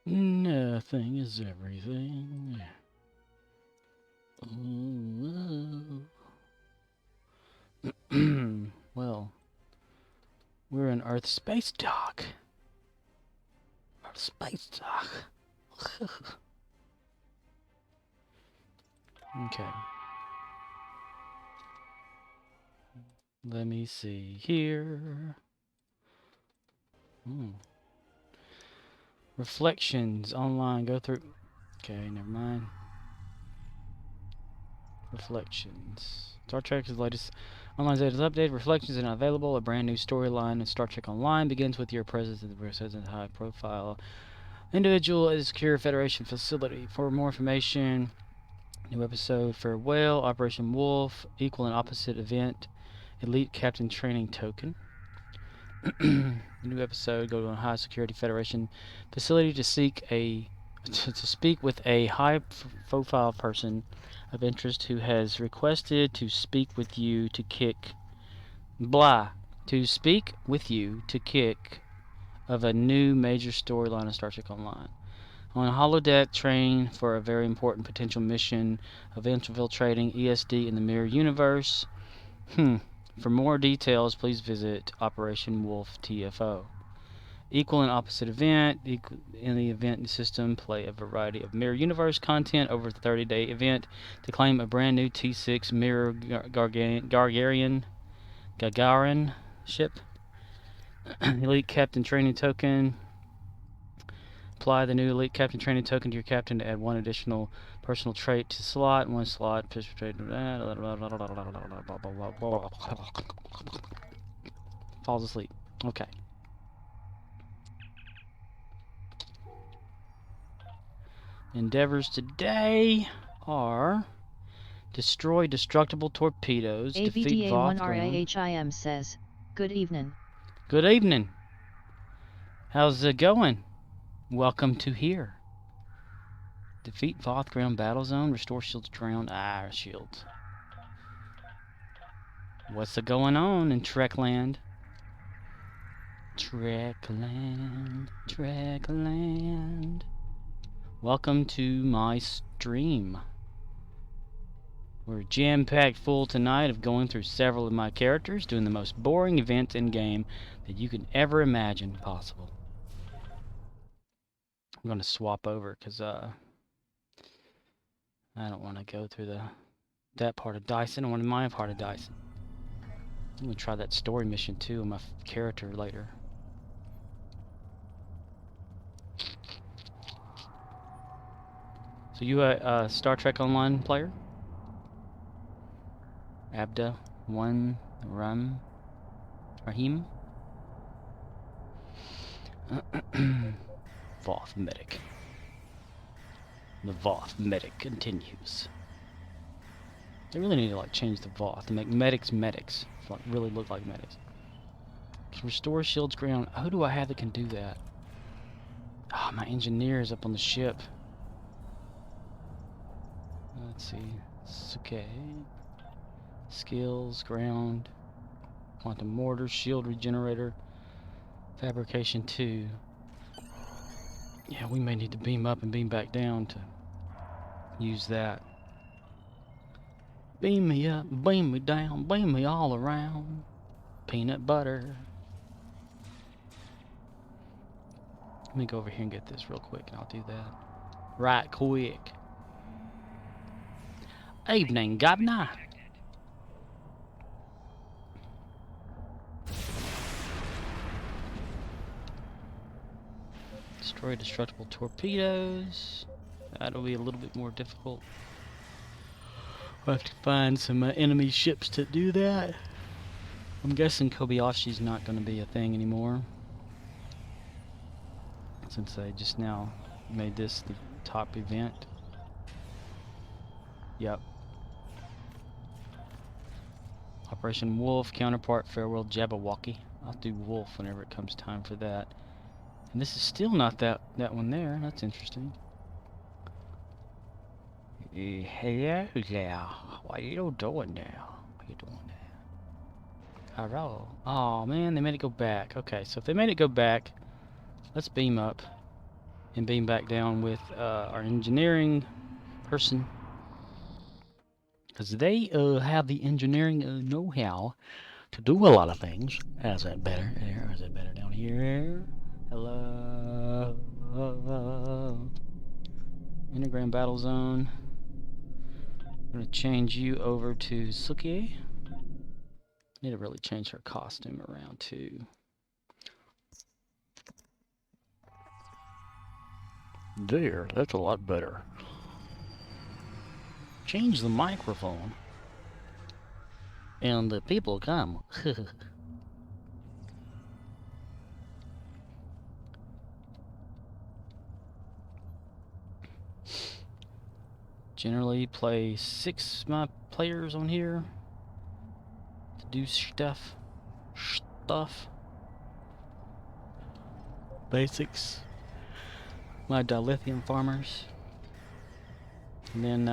Nothing is everything. Well, we're in Earth space dock. Earth space dock. Okay. Let me see here. Reflections online. Go through. Okay, never mind. Reflections. Star Trek is the latest online data is updated. Reflections are now available. A brand new storyline in Star Trek Online begins with your presence at the President's high-profile individual at a secure Federation facility. For more information, new episode: Farewell, Operation Wolf, equal and opposite event, Elite Captain Training Token. New episode: go to a high security Federation facility to speak with a high-profile person of interest who has requested to speak with you to kick of a new major storyline of Star Trek Online. On holodeck, train for a very important potential mission of infiltrating ESD in the Mirror Universe. For more details, please visit Operation Wolf TFO. Equal and opposite event. In the event system, play a variety of Mirror Universe content over the 30-day event to claim a brand new T6 Mirror Gagarin ship. Elite Captain Training Token. Apply the new Elite Captain Training Token to your captain to add one additional personal trait to slot. One slot. Falls asleep. Okay. Endeavors today are destroy destructible torpedoes, defeat Voth. AVDA1RAHIM says, good evening. Good evening. How's it going? Welcome to here. Defeat Voth ground Battlezone, restore shields ground. Shields. What's going on in Trekland? Trekland. Welcome to my stream. We're jam-packed full tonight of going through several of my characters, doing the most boring events in game that you can ever imagine possible. I'm going to swap over because I don't want to go through that part of Dyson. I want my part of Dyson. I'm going to try that story mission too on my character later. So you a Star Trek Online player? Abda 1 Rahim? Voth Medic. The Voth Medic continues. They really need to like change the Voth to make medics like really look like medics. Can restore shields ground. Who do I have that can do that? Ah, my engineer is up on the ship. Let's see. It's okay. Skills, ground, quantum mortar, shield regenerator, fabrication 2. Yeah, we may need to beam up and beam back down to use that. Beam me up, beam me down, beam me all around. Peanut butter. Let me go over here and get this real quick, and I'll do that. Right quick. Evening, Governor. Destroy destructible torpedoes. That'll be a little bit more difficult. We'll have to find some enemy ships to do that. I'm guessing Kobayashi's not going to be a thing anymore, since they just now made this the top event. Yep. Operation Wolf, counterpart Farewell Jabberwocky. I'll do Wolf whenever it comes time for that. And this is still not that one there. That's interesting. Hello there. What are you doing now? What are you doing there? Hello. Oh man, they made it go back. Okay, so if they made it go back, let's beam up. and beam back down with our engineering person, because they have the engineering know-how to do a lot of things. Is that better? There. Is it better down here? Hello. Intergram Battlezone. I'm gonna change you over to Suki. Need to really change her costume around too. There, that's a lot better. Change the microphone. And the people come. Generally play 6 my players on here to do stuff. Basics. My dilithium farmers. And then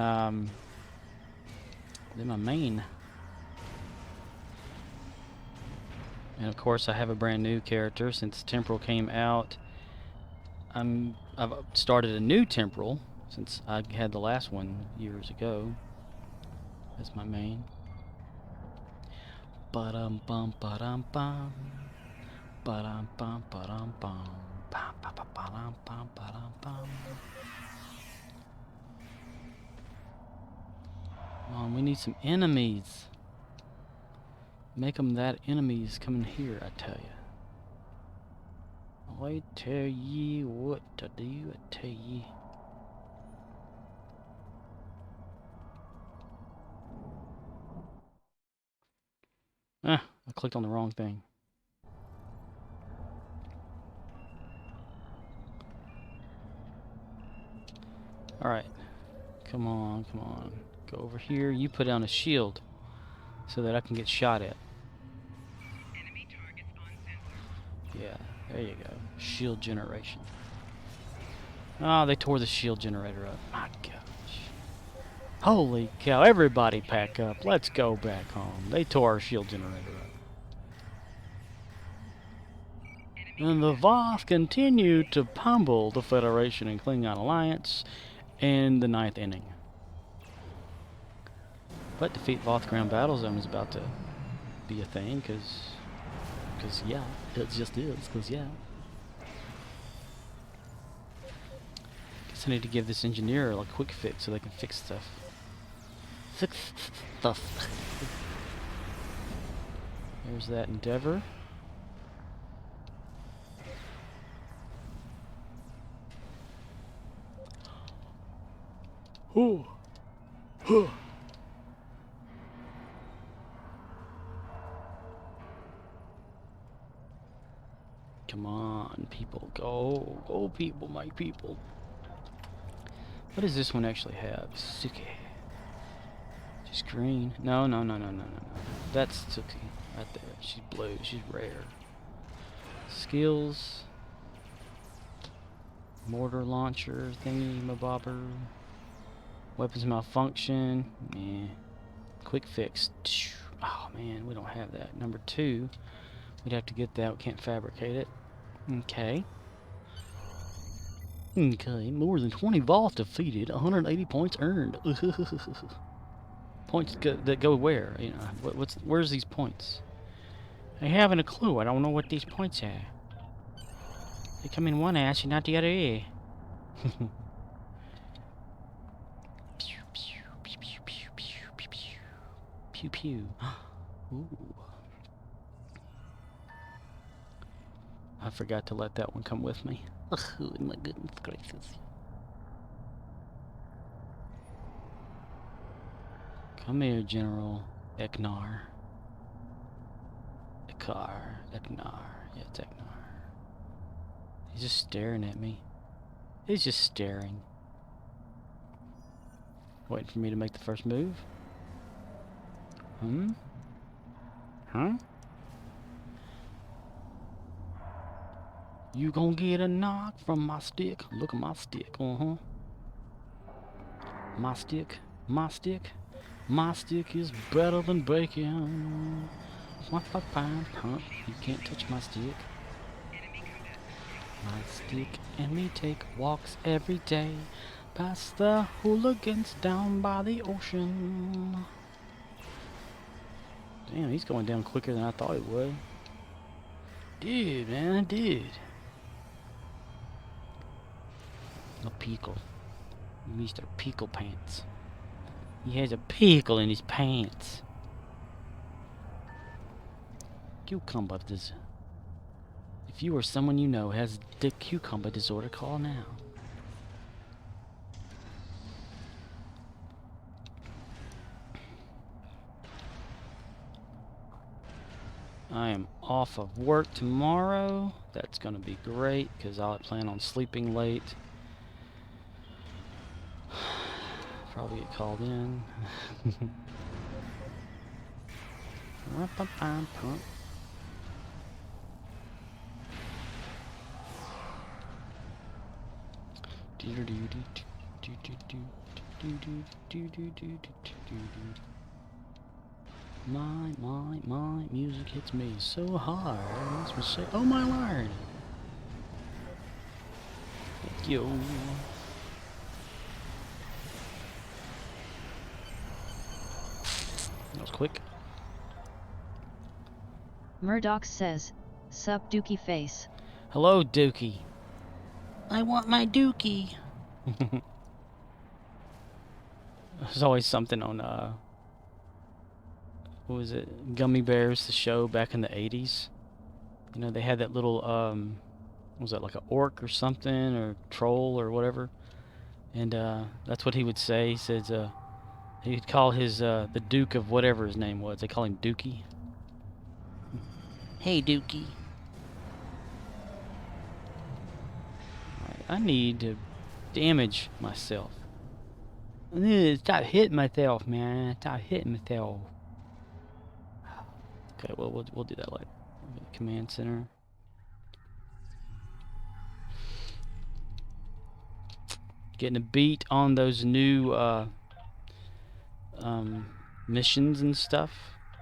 my main. And of course I have a brand new character since Temporal came out. I've started a new Temporal since I had the last one years ago. That's my main. Ba-dum bum ba-dum bum. Ba-dum bum ba-dum bum. Ba-ba-ba-dum bum ba-dum bum. Come on, we need some enemies. Make them that enemies coming here, I tell you. I tell ye what to do, I tell ye. Ah, I clicked on the wrong thing. Alright. Come on, come on. Go over here. You put down a shield so that I can get shot at. Enemy targets on sensor. Yeah, there you go. Shield generation. Oh, they tore the shield generator up. My gosh. Holy cow, everybody pack up. Let's go back home. They tore our shield generator up. And the Voth continued to pummel the Federation and Klingon Alliance in the 9th inning. But defeat Voth Ground Battlezone is about to be a thing, because yeah, it just is, because yeah. Guess I need to give this engineer a quick fix so they can fix stuff. Fix stuff. There's that Endeavor. Oh. Come on, people, go. Go, people, my people. What does this one actually have? Suki. She's green. No. That's Suki right there. She's blue. She's rare. Skills. Mortar launcher thingy mabobber. Weapons malfunction. Meh. Quick fix. Oh man, we don't have that. Number 2. We'd have to get that. We can't fabricate it. Okay. Okay, more than 20 Voth defeated, 180 points earned. Points that go where? You know, where's these points? I haven't a clue. I don't know what these points are. They come in one ass and not the other ear. Pew pew. Ooh. I forgot to let that one come with me. Oh my goodness gracious. Come here, General Eknar. Eknar. Yeah, it's Eknar. He's just staring at me. He's just staring. Waiting for me to make the first move. Huh? You gonna get a knock from my stick? Look at my stick, My stick is better than bacon. You can't touch my stick. Enemy combat. My stick and me take walks every day past the hooligans down by the ocean. Damn, he's going down quicker than I thought he would. Dude, man, dude. A pickle. Mr. Pickle Pants. He has a pickle in his pants. Cucumber disorder. If you or someone you know has the cucumber disorder, call now. I am off of work tomorrow. That's going to be great because I plan on sleeping late. Probably get called in. My music hits me so hard. It makes me say, oh my lord. Thank you. That was quick. Murddox says, "Sup Dookie face." Hello, Dookie. I want my Dookie. There's always something on, what was it? Gummy Bears, the show back in the 80s. You know, they had that little, what was that, like an orc or something, or troll or whatever. And, that's what he would say. He says, he'd call his, the Duke of whatever his name was. They call him Dookie. Hey, Dookie. Right, I need to damage myself. I need to stop hitting myself, man. Stop hitting myself. Okay, well, we'll do that later. Command center. Getting a beat on those new missions and stuff.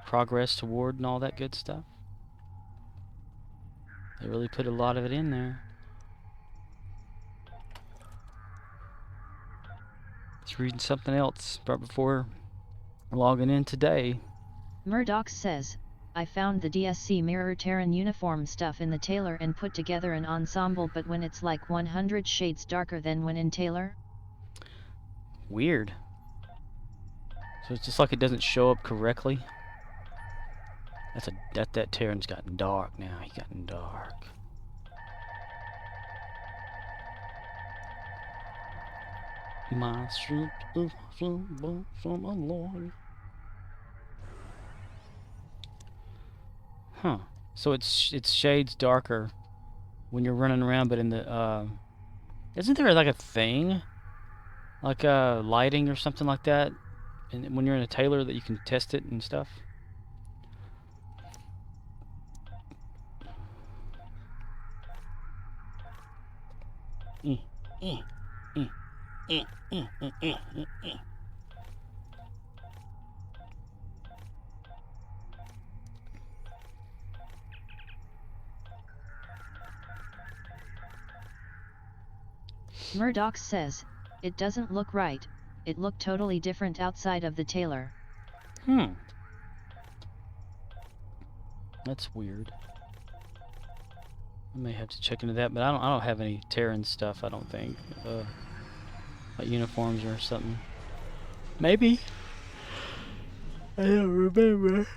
Progress toward and all that good stuff. They really put a lot of it in there. Just reading something else right before logging in today. Murddox says, "I found the DSC mirror Terran uniform stuff in the tailor and put together an ensemble, but when it's like 100 shades darker than when in tailor." Weird. So it's just like it doesn't show up correctly. That Terran's gotten dark now. He's gotten dark. My strength is from the Lord. Huh. So it's shades darker when you're running around, but in the isn't there like a thing like lighting or something like that, and when you're in a tailor that you can test it and stuff? Murddox says, "It doesn't look right. It looked totally different outside of the tailor." That's weird. I may have to check into that, but I don't have any Terran stuff, I don't think. Like uniforms or something. Maybe. I don't remember.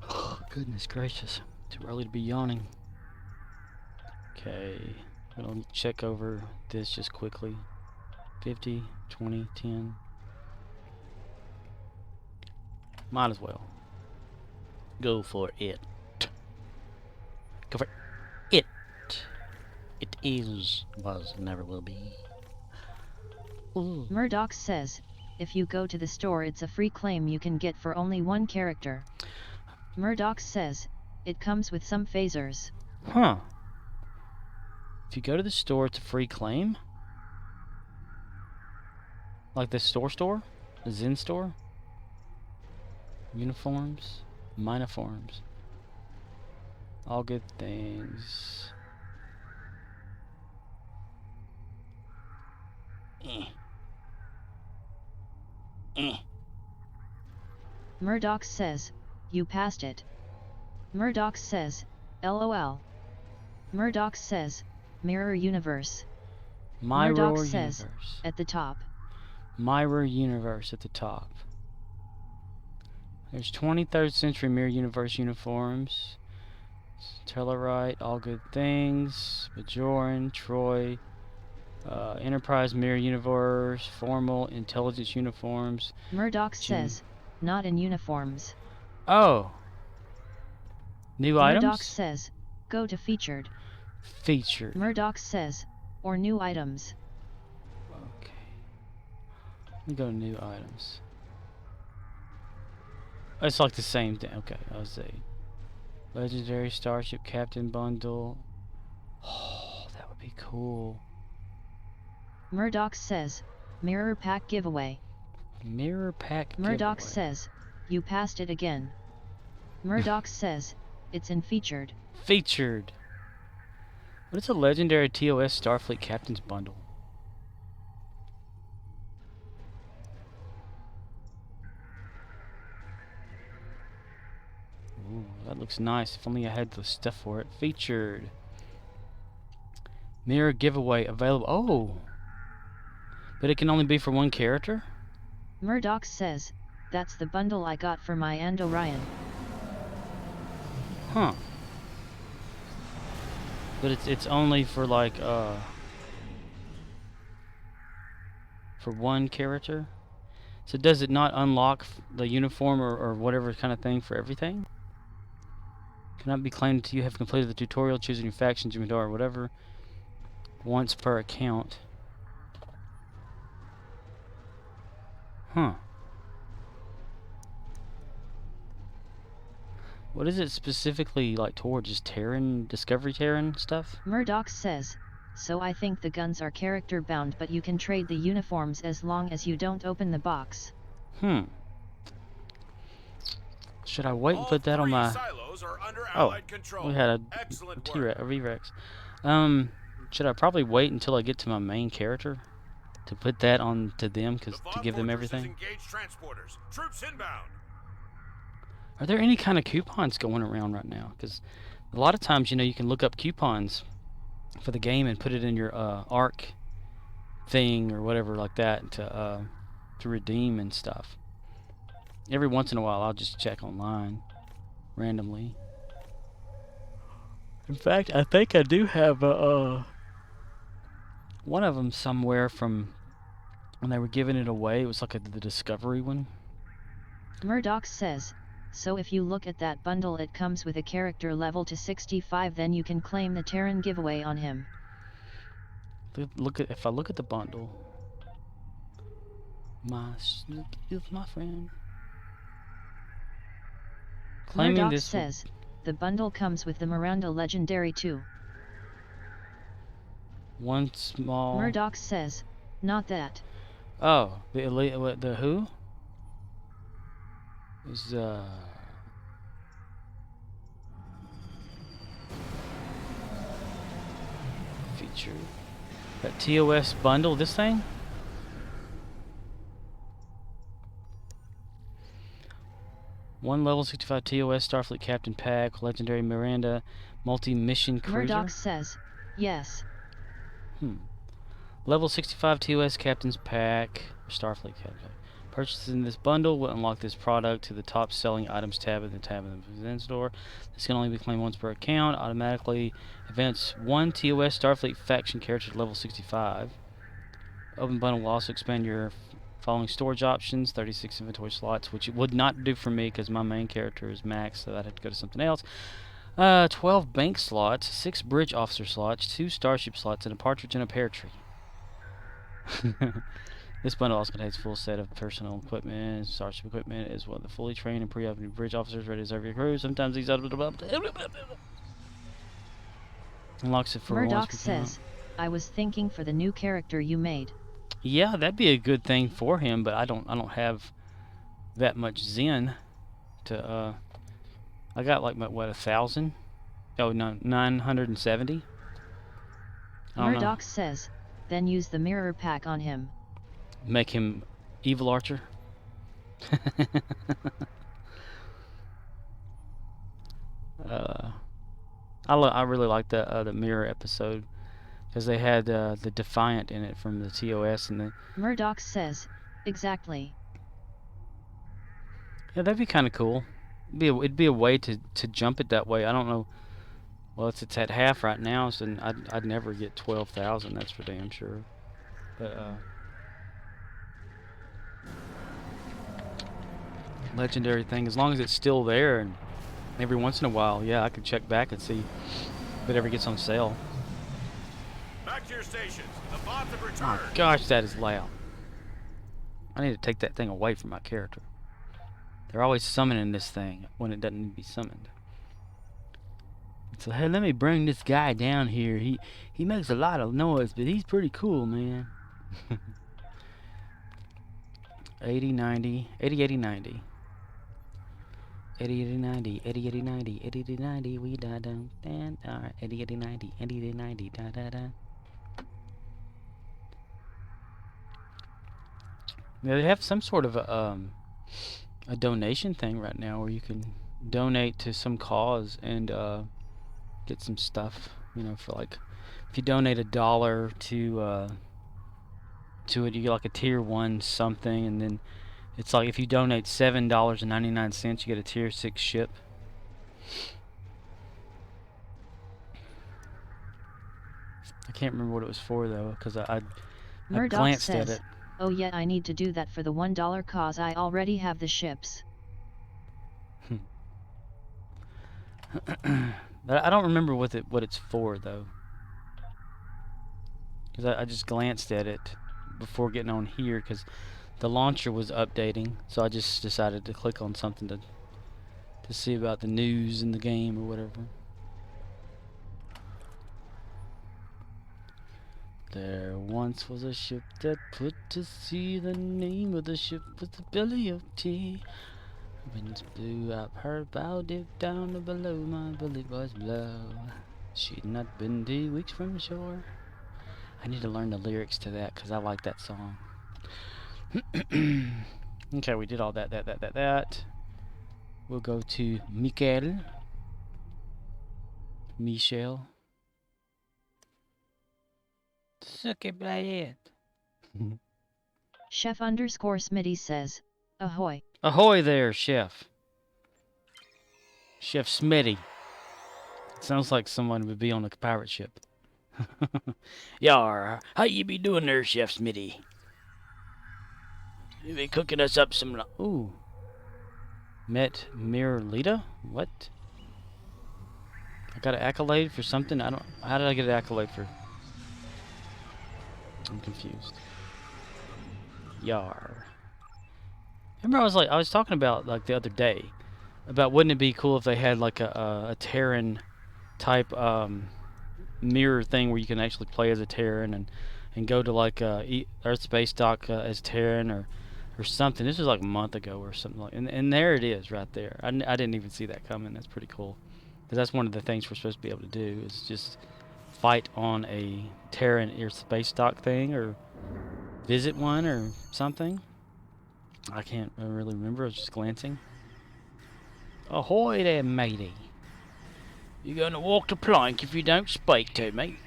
Oh, goodness gracious. Too early to be yawning. Okay. I'm gonna check over this just quickly. 50, 20, 10. Might as well. Go for it. Go for it. It is, was, never will be. Ooh. Murddox says, "If you go to the store, it's a free claim you can get for only one character." Murddox says, "It comes with some phasers." Huh. If you go to the store, it's a free claim? Like the store? The Zen store? Uniforms? Miniforms. All good things. Murddox says, you passed it. Murddox says, LOL. Murddox says, mirror universe. Murddox says, at the top. Mirror universe at the top. There's 23rd century mirror universe uniforms. Tellarite, all good things. Bajoran, Troy, Enterprise mirror universe, formal intelligence uniforms. Murddox says, not in uniforms. Oh. New items? Murddox says, go to featured. Featured. Murddox says, or new items. Okay. Let me go to new items. It's like the same thing. Okay, I'll see. Legendary Starship Captain Bundle. Oh, that would be cool. Murddox says, mirror pack giveaway. Mirror pack Murddox giveaway. says, you passed it again. Murddox says, it's in featured. Featured. What is a legendary TOS Starfleet Captain's Bundle? Ooh, that looks nice. If only I had the stuff for it. Featured. Mirror giveaway available. Oh! But it can only be for one character? Murddox says, that's the bundle I got for my and Orion. Huh. But it's only for like for one character? So does it not unlock the uniform or whatever kind of thing for everything? Cannot be claimed until you have completed the tutorial, choosing your factions, inventory, or whatever. Once per account. Huh. What is it specifically like toward? Just Terran, Discovery Terran stuff? Murddox says, so I think the guns are character bound, but you can trade the uniforms as long as you don't open the box. Should I wait and put that on my... Oh, we had a T-Rex, a V-Rex. Should I probably wait until I get to my main character to put that on to them, to give them everything? Troops inbound. Are there any kind of coupons going around right now? Because a lot of times, you know, you can look up coupons for the game and put it in your ARC thing or whatever like that to redeem and stuff. Every once in a while, I'll just check online randomly. In fact, I think I do have one of them somewhere from when they were giving it away. It was like the Discovery one. Murddox says, so if you look at that bundle, it comes with a character level to 65, then you can claim the Terran giveaway on him. If I look at the bundle, my friend. Claiming Murddox this says, the bundle comes with the Miranda Legendary too. One small... Murddox says, not that. Oh, the elite... What, the who? Is, feature... That TOS bundle, this thing? One level 65 TOS Starfleet Captain Pack, Legendary Miranda, Multi-Mission Cruiser. Murddox says, yes. Level 65 TOS Captain's Pack, Starfleet Captain Pack. Purchasing this bundle will unlock this product to the top selling items tab in the Present store. This can only be claimed once per account. Automatically advance one TOS Starfleet faction character to level 65. Open bundle will also expand your following storage options: 36 inventory slots, which it would not do for me because my main character is max, so I'd have to go to something else. 12 bank slots, 6 bridge officer slots, 2 starship slots, and a partridge in a pear tree. This bundle also contains a full set of personal equipment. Starship equipment is one of the fully trained and pre-upgraded bridge officers ready to serve your crew. Sometimes these unlocks it for Murddox says, I was thinking for the new character you made. Yeah, that'd be a good thing for him, but I don't have that much Zen to I got like what, 1,000? Oh no, 970. Murddox says, then use the mirror pack on him. Make him evil archer. I really like the mirror episode because they had the Defiant in it from the TOS and the. Murddox says, exactly. Yeah, that'd be kind of cool. It'd be a way to jump it that way. I don't know. Well, it's at half right now, so I'd never get 12,000. That's for damn sure. But legendary thing, as long as it's still there, and every once in a while, yeah, I could check back and see if it ever gets on sale. Back to your stations. The Voth have Oh returned. gosh, that is loud. I need to take that thing away from my character. They're always summoning this thing when it doesn't need to be summoned. So hey, let me bring this guy down here. He makes a lot of noise, but he's pretty cool, man. 80, 90, 80, 80, 90. 80, 80, 90, 80, 80, 90, 80, 80, 90, we da dum, dan. Alright, 80, 80, 90, 80, 80, 90, da da da. Yeah, they have some sort of a donation thing right now where you can donate to some cause and get some stuff, you know, for like if you donate $1 to it, you get like a tier 1 something, and then it's like if you donate $7.99, you get a tier 6 ship. I can't remember what it was for though, because I Murddox glanced says, at it. oh yeah, I need to do that for the $1 cause I already have the ships. I don't remember what it's for though, because I just glanced at it before getting on here because the launcher was updating, so I just decided to click on something to see about the news in the game or whatever. There once was a ship that put to sea. The name of the ship was the Belly of Tea. Winds blew up her bow, dipped down to below. My belly was low. She'd not been 2 weeks from shore. I need to learn the lyrics to that because I like that song. Okay, we did all that. We'll go to Michel. Suck it, Blade. Chef _ Smitty says, ahoy. Ahoy there, Chef. Chef Smitty. Sounds like someone would be on a pirate ship. Yar, how you be doing there, Chef Smitty? You be cooking us up some... Ooh. Met Mirlita? What? I got an accolade for something? I don't... How did I get an accolade for... I'm confused. Yar. Remember I was talking about like the other day about wouldn't it be cool if they had like a Terran type mirror thing where you can actually play as a Terran and go to like Earth Space Dock as Terran or something. This was like a month ago or something like, and there it is right there. I didn't even see that coming. That's pretty cool because that's one of the things we're supposed to be able to do is just fight on a Terran Earth Space Dock thing or visit one or something. I can't really remember. I was just glancing. Ahoy there, matey. You're gonna walk the plank if you don't speak to me.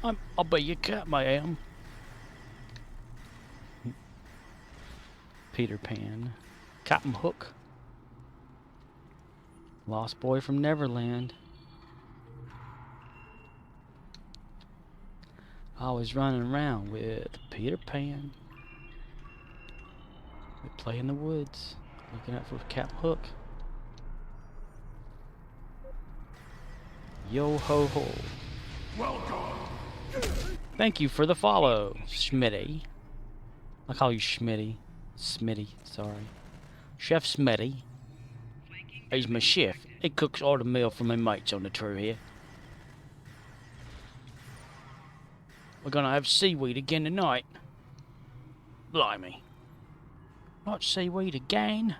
I'll be your cat, I am. Peter Pan. Captain Hook. Lost Boy from Neverland. Always running around with Peter Pan. We play in the woods. Looking out for Captain Hook. Yo ho ho. Welcome. Thank you for the follow, Schmitty. I call you Schmitty. Smitty, sorry. Chef Smitty. He's my chef. He cooks all the meal for my mates on the crew here. We're gonna have seaweed again tonight. Blimey. Not seaweed again.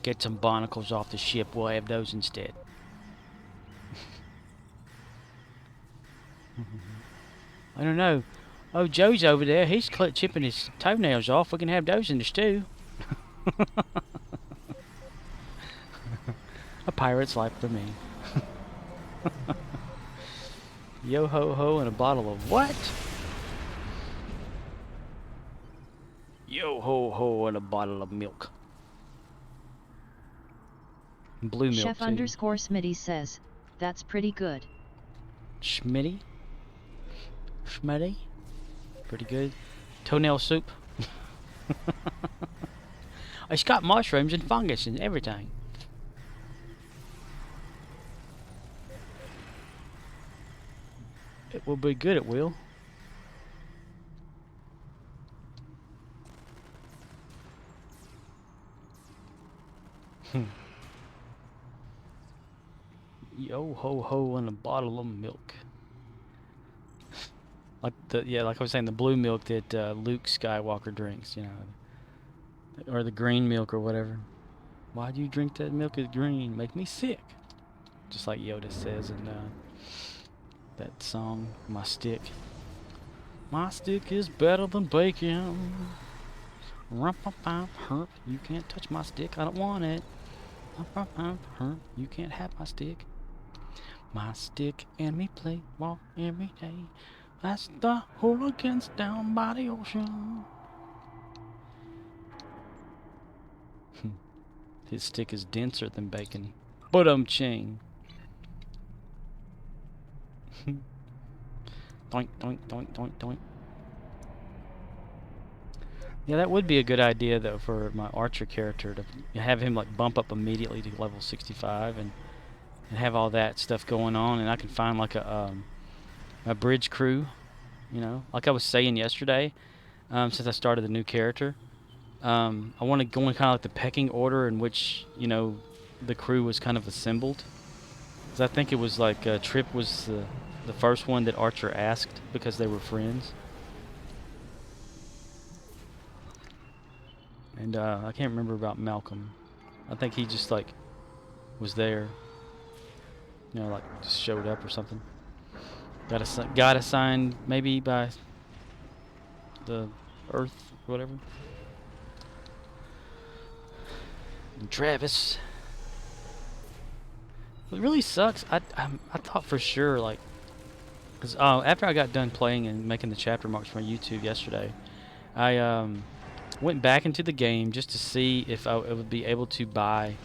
Get some barnacles off the ship. We'll have those instead. I don't know. Oh, Joe's over there. He's chipping his toenails off. We can have those in the stew. A pirate's life for me. Yo ho ho and a bottle of what? Yo ho ho and a bottle of milk. Blue milk Chef too. underscore Smitty says, that's pretty good. Schmitty? Schmitty? Pretty good. Toenail soup. It's got mushrooms and fungus and everything. It will be good, it will. Yo ho ho and a bottle of milk. Like like I was saying, the blue milk that Luke Skywalker drinks, you know, or the green milk or whatever. Why do you drink that milk? It's green. Make me sick. Just like Yoda says in that song, "My stick." My stick is better than bacon. Herp, you can't touch my stick. I don't want it. Herp, you can't have my stick. My stick and me play ball every day. That's the hooligans down by the ocean. His stick is denser than bacon. But ching. Doink, doink, doink, doink, doink. Yeah, that would be a good idea though for my archer character to have him like bump up immediately to level 65 and have all that stuff going on, and I can find like a bridge crew, you know, like I was saying yesterday, since I started the new character. I want to go in kind of like the pecking order in which, you know, the crew was kind of assembled. Because I think it was like Trip was the first one that Archer asked because they were friends. And I can't remember about Malcolm. I think he just like was there. You know, like just showed up or something. Got assigned maybe by the Earth or whatever. And Travis. It really sucks. I thought for sure, like, because after I got done playing and making the chapter marks for my YouTube yesterday, I went back into the game just to see if I would be able to buy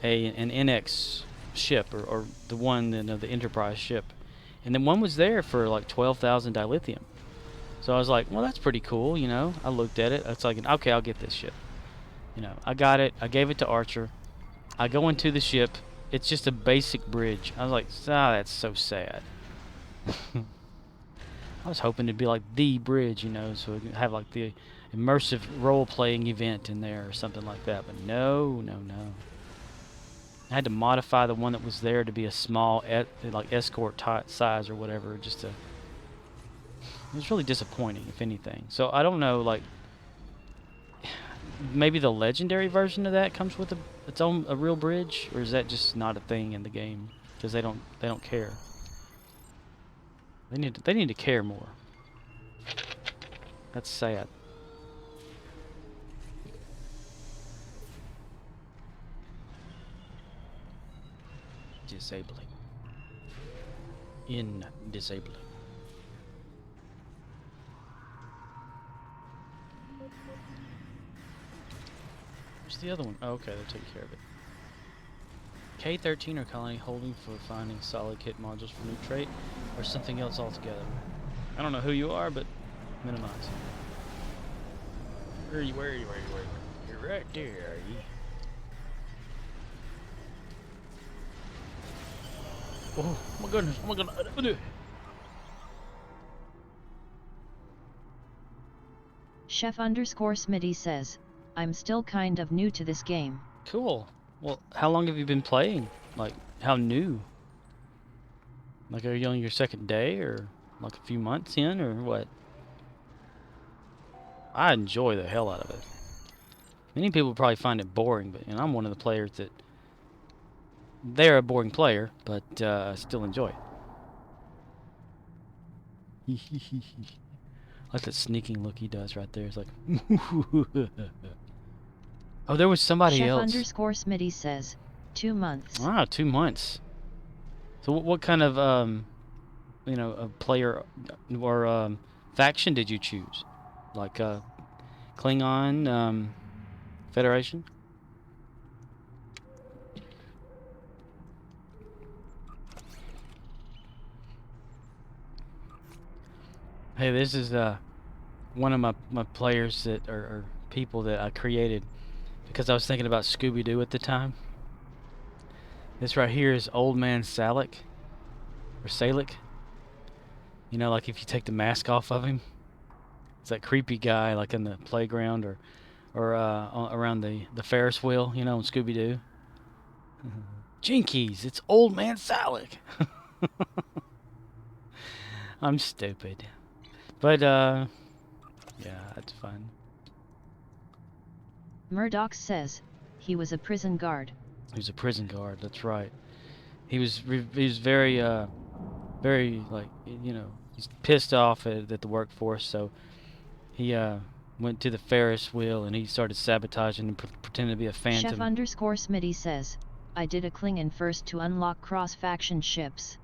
an NX ship or the one, you know, the Enterprise ship, and then one was there for like 12,000 dilithium. So I was like, well, that's pretty cool, you know. I looked at it. It's like, okay, I'll get this ship. You know, I got it. I gave it to Archer. I go into the ship. It's just a basic bridge. I was like, that's so sad. I was hoping it'd be like the bridge, you know, so we could have like the immersive role-playing event in there or something like that. But no. I had to modify the one that was there to be a small, like escort size or whatever. It was really disappointing, if anything. So I don't know, like, maybe the legendary version of that comes with its own real bridge, or is that just not a thing in the game because they don't care. They need to care more. That's sad. Disabling. Disabling. Where's the other one? Oh, okay, they're taking care of it. K-13 or Colony holding for finding solid kit modules for new trait, or something else altogether. I don't know who you are, but minimize. Where are you? You're right there, are you? Oh my goodness, Chef underscore Smitty says, I'm still kind of new to this game. Cool. Well, how long have you been playing? Like, how new? Like, are you on your second day, or like a few months in, or what? I enjoy the hell out of it. Many people probably find it boring, but, you know, I'm one of the players that... They're a boring player, but I still enjoy it. like that sneaking look he does right there. It's like, oh, there was somebody Chef else. underscore Smitty says, 2 months. Ah, 2 months. So what kind of you know, a player or faction did you choose? Like Klingon Federation? Hey, this is one of my players that or people that I created because I was thinking about Scooby-Doo at the time. This right here is Old Man Salick or Salick. You know, like if you take the mask off of him, it's that creepy guy like in the playground or around the Ferris wheel, you know, in Scooby-Doo. Jinkies, it's Old Man Salick. I'm stupid. But, yeah, that's fun. Murddox says, he was a prison guard. He was a prison guard, that's right. He was very, very, like, you know, he's pissed off at the workforce, so he, went to the Ferris wheel and he started sabotaging and pretending to be a phantom. Chef underscore Smitty says, I did a Klingon first to unlock cross-faction ships.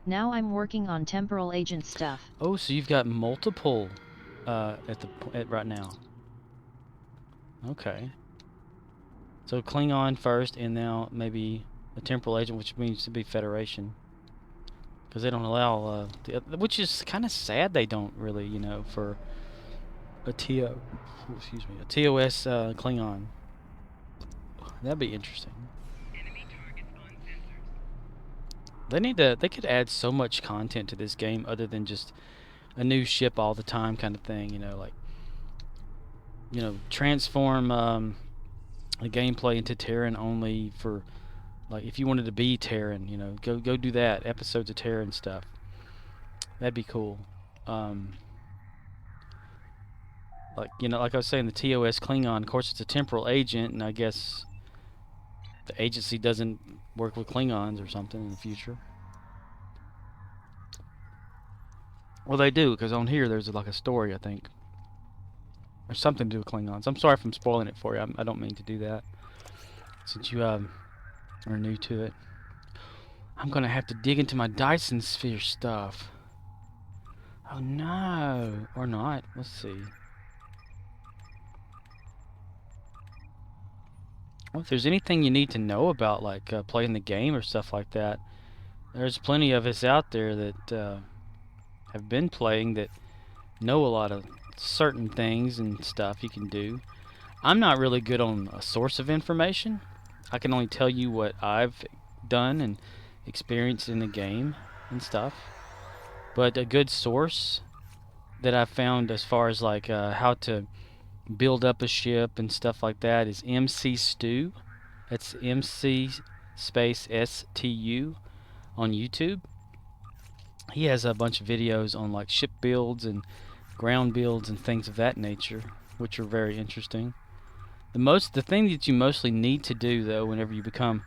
Now I'm working on temporal agent stuff. Oh, so you've got multiple at right now. Okay. So Klingon first, and now maybe a temporal agent, which means to be Federation, because they don't allow which is kind of sad. They don't really, you know, for a TOS Klingon. That'd be interesting. They could add so much content to this game other than just a new ship all the time kind of thing, you know, like, you know, transform the gameplay into Terran only for, like, if you wanted to be Terran, you know, go do that, episodes of Terran stuff. That'd be cool. Like, you know, like I was saying, the TOS Klingon, of course, it's a temporal agent, and I guess the agency doesn't work with Klingons or something in the future. Well, they do, because on here there's like a story, I think. There's something to do with Klingons. I'm sorry if I'm spoiling it for you. I don't mean to do that. Since you are new to it. I'm going to have to dig into my Dyson Sphere stuff. Oh no. Or not. Let's see. Well, if there's anything you need to know about, like playing the game or stuff like that, there's plenty of us out there that have been playing that know a lot of certain things and stuff you can do. I'm not really good on a source of information. I can only tell you what I've done and experienced in the game and stuff. But a good source that I've found as far as like how to build up a ship and stuff like that is MC Stu. That's MC space STU on YouTube. He has a bunch of videos on like ship builds and ground builds and things of that nature, which are very interesting. The thing that you mostly need to do though whenever you become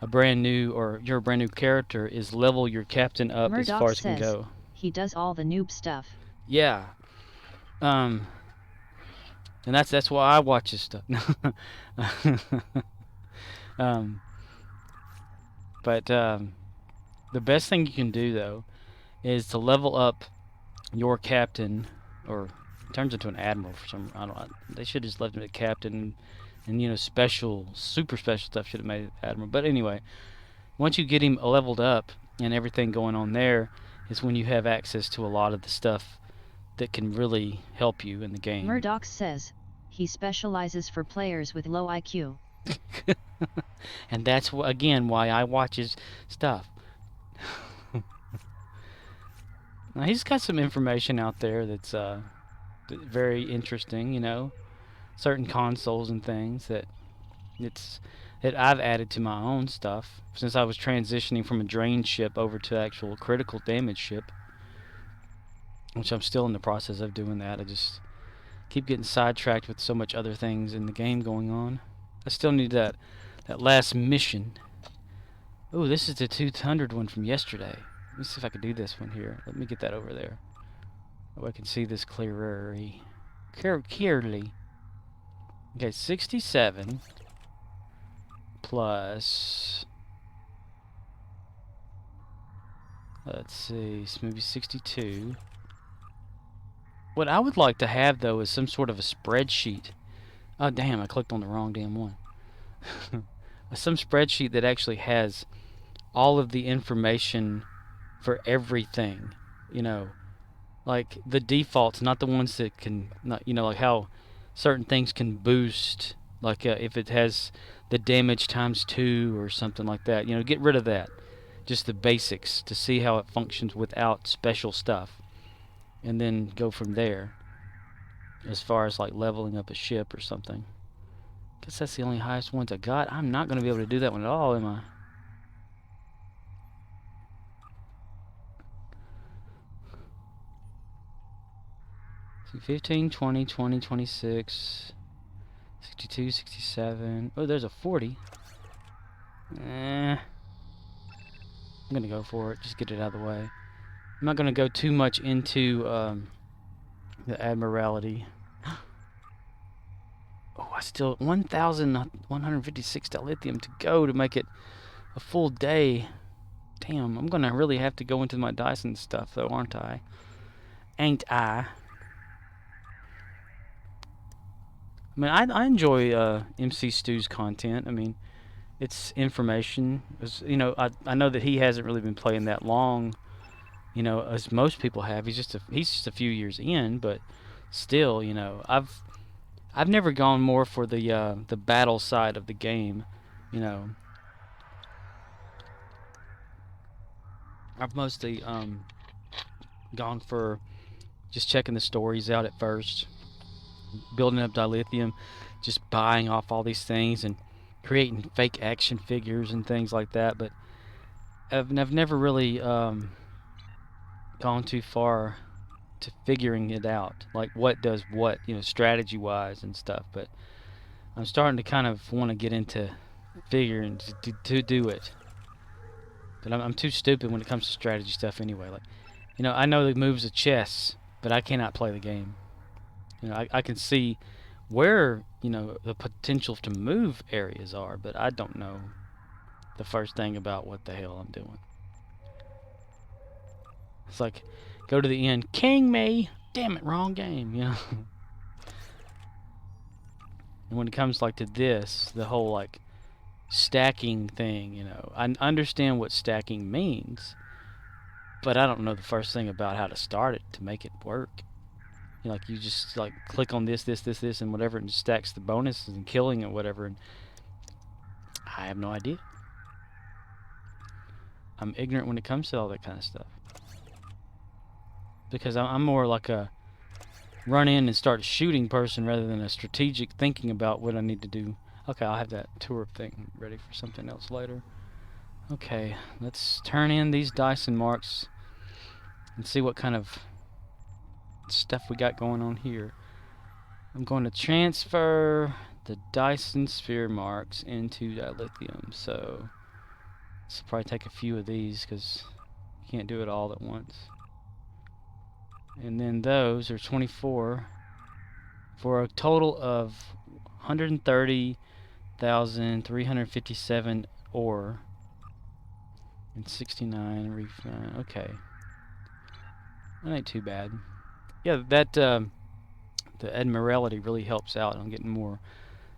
a brand new or you're a brand new character is level your captain up Murddox as far as it can go. He does all the noob stuff. Yeah. And that's why I watch his stuff. But the best thing you can do though is to level up your captain, or it turns into an admiral for some. I don't know. They should have just left him a captain, and you know, super special stuff should have made it admiral. But anyway, once you get him leveled up and everything going on there, is when you have access to a lot of the stuff that can really help you in the game. Murddox says he specializes for players with low IQ. And that's again why I watch his stuff. Now, he's got some information out there that's very interesting, you know, certain consoles and things that I've added to my own stuff since I was transitioning from a drain ship over to actual critical damage ship, which I'm still in the process of doing that. I just keep getting sidetracked with so much other things in the game going on. I still need that last mission. Oh, this is the 200 one from yesterday. Let me see if I can do this one here. Let me get that over there. Oh, I can see this clearly. Clearly. Okay, 67 plus... Let's see, maybe 62. What I would like to have, though, is some sort of a spreadsheet. Oh, damn, I clicked on the wrong damn one. Some spreadsheet that actually has all of the information for everything. You know, like the defaults, not the ones that can, not, you know, like how certain things can boost. Like if it has the damage times 2 or something like that. You know, get rid of that. Just the basics to see how it functions without special stuff. And then go from there. As far as like leveling up a ship or something. Guess that's the only highest ones I got. I'm not going to be able to do that one at all, am I? See, 15, 20, 20, 26, 62, 67. Oh, there's a 40. I'm going to go for it. Just get it out of the way. I'm not going to go too much into the Admiralty. Oh, I still... 1,156 dilithium to go to make it a full day. Damn, I'm going to really have to go into my Dyson stuff, though, aren't I? Ain't I? I mean, I enjoy MC Stu's content. I mean, it's information. You know, I know that he hasn't really been playing that long, you know, as most people have. He's just a few years in, but still, you know, I've never gone more for the battle side of the game, you know. I've mostly gone for just checking the stories out at first, building up dilithium, just buying off all these things and creating fake action figures and things like that. But I've never really gone too far to figuring it out, like what does what, you know, strategy wise and stuff. But I'm starting to kind of want to get into figuring to do it. But I'm too stupid when it comes to strategy stuff anyway. Like, you know, I know the moves of chess, but I cannot play the game. You know, I can see where, you know, the potential to move areas are, but I don't know the first thing about what the hell I'm doing. It's like, go to the end, king me! Damn it, wrong game, you know? And when it comes like to this, the whole like stacking thing, you know, I understand what stacking means, but I don't know the first thing about how to start it to make it work. You know, like you just like click on this, and whatever, and it stacks the bonuses and killing and whatever, and I have no idea. I'm ignorant when it comes to all that kind of stuff. Because I'm more like a run in and start shooting person rather than a strategic thinking about what I need to do. Okay, I'll have that tour thing ready for something else later. Okay, let's turn in these Dyson marks and see what kind of stuff we got going on here. I'm going to transfer the Dyson sphere marks into dilithium, so this will probably take a few of these because you can't do it all at once. And then those are 24 for a total of 130,357 ore and 69 refine. Okay, that ain't too bad. Yeah, that the Admiralty really helps out on getting more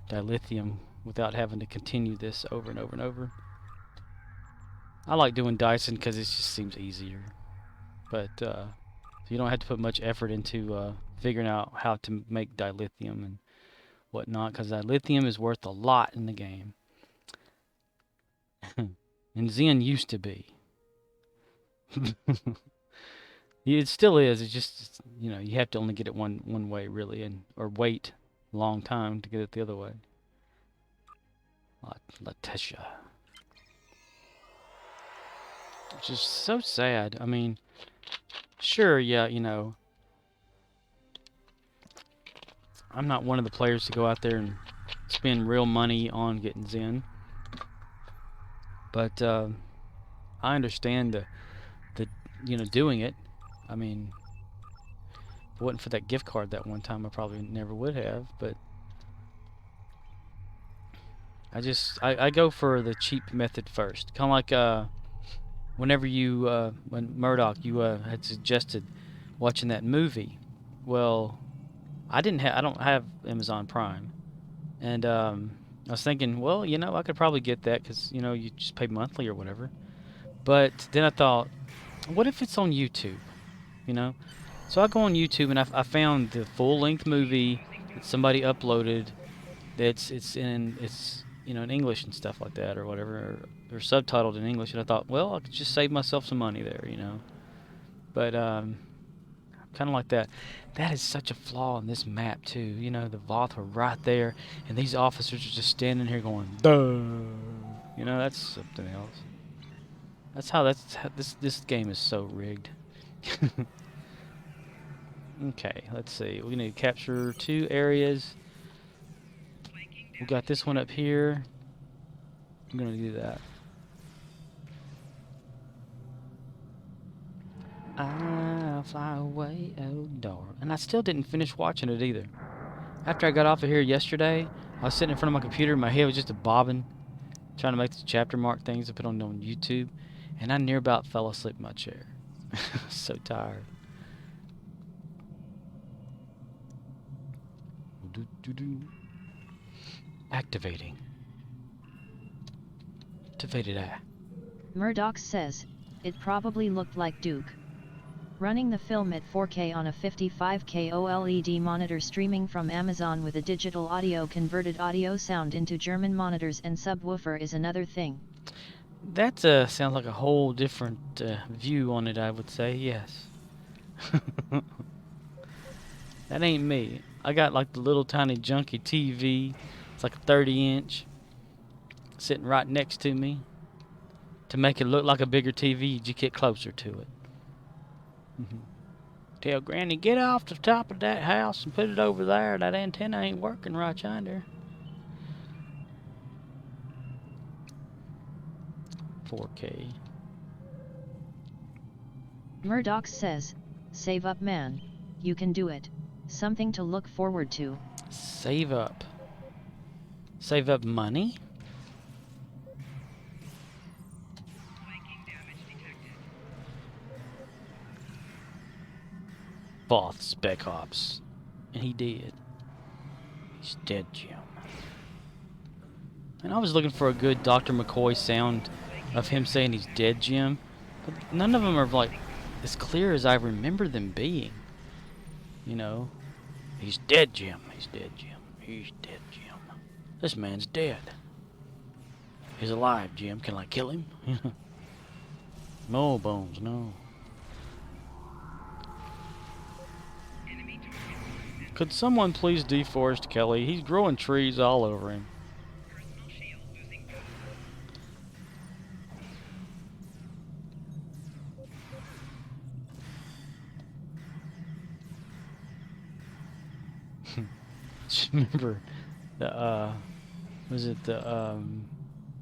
dilithium without having to continue this over and over and over. I like doing Dyson because it just seems easier, but you don't have to put much effort into figuring out how to make dilithium and whatnot, because dilithium is worth a lot in the game. And Zen used to be. It still is. It's just, you know, you have to only get it one way really, and or wait a long time to get it the other way. Latetia. Which is so sad. I mean, sure, yeah, you know, I'm not one of the players to go out there and spend real money on getting Zen. But I understand the you know, doing it. I mean, If it wasn't for that gift card that one time, I probably never would have. But I go for the cheap method first. Kind of like whenever when Murdoch, you had suggested watching that movie. Well, I don't have Amazon Prime, and I was thinking, well, I could probably get that because you just pay monthly or whatever. But then I thought, what if it's on YouTube? You know, so I go on YouTube and I found the full-length movie that somebody uploaded. It's in English and stuff like that or whatever, or subtitled in English. And I thought, well, I could just save myself some money there. But kind of like that. That is such a flaw in this map too. The Voth are right there, and these officers are just standing here going, duh. That's something else. That's how this game is so rigged. Okay, let's see. We need to capture 2 areas. We got this one up here. I'm gonna do that. I'll fly away, oh darling. And I still didn't finish watching it either. After I got off of here yesterday, I was sitting in front of my computer. My head was just a bobbing, trying to make the chapter mark things I put on YouTube, and I near about fell asleep in my chair. So tired. Activating. Activated. Murdox says, it probably looked like Duke. Running the film at 4K on a 55K OLED monitor streaming from Amazon with a digital audio converted audio sound into German monitors and subwoofer is another thing. That sounds like a whole different view on it, I would say, yes. That ain't me. I got like the little tiny junky TV. It's like a 30-inch sitting right next to me. To make it look like a bigger TV, you just get closer to it. Tell Granny, get off the top of that house and put it over there. That antenna ain't working right yonder. 4K. Murdoch says, save up man, you can do it. Something to look forward to. Save up. Save up money? Voth Spec Ops. And he did. He's dead, Jim. And I was looking for a good Dr. McCoy sound of him saying he's dead, Jim. But none of them are like as clear as I remember them being. He's dead, Jim. He's dead, Jim. He's dead, Jim. This man's dead. He's alive, Jim. Can I kill him? No, Bones, no. Could someone please deforest Kelly? He's growing trees all over him. Just remember the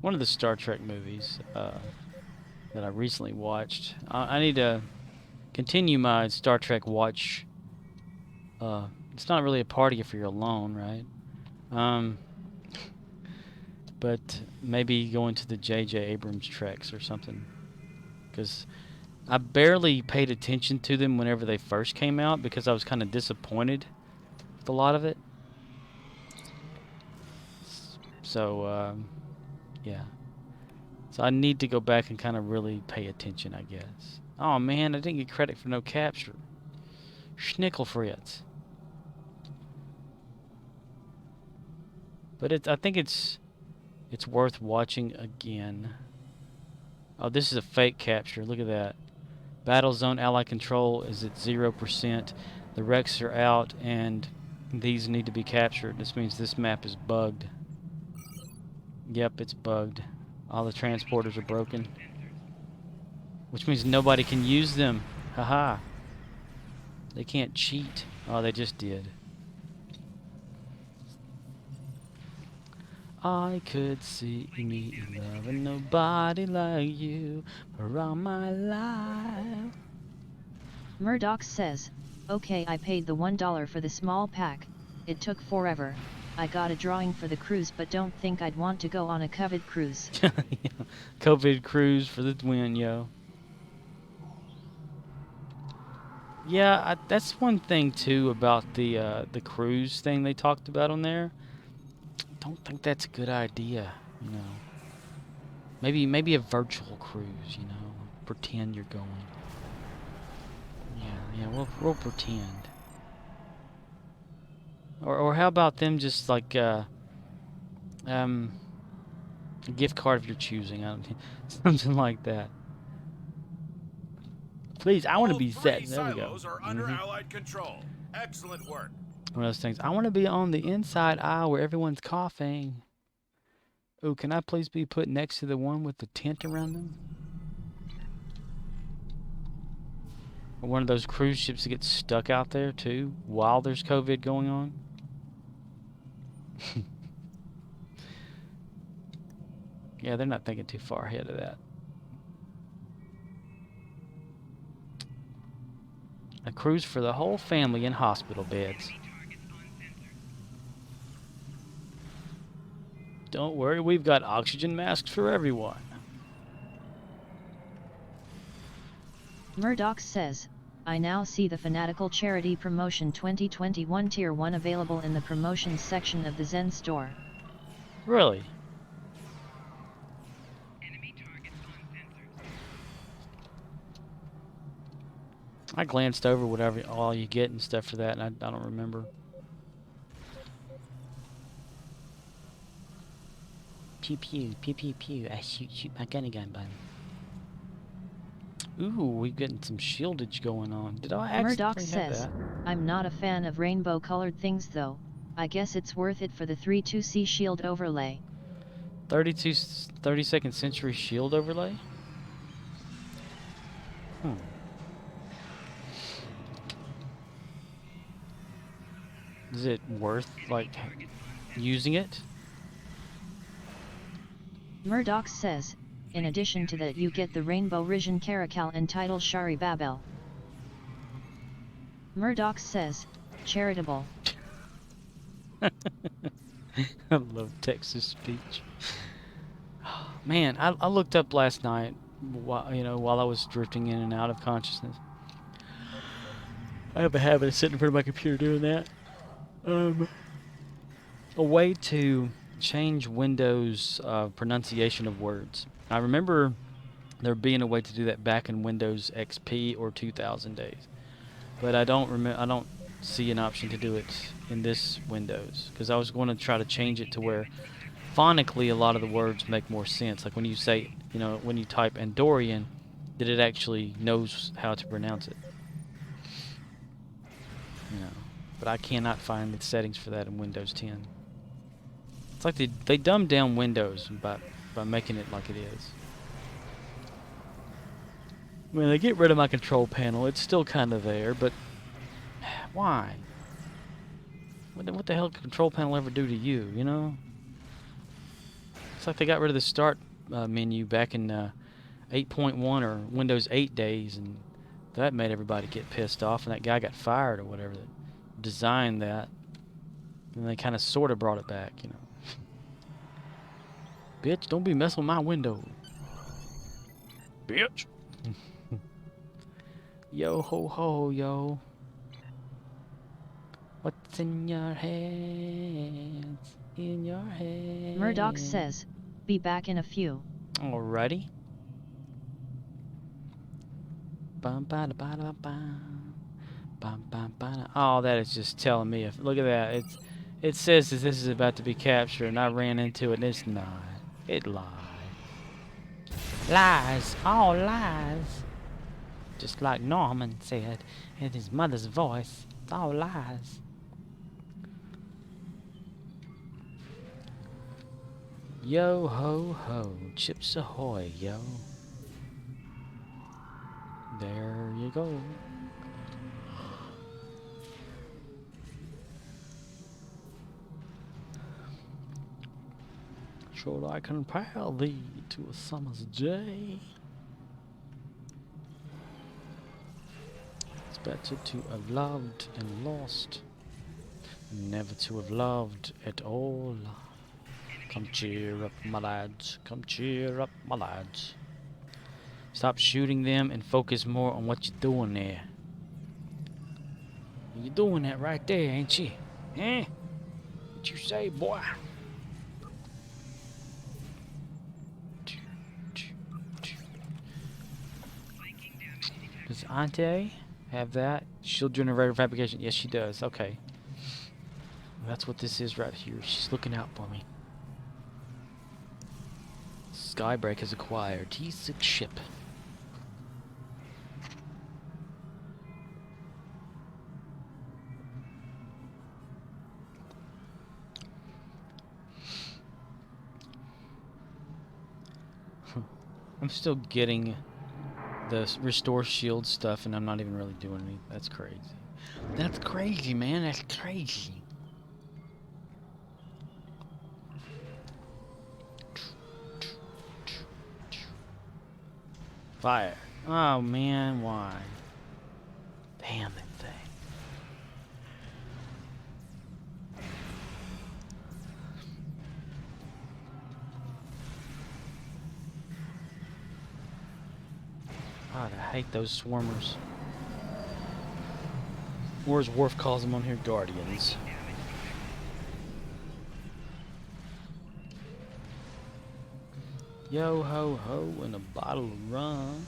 one of the Star Trek movies that I recently watched. I need to continue my Star Trek watch. It's not really a party if you're alone, right? But maybe going to the J.J. Abrams treks or something, because I barely paid attention to them whenever they first came out because I was kind of disappointed with a lot of it. So, yeah. So I need to go back and kind of really pay attention, I guess. Oh man, I didn't get credit for no capture. Schnickel Fritz. But I think it's worth watching again. Oh, this is a fake capture. Look at that. Battlezone ally control is at 0%. The wrecks are out, and these need to be captured. This means this map is bugged. Yep, it's bugged. All the transporters are broken. Which means nobody can use them. Haha. They can't cheat. Oh, they just did. I could see me loving nobody like you for all my life. Murdoch says, Okay, I paid the $1 for the small pack, it took forever. I got a drawing for the cruise but don't think I'd want to go on a COVID cruise. COVID cruise for the win, yo. Yeah, that's one thing too about the cruise thing they talked about on there. Don't think that's a good idea, you know. Maybe a virtual cruise, you know. Pretend you're going. Yeah, we'll pretend. Or how about them just like a gift card of your choosing, I don't something like that. Please, I want to All be set. three There we go. silos are under Allied control. Excellent work. One of those things. I want to be on the inside aisle where everyone's coughing. Ooh, can I please be put next to the one with the tent around them? Or one of those cruise ships that gets stuck out there too while there's COVID going on. Yeah, they're not thinking too far ahead of that. A cruise for the whole family in hospital beds. Don't worry, we've got oxygen masks for everyone. Murddox says, I now see the Fanatical Charity Promotion 2021 Tier 1 available in the promotions section of the Zen store. Really? Enemy targets on sensors. I glanced over whatever all you get and stuff for that, and I don't remember. Pew pew, pew pew pew. I shoot my gunny gun button. Ooh, we're getting some shieldage going on. Did I actually Murddox have says, that? I'm not a fan of rainbow colored things though. I guess it's worth it for the 32C shield overlay. 32nd century shield overlay? Is it worth, like, using it? Murddox says, in addition to that you get the Rainbow Risen Caracal and Title Shari Babel. Murddox says, charitable. I love Texas speech. Man, I looked up last night, while I was drifting in and out of consciousness. I have a habit of sitting in front of my computer doing that. A way to change Windows pronunciation of words. I remember there being a way to do that back in Windows XP or 2000 days, but I don't see an option to do it in this Windows, because I was going to try to change it to where phonically a lot of the words make more sense. Like when you say, when you type Andorian, that it actually knows how to pronounce it. But I cannot find the settings for that in Windows 10. It's like they dumbed down Windows by making it like it is. When they get rid of my control panel, it's still kind of there, but why? What the hell did control panel ever do to you, you know? It's like they got rid of the start menu back in 8.1 or Windows 8 days, and that made everybody get pissed off, and that guy got fired or whatever that designed that. And they kind of sort of brought it back, Bitch, don't be messing with my window. Bitch. Yo ho ho, yo. What's in your hands? In your hands. Murddox says, be back in a few. Alrighty. Bum ba da ba da bum. Bum bum ba da. Oh, that is just telling me. Look at that. It says that this is about to be captured, and I ran into it, and it's not. It lied. Lies. All lies. Just like Norman said in his mother's voice. It's all lies. Yo ho ho. Chips ahoy, yo. There you go. Should I compare thee to a summer's day? It's Better to have loved and lost, never to have loved at all. Come cheer up, my lads. Come cheer up, my lads. Stop shooting them and focus more on what you're doing there. You're doing that right there, ain't you? Eh? What you say, boy? Does Ante have that? Shield generator fabrication. Yes, she does. Okay. That's what this is right here. She's looking out for me. Skybreak has acquired T6 ship. I'm still getting the restore shield stuff, and I'm not even really doing anything. That's crazy. That's crazy, man. That's crazy. Fire. Oh, man. Why? Damn that thing. God, I hate those swarmers. Or as Worf calls them on here, guardians. Yo ho ho and a bottle of rum.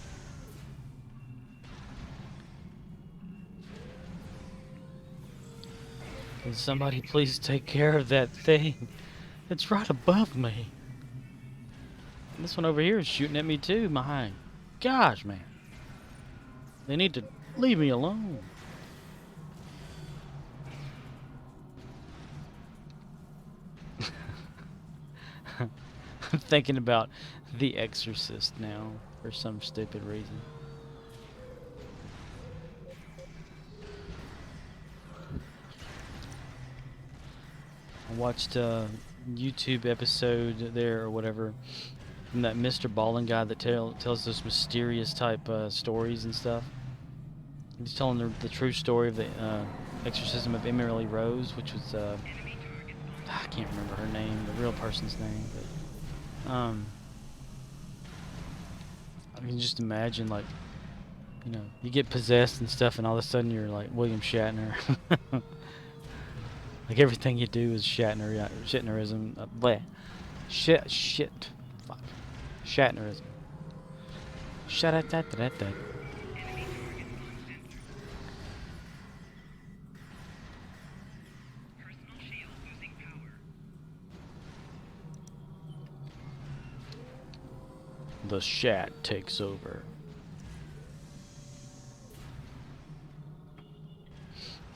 Can somebody please take care of that thing? It's right above me. And this one over here is shooting at me too, my gosh, man. They need to leave me alone. I'm thinking about The Exorcist now for some stupid reason. I watched a YouTube episode there or whatever from that Mr. Ballin guy that tells those mysterious type stories and stuff. He's telling the true story of the exorcism of Emily Rose, which was I can't remember her name, the real person's name, but I can just imagine, like, you know, you get possessed and stuff, and all of a sudden you're like William Shatner. Like everything you do is Shatnerism. Bleh. Shit. Fuck. Shatnerism. Shut at that. The Shat takes over.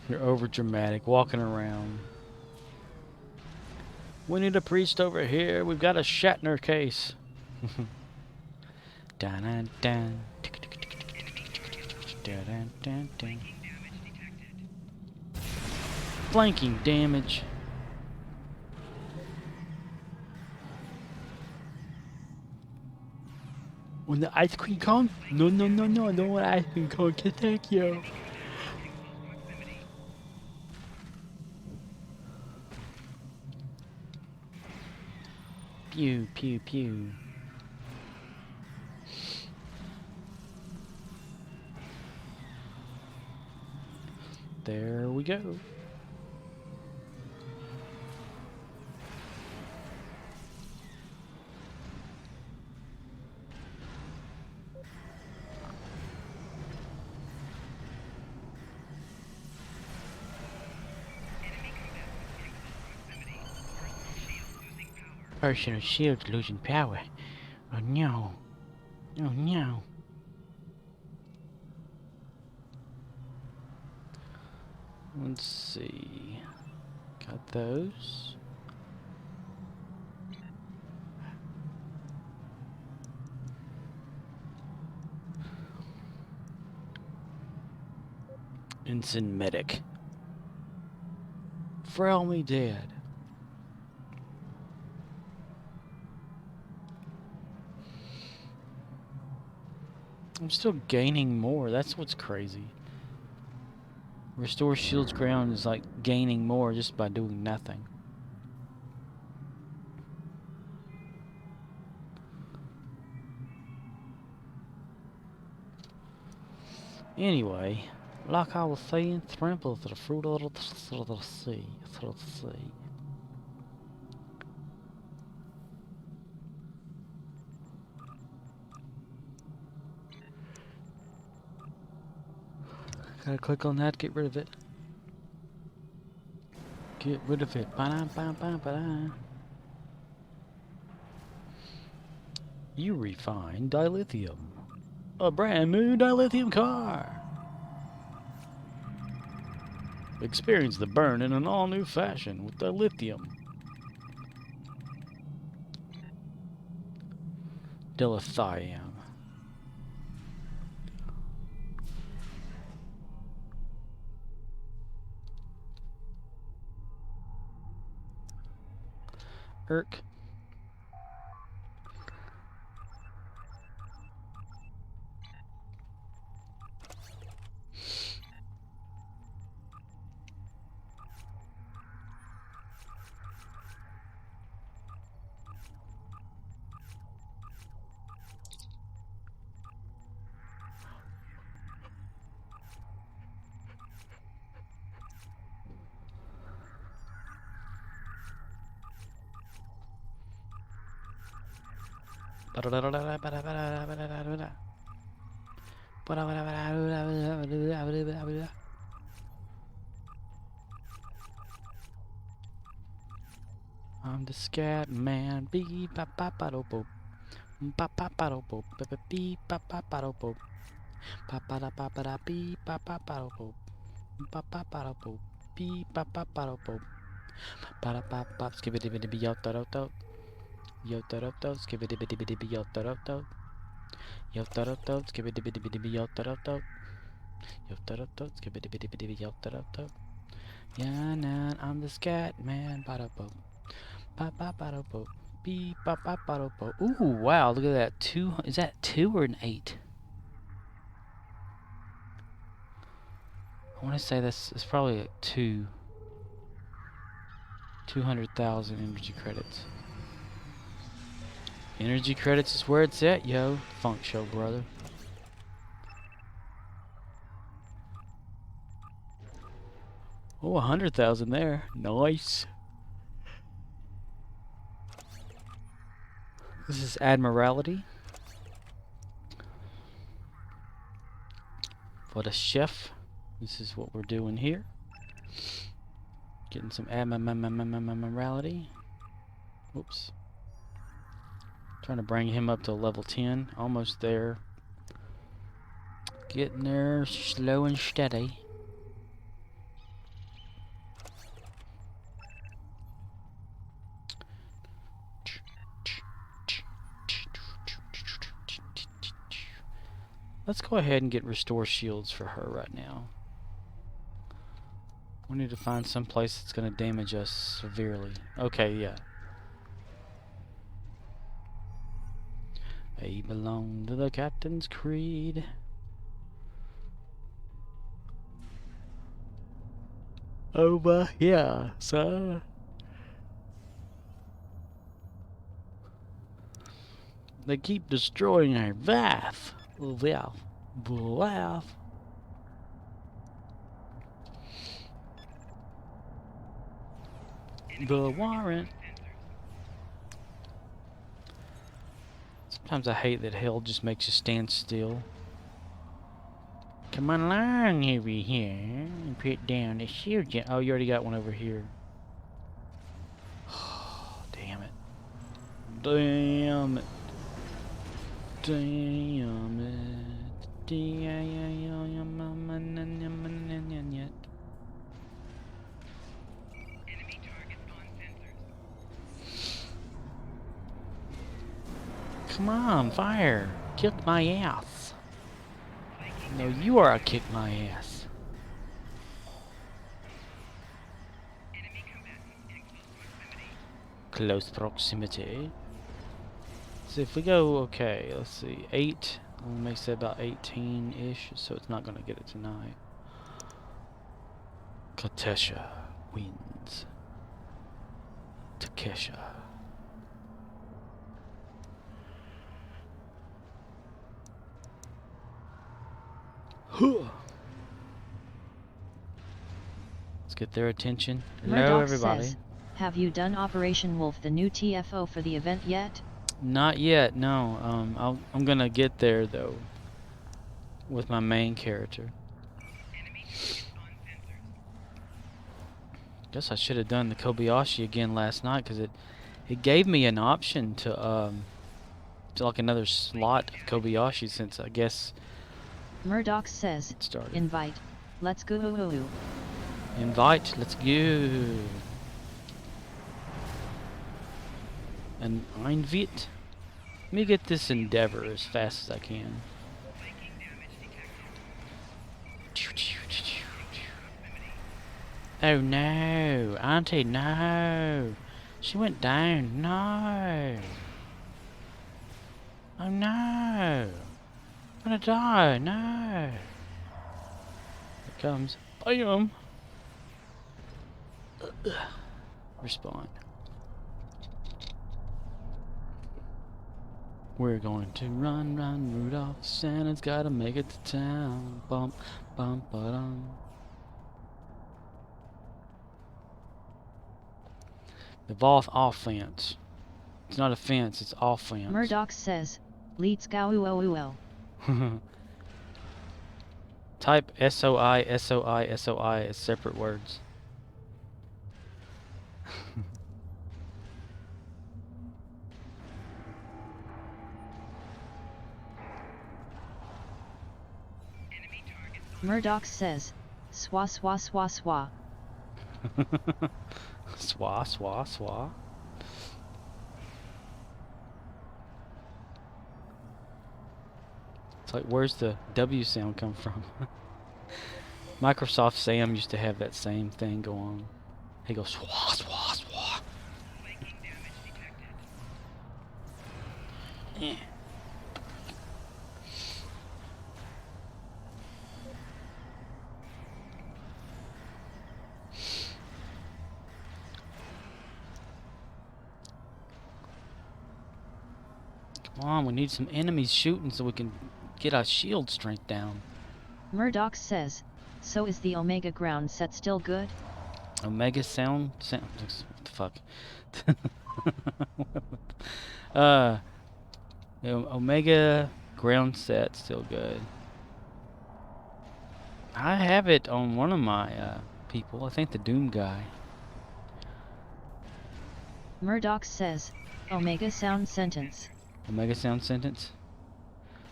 You're over dramatic, walking around. We need a priest over here. We've got a Shatner case. Dun dun dun. Flanking damage. When the ice cream comes? No, I don't want ice cream cone. Thank you. Pew, pew, pew. There we go. Personal shield losing power. Oh no. Oh no. Let's see. Got those. Ensign medic. Frail me dead. I'm still gaining more. That's what's crazy. Restore shields ground is like gaining more just by doing nothing. Anyway, like I was saying, trample to the fruit of the sea. Gotta click on that, get rid of it. Get rid of it. Ba-da-ba-ba-ba-da. You refined dilithium. A brand new dilithium car. Experience the burn in an all-new fashion with dilithium. Dilithium. Irk. I'm the scat man. Beep ba ba ba do boop. Ba ba ba do boop. Beep ba ba ba do boop. Ba ba da ba ba da beep ba ba ba do boop. Ba ba ba do boop. Beep ba ba ba do boop. Ba da ba ba skibidi bidi yo da do do. Yo da do do skibidi bidi bidi yo da do do. Yo da do do skibidi bidi bidi yo da do do. Yo da do do skibidi bidi bidi yo da do do. Yeah, nah, I'm the scat man. Ba da boop. Ba ba ba do boop. Beep ba ba ba do boop. Ooh, wow! Look at that. Is that 2 or an 8? I want to say it's probably like 2. 200,000 energy credits. Energy credits is where it's at, yo. Funk show, brother. Oh, 100,000 there. Nice. This is Admiralty. For the chef. This is what we're doing here. Getting some Admiralty. Whoops. Trying to bring him up to level 10. Almost there. Getting there slow and steady. Let's go ahead and get restore shields for her right now. We need to find some place that's going to damage us severely. Okay, yeah. I belong to the captain's creed. Over here, sir. They keep destroying our Voth. Voth. The warrant. Sometimes I hate that hell just makes you stand still. Come along over here and put down the shield. Oh, you already got one over here. Damn it. Damn it. Damn it. Damn it. Enemy targets on sensors. Come on, fire. Kick my ass. No, you are a kick my ass. Enemy combatants in close proximity. Close proximity. So if we go, okay, let's see, 8, makes it about 18-ish, so it's not going to get it tonight. Katesha wins. Takesha. Let's get their attention. Hello, Murddox everybody. says, have you done Operation Wolf, the new TFO for the event yet? Not yet, no. I'm gonna get there though, with my main character. Enemy targets on sensors. Guess I should have done the Kobayashi again last night because it gave me an option to like another slot of Kobayashi since I guess Murddox says, it started. invite, let's go. Invite, let's go. And invite. Let me get this endeavor as fast as I can. Flanking damage detected. Oh no, Auntie, no. She went down, no. Oh no. I'm gonna die, no. Here it comes. Bam. Respawn. We're going to run, Rudolph. Santa's gotta make it to town. Bump, bump, ba-dum. The Voth offense. It's not a fence, it's offense. Murddox says, let's go. Type SOI, SOI, SOI as separate words. Enemy targets on Murddox says, swa. Swa, swa, swa. It's like, where's the W sound come from? Microsoft Sam used to have that same thing go on. He goes, swa, swa, swa. flanking damage detected. Yeah. Come on, we need some enemies shooting so we can get our shield strength down. Murddox says, so is the Omega ground set still good? Omega sound what the fuck? Omega ground set still good. I have it on one of my people. I think the Doom guy. Murddox says, Omega sound sentence. Omega sound sentence.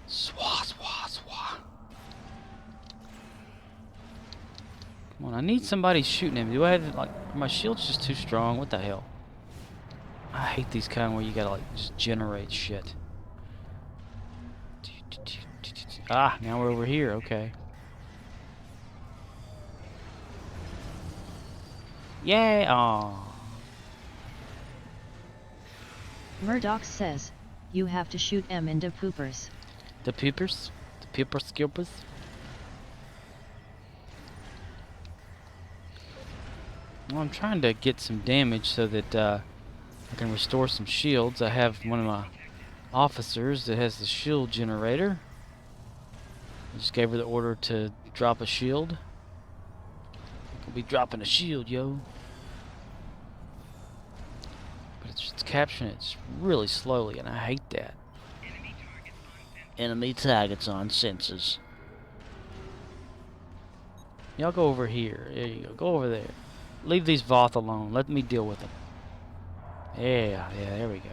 Swa, swa, swa. Come on, I need somebody shooting at me. Do I have, like, my shield's just too strong? What the hell? I hate these kind where you gotta, like, just generate shit. Ah, now we're over here, okay. Yay! Aw. Murddox says, you have to shoot M into poopers. The peepers? The peeper skilpers? Well, I'm trying to get some damage so that I can restore some shields. I have one of my officers that has the shield generator. I just gave her the order to drop a shield. I'll be dropping a shield, yo. But it's capturing it really slowly, and I hate that. Enemy targets on sensors. Y'all go over here. There you go. Go over there. Leave these Voth alone. Let me deal with them. Yeah, there we go.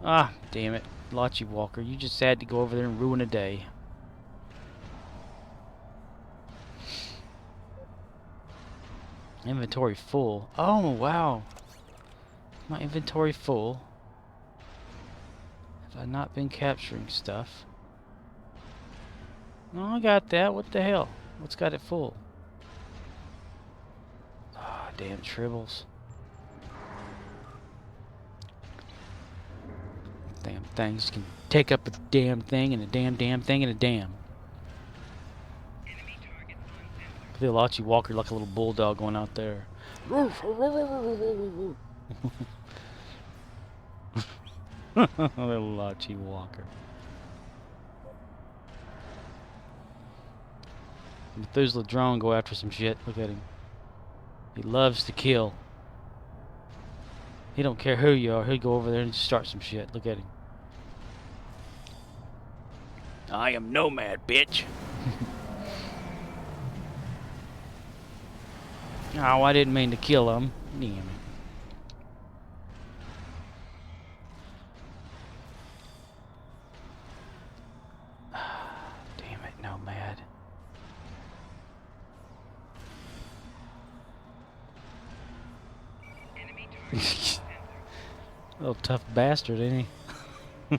Ah, damn it. Lotchie Walker, you just had to go over there and ruin a day. Inventory full. Oh, wow. My inventory full. Have I not been capturing stuff? No, I got that. What the hell? What's got it full? Ah, damn tribbles. Damn things can take up a damn thing and a damn thing and a damn. The Lelue Walker like a little bulldog going out there. Lelue Walker. Methuselah drone go after some shit. Look at him. He loves to kill. He don't care who you are. He'll go over there and just start some shit. Look at him. I am Nomad, bitch. Oh, I didn't mean to kill him. Damn it. Damn it, Nomad. Enemy target on sensors. Little tough bastard, ain't he? He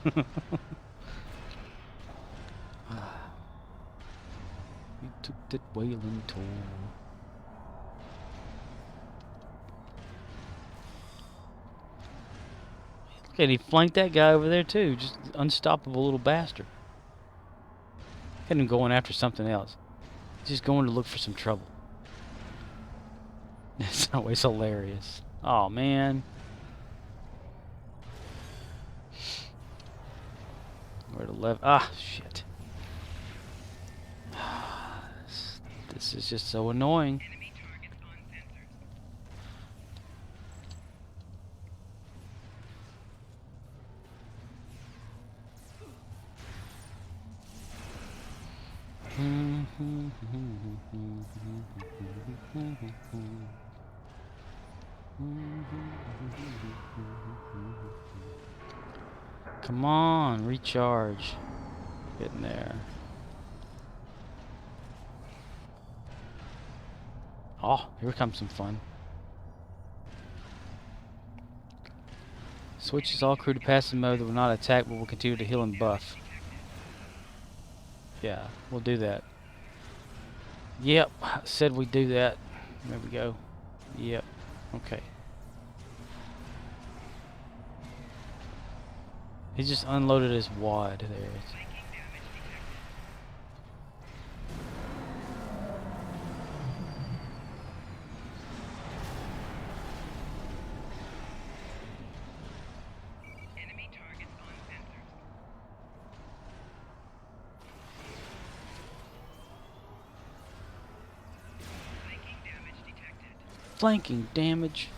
took that whaling toll. Look at, he flanked that guy over there too. Just unstoppable little bastard. Had him going after something else. He's just going to look for some trouble. It's always hilarious. Oh man. Where to left? Ah, shit. This is just so annoying. Enemy targets on sensors. Come on, recharge. Get in there. Oh, here comes some fun. Switches all crew to passive mode that will not attack but will continue to heal and buff. Yeah, we'll do that. Yep, said we'd do that. There we go. Yep, okay. He just unloaded his wad there. Flanking damage detected. Enemy targets on sensors. Flanking damage detected. Flanking damage.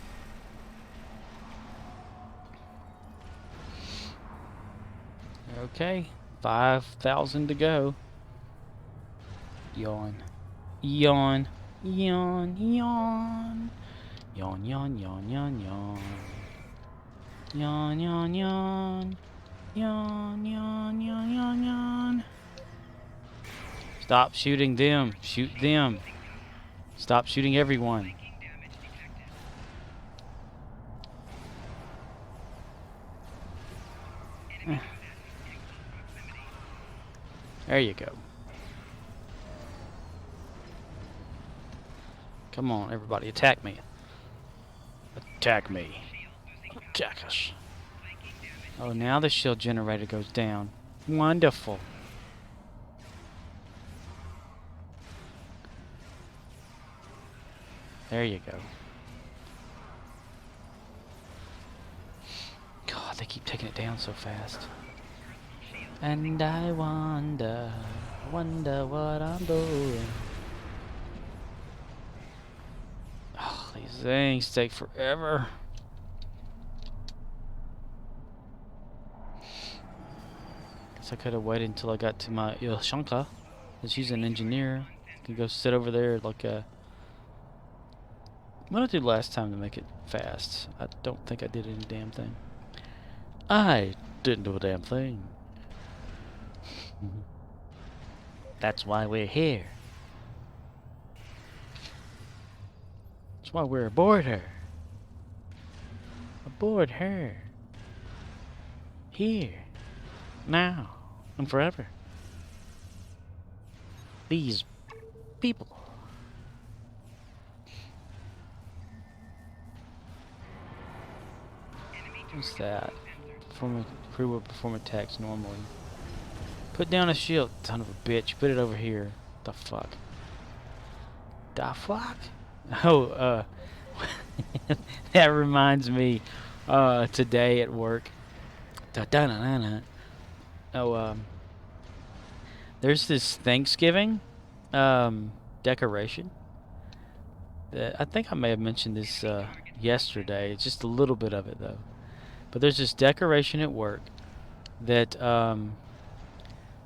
Okay, 5,000 to go. Yawn. Yawn. Yawn. Yawn. Yawn, yawn, yawn, yawn, yawn. Yawn, yawn, yawn. Yawn, yawn, yawn, yawn, yawn. Stop shooting them. Shoot them. Stop shooting everyone. Flanking damage detected. Enemy combatants in close proximity. There you go. Come on, everybody, attack me. Attack me. Shield losing power. Attack us. Flanking damage. Oh, now the shield generator goes down. Wonderful. There you go. God, they keep taking it down so fast. Shield. And I wonder what I'm doing. Oh, these things take forever. Guess I could have waited until I got to my Ushanka. Cause she's an engineer. Can go sit over there like a. What did I do last time to make it fast? I don't think I did any damn thing. I didn't do a damn thing. That's why we're here. That's why we're aboard her. Aboard her. Here. Now. And forever. These people. Enemy What's targets that? on sensors. Perform crew will perform attacks normally. Put down a shield, son of a bitch. Put it over here. The fuck. The fuck? Oh, that reminds me, today at work. Da-da-da-da-da. Oh, there's this Thanksgiving, decoration. That I think I may have mentioned this, yesterday. It's just a little bit of it though. But there's this decoration at work that,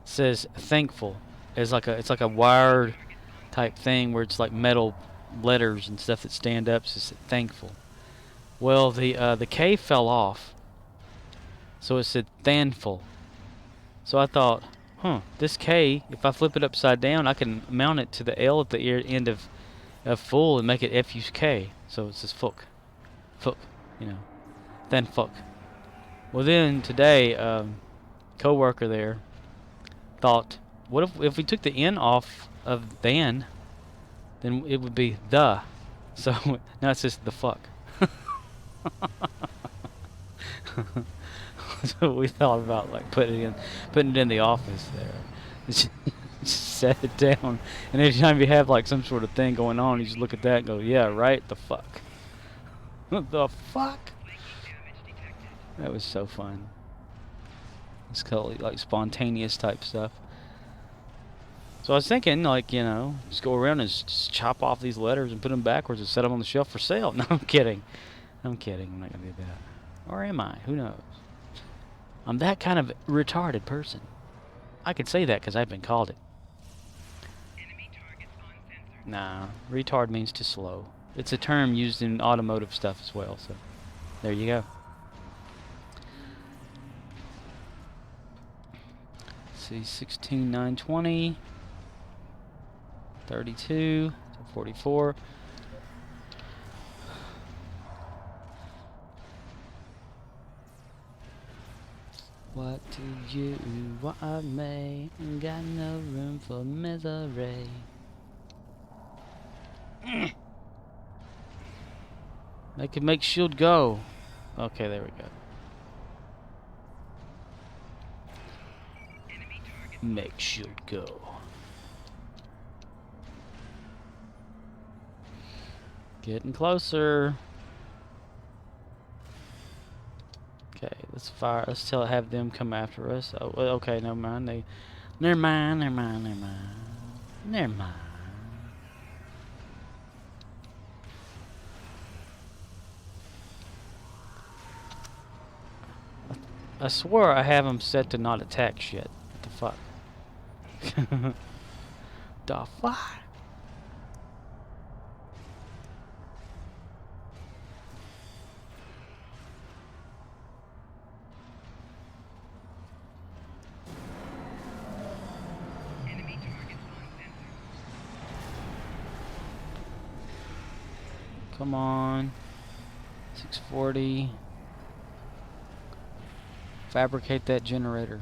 says thankful. It's like a wired type thing where it's like metal letters and stuff that stand up. So it's thankful. Well, the K fell off, so it said thankful. So I thought, this K, if I flip it upside down, I can mount it to the L at the end of full and make it FUK. So it says fuck, you know, then fuck. Well, then today, coworker there thought, what if we took the N off of then it would be the. So now it says the fuck. So we thought about like putting it in the office there. Just set it down, and anytime you have like some sort of thing going on, you just look at that and go, yeah, right, the fuck. The fuck? That was so fun. It's called like spontaneous type stuff. So I was thinking, like, you know, just go around and just chop off these letters and put them backwards and set them on the shelf for sale. No, I'm kidding. I'm kidding. I'm not going to do that. Or am I? Who knows? I'm that kind of retarded person. I can say that because I've been called it. Enemy targets on sensor. Nah, retard means to slow. It's a term used in automotive stuff as well, so there you go. Let's see, 16,920. 32 to 44. What do you want me? Got no room for misery. I can make shield go. Okay, there we go. Enemy targets. Make shield go. Getting closer. Okay, let's fire. Let's have them come after us. Oh, well, okay, never mind. Never mind. I swore I have them set to not attack shit. What the fuck? The fuck? Enemy targets on sensor. Come on. 640. Fabricate that generator.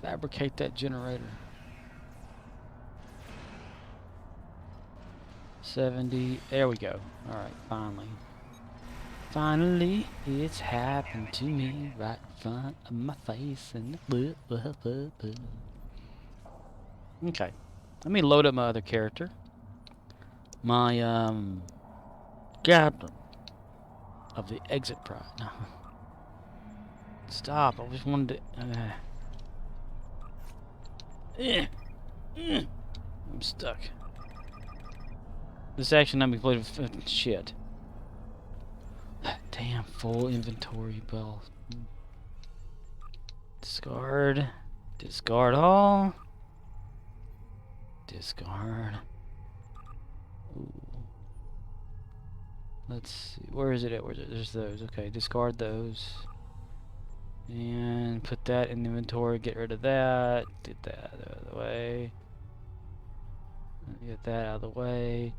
Fabricate that generator. 70. There we go. Alright, finally. Finally, it's happened to me right in front of my face. And okay. Let me load up my other character. My, captain of the exit pride. No. Stop, I just wanted to... I'm stuck. This action not be played with shit. Damn, full inventory bell. Discard. Discard all. Discard. Ooh. Let's see. Where is it at? Where's it? There's those. Okay, discard those. And put that in the inventory. Get rid of that. Get that out of the way. Get that out of the way.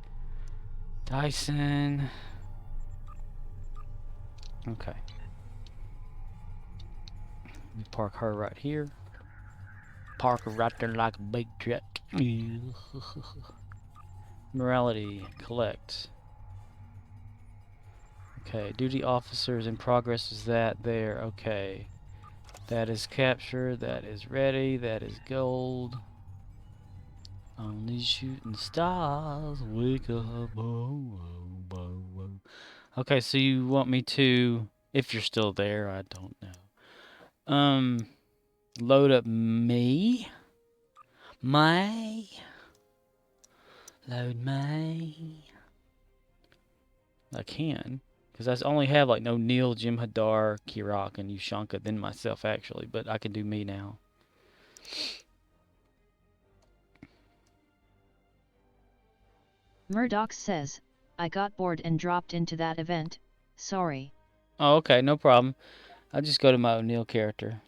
Dyson. Okay. Let me park her right here. Park her right there like a big truck. Morality. Collect. Okay. Duty officers in progress is that there. Okay. That is captured. That is ready. That is gold. Only shooting stars wake up. Whoa, whoa, whoa, whoa. Okay, so you want me to, if you're still there, I don't know. Load up me. Load me. I can. Because I only have like no Neil, Jim Hadar, Kirok, and Ushanka, then myself actually. But I can do me now. Murddox says, I got bored and dropped into that event, sorry. Oh, okay, no problem. I'll just go to my O'Neill character.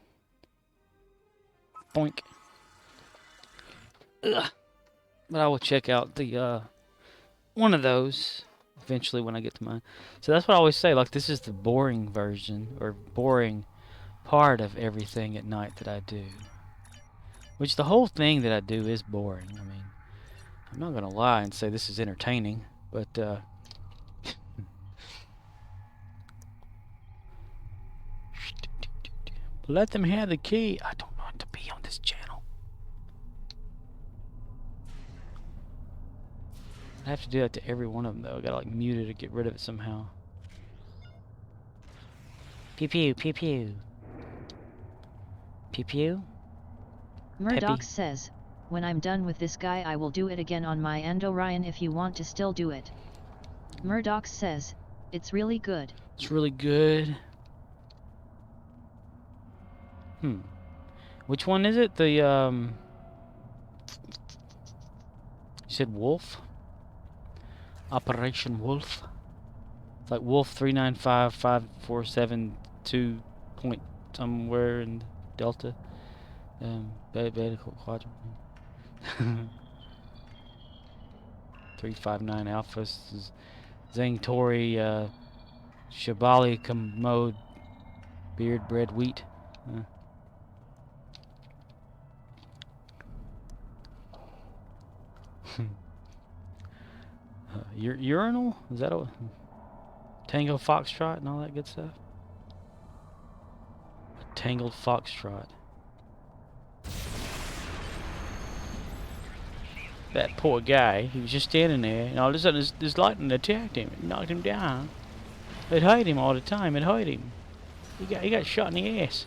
Boink. Ugh. But I will check out the one of those eventually when I get to mine. So that's what I always say. Like, this is the boring version or boring part of everything at night that I do. Which the whole thing that I do is boring. I mean, I'm not gonna lie and say this is entertaining, but let them have the key. I don't want to be on this channel. I have to do that to every one of them though. I gotta like mute it or get rid of it somehow. Pew pew pew pew. Pew pew. Murdoch says, when I'm done with this guy I will do it again on my Andorian if you want to still do it. Murdoch says, it's really good. It's really good. Which one is it? The you said Wolf? Operation Wolf? It's like Wolf 3955472 point somewhere in Delta. Beta Quadrant. 359 Alpha. Zang Tori, Shabali Commode, Beard Bread Wheat. Urinal? Is that a Tango Foxtrot and all that good stuff? A Tangled Foxtrot. That poor guy, he was just standing there, and all of a sudden this lightning attacked him and knocked him down. It hurt him all the time, it hurt him. He got shot in the ass.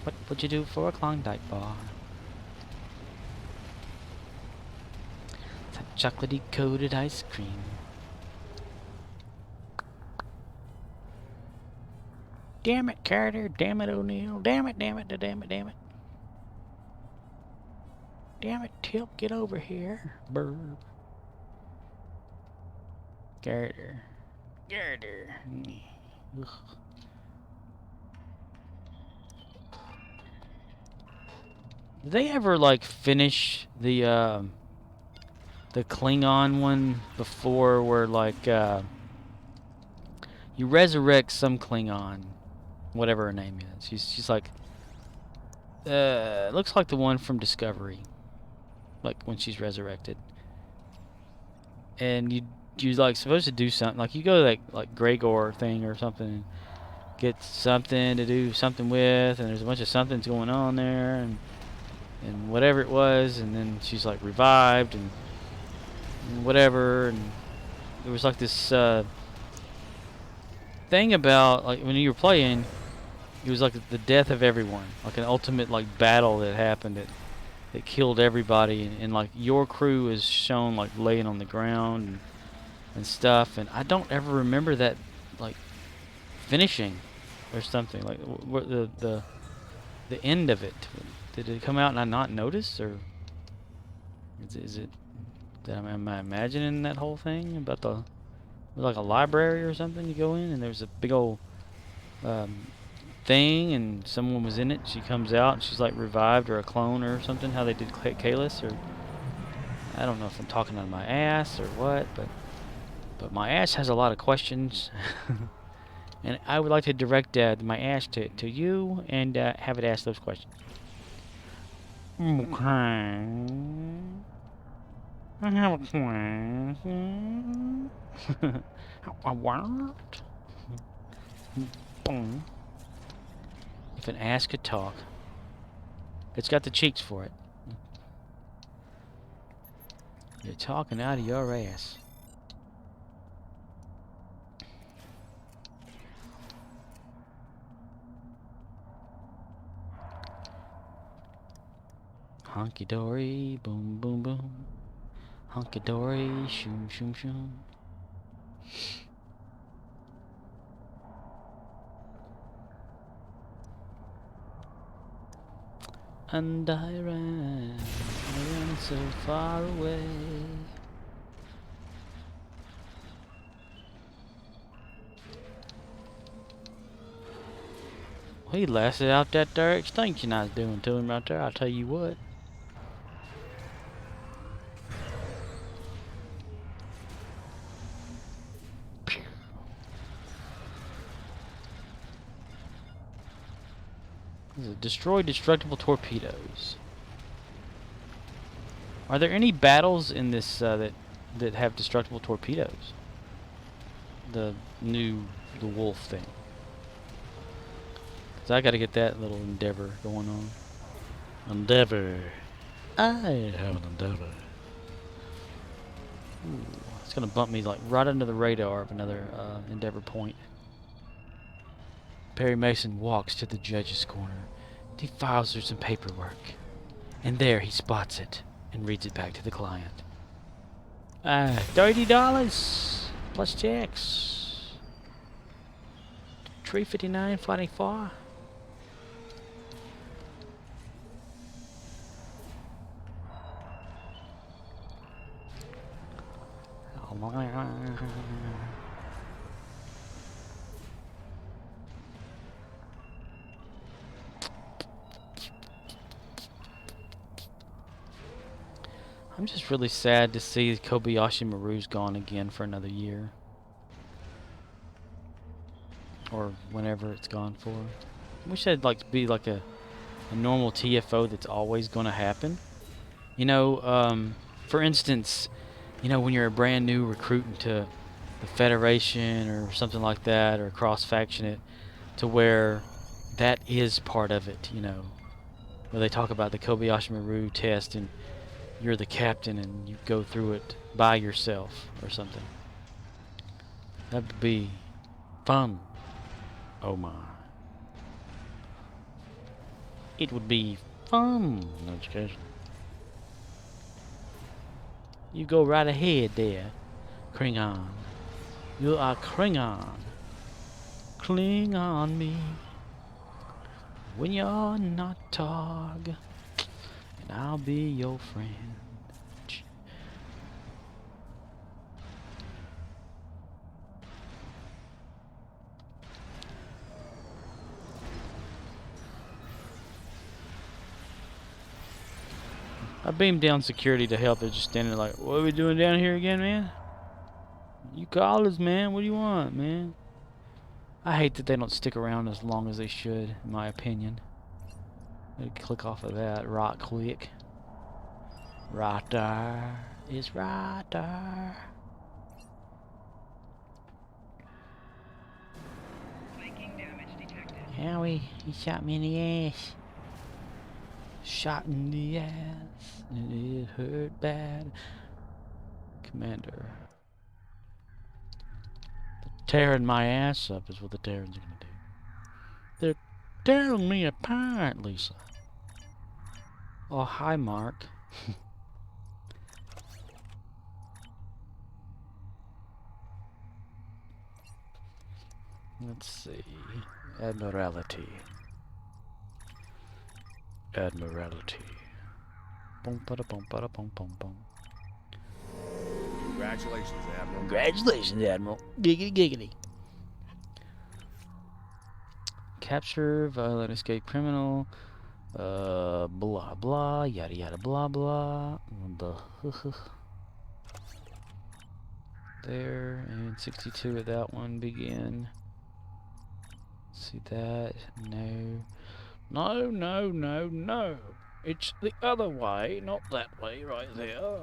What would you do for a Klondike bar? That chocolatey coated ice cream. Damn it, Carter. Damn it, O'Neill. Damn it, damn it, damn it, damn it. Damn it, Tip, get over here. Burb. Carter. Carter. Ugh. Did they ever, like, finish the Klingon one before where, like, you resurrect some Klingon, whatever her name is. She's like, looks like the one from Discovery, like when she's resurrected. And you like supposed to do something, like you go to like Gregor thing or something, and get something to do something with, and there's a bunch of somethings going on there, and whatever it was, and then she's like revived and whatever, and there was like this thing about like when you were playing, it was like the death of everyone, like an ultimate like battle that happened that killed everybody, and like your crew is shown like laying on the ground and stuff, and I don't ever remember that like finishing or something, like the end of it. Did it come out and I not notice, or is it that am I imagining that whole thing about the like a library or something? You go in and there's a big old thing and someone was in it. She comes out and she's like revived or a clone or something. How they did Kalis, or I don't know if I'm talking out of my ass or what, but my ass has a lot of questions, and I would like to direct my ass to you and have it ask those questions. Okay. I have a question. A what? If an ass could talk. It's got the cheeks for it. You're talking out of your ass. Honky dory, boom boom boom. Honky dory, shoom shoom shoom. And I ran so far away. He lasted out that there extinction I was doing to him right there, I'll tell you what. Destroy destructible torpedoes. Are there any battles in this that have destructible torpedoes? The Wolf thing. Cause I gotta get that little endeavor going on. Endeavor. I have an endeavor. Ooh, it's gonna bump me like right under the radar of another endeavor point. Perry Mason walks to the judge's corner. He files through some paperwork. And there he spots it and reads it back to the client. $30 plus tax. $359.44. I'm just really sad to see Kobayashi Maru's gone again for another year. Or whenever it's gone for. I wish that'd like to be like a normal TFO that's always gonna happen. You know, for instance, you know, when you're a brand new recruit into the Federation or something like that, or cross-faction it, to where that is part of it, you know. Where they talk about the Kobayashi Maru test and you're the captain and you go through it by yourself or something. That would be fun. Oh my. It would be fun. Education. You go right ahead there, Klingon. You are Klingon. Cling on me when you're not Tog, and I'll be your friend. I beamed down security to help. They're just standing there like, what are we doing down here again, man? You call us, man. What do you want, man? I hate that they don't stick around as long as they should, in my opinion. Let me click off of that right quick. Right there. It's right there. Flanking damage detected. Howie, he shot me in the ass. Shot in the ass, and it hurt bad. Commander. Tearing my ass up is what the Terrans are gonna do. They're tearing me apart, Lisa. Oh, hi, Mark. Let's see. Admiralty. Admiralty. Boom, bada, boom, bada, boom, boom, boom. Congratulations, Admiral. Congratulations, Admiral. Giggity, giggity. Capture, violent, escape criminal. Blah, blah, yada, yada, blah, blah. There, and 62 at that one begin. See that? No. No, no, no, no. It's the other way, not that way right there.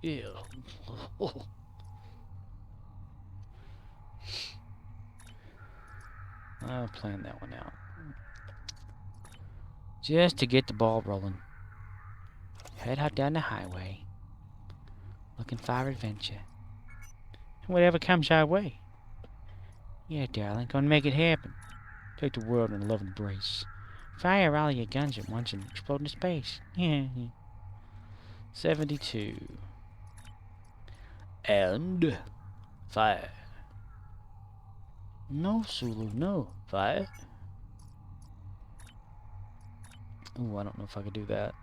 Yeah. I'll plan that one out. Just to get the ball rolling. Head out down the highway. Looking for adventure. Whatever comes our way. Yeah, darling, gonna make it happen. Take the world in a loving embrace. Fire all your guns at once and explode into space. Yeah. 72. And fire. No, Sulu, no. Fire. Oh, I don't know if I could do that.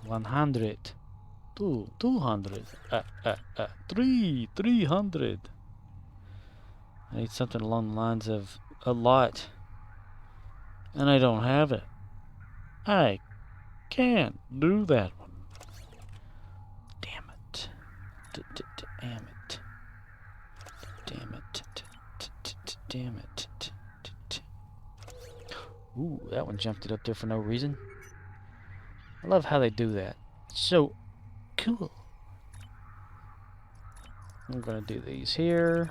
100. 200. 300. I need something along the lines of a lot. And I don't have it. I can't do that one. Damn it. Damn it. Damn it. Damn it. Ooh, that one jumped it up there for no reason. I love how they do that. It's so cool. I'm gonna do these here.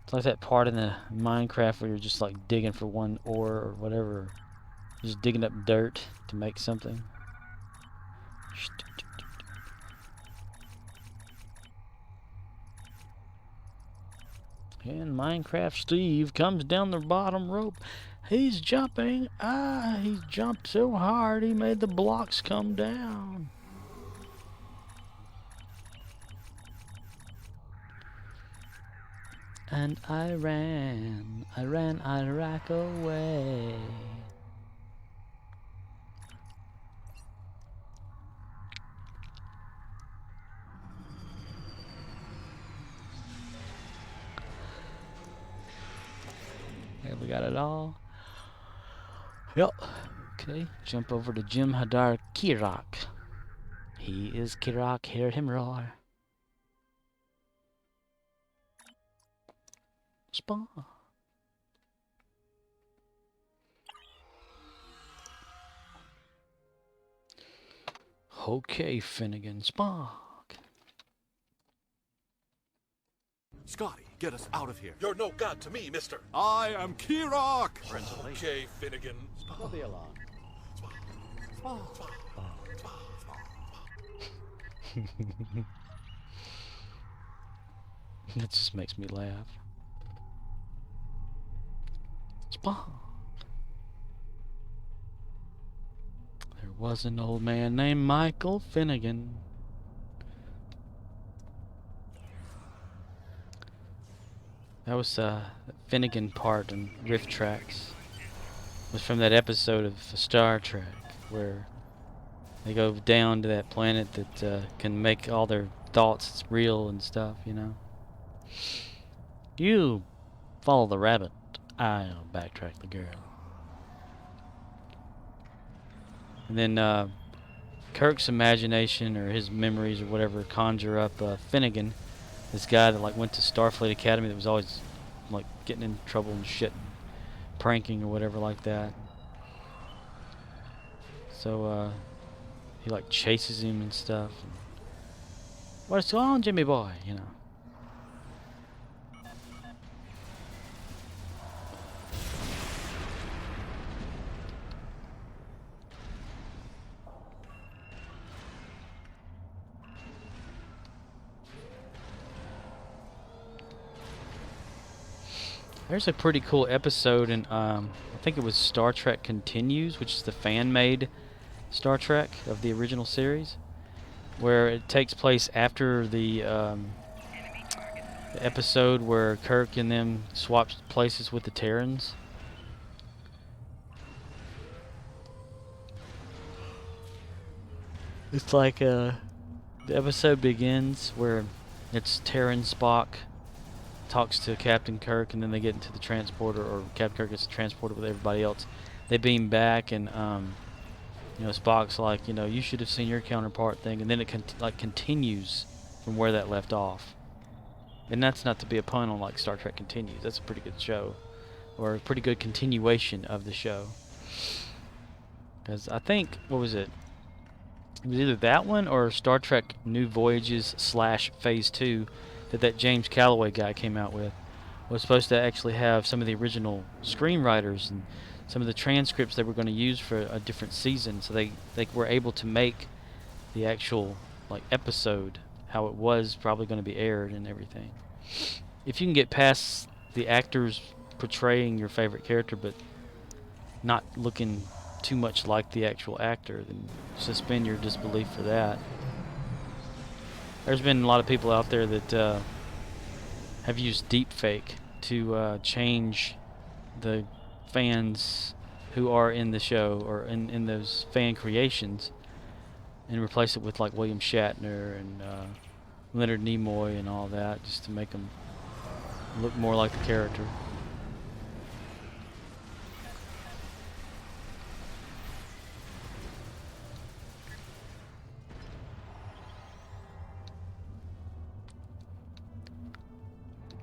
It's like that part in the Minecraft where you're just like digging for one ore or whatever. Just digging up dirt to make something. And Minecraft Steve comes down the bottom rope. He's jumping. He jumped so hard he made the blocks come down. And I ran Iraq away. Okay, we got it all. Yep. Okay, jump over to Jim Hadar Kirok. He is Kirok, hear him roar. Spawn. Okay, Finnegan, Spock. Scotty, get us out of here. You're no god to me, mister. I am Kirok! Okay, Finnegan. The alarm. That just makes me laugh. Spock. There was an old man named Michael Finnegan. That was Finnegan part in Riff Tracks. It was from that episode of Star Trek where they go down to that planet that can make all their thoughts real and stuff, you know. You follow the rabbit, I'll backtrack the girl. And then Kirk's imagination or his memories or whatever conjure up Finnegan, this guy that like went to Starfleet Academy that was always like getting in trouble and shit, pranking or whatever like that. So he like chases him and stuff. And, what's going on, Jimmy boy? You know. There's a pretty cool episode in, I think it was Star Trek Continues, which is the fan-made Star Trek of the original series, where it takes place after the episode where Kirk and them swapped places with the Terrans. It's like the episode begins where it's Terran Spock talks to Captain Kirk, and then they get into the transporter, or Captain Kirk gets transported with everybody else. They beam back, and you know, Spock's like, you know, you should have seen your counterpart thing, and then it continues from where that left off. And that's not to be a pun on like Star Trek Continues. That's a pretty good show, or a pretty good continuation of the show. Because I think, what was it? It was either that one or Star Trek New Voyages / Phase 2. that James Calloway guy came out with was supposed to actually have some of the original screenwriters and some of the transcripts they were going to use for a different season, so they were able to make the actual like episode how it was probably going to be aired and everything. If you can get past the actors portraying your favorite character but not looking too much like the actual actor, then suspend your disbelief for that. There's been a lot of people out there that have used deepfake to change the fans who are in the show or in those fan creations and replace it with like William Shatner and Leonard Nimoy and all that, just to make them look more like the character.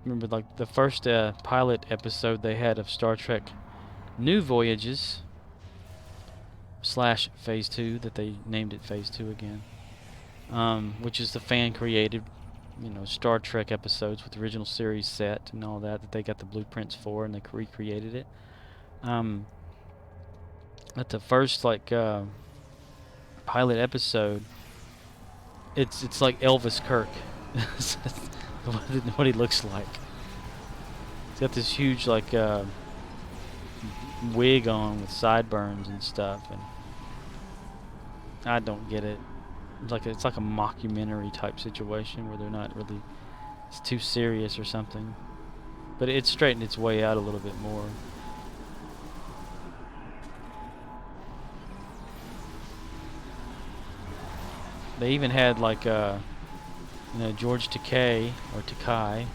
Remember, like the first pilot episode they had of Star Trek New Voyages / Phase 2, that they named it Phase 2 again, which is the fan-created, Star Trek episodes with the original series set and all that they got the blueprints for, and they recreated it. At the first pilot episode, it's like Elvis Kirk. what he looks like. He's got this huge wig on with sideburns and stuff, and I don't get it. It's like a mockumentary type situation where they're not really, it's too serious or something. But it's straightened its way out a little bit more. They even had George Takei or Takai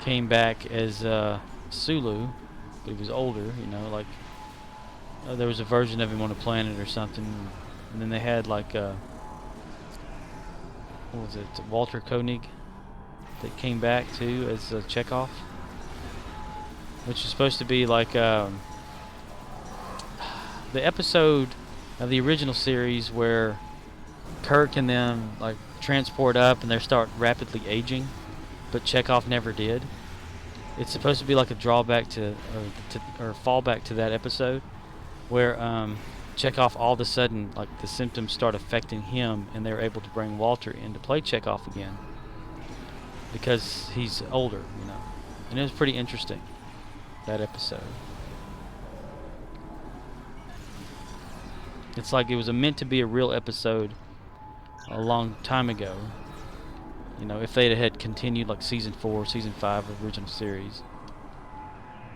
came back as Sulu, but he was older. There was a version of him on a planet or something, and then they had what was it, Walter Koenig, that came back too as Chekhov, which is supposed to be the episode of the original series where Kirk and them transport up and they start rapidly aging, but Chekhov never did. It's supposed to be like a drawback or fallback to that episode, where Chekhov all of a sudden the symptoms start affecting him, and they're able to bring Walter in to play Chekhov again because he's older, And it was pretty interesting, that episode. It's like it was meant to be a real episode a long time ago. If they'd had continued season 4, season 5 of the original series,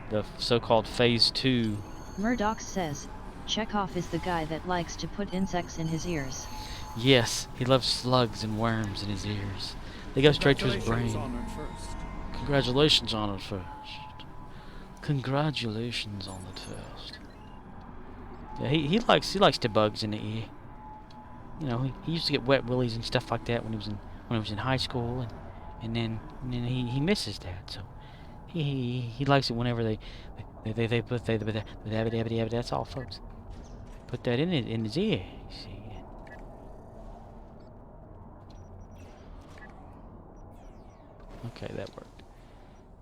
the so-called Phase 2. Murddox says, Chekhov is the guy that likes to put insects in his ears. Yes, he loves slugs and worms in his ears. They go straight to his brain. Congratulations on it first. Congratulations on it first. Yeah, he likes the bugs in the ear. He used to get wet willies and stuff like that when he was in high school, and then he misses that, so he likes it whenever they put that's all, folks. Put that in his ear. You see. Okay, that worked.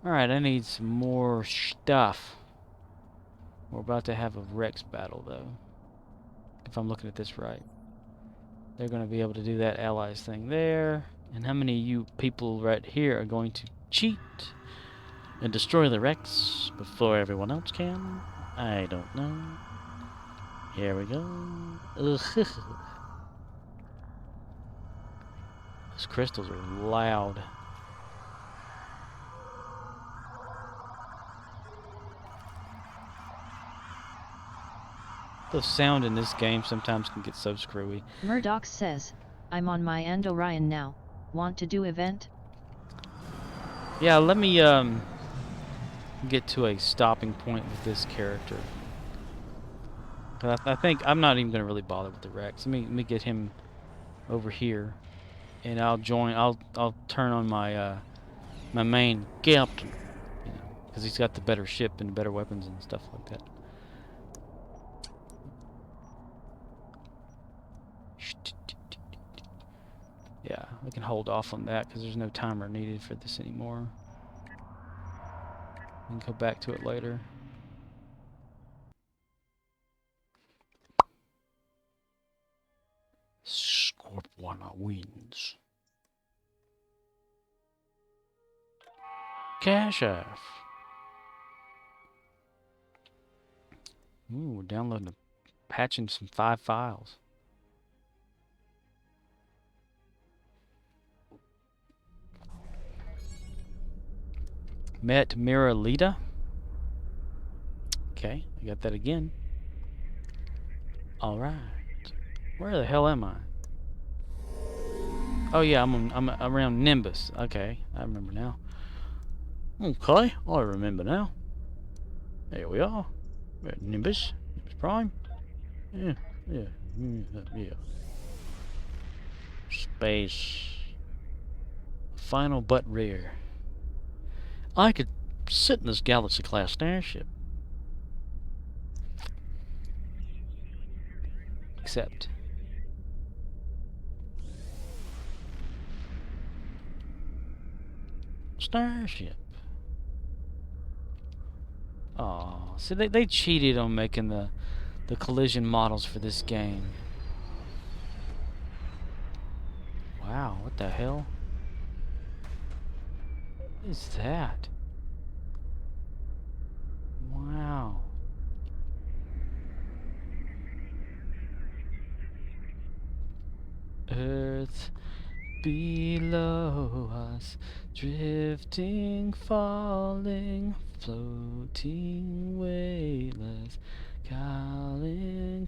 All right, I need some more stuff. We're about to have a Rex battle, though, if I'm looking at this right. They're going to be able to do that allies thing there. And how many of you people right here are going to cheat and destroy the Rex before everyone else can? I don't know. Here we go. Ugh. Those crystals are loud. The sound in this game sometimes can get so screwy. Murddox says, I'm on my Andorian now. Want to do event? Yeah, let me get to a stopping point with this character. I think I'm not even going to really bother with the Rex. Let me get him over here, and I'll turn on my my main captain, because he's got the better ship and better weapons and stuff like that. Yeah, we can hold off on that because there's no timer needed for this anymore. We can go back to it later. Scorpion wins. Cash off. Ooh, we're downloading, patching some 5 files. Met Miralita. Okay, I got that again. All right. Where the hell am I? Oh yeah, I'm around Nimbus. Okay, I remember now. Okay, I remember now. There we are. We're at Nimbus Prime. Yeah. Yeah. Space. Final but rare. I could sit in this Galaxy-class starship. Except. Starship. Oh, see, they cheated on making the collision models for this game. Wow, what the hell? What is that? Wow. Earth below us, drifting, falling, floating, weightless, calling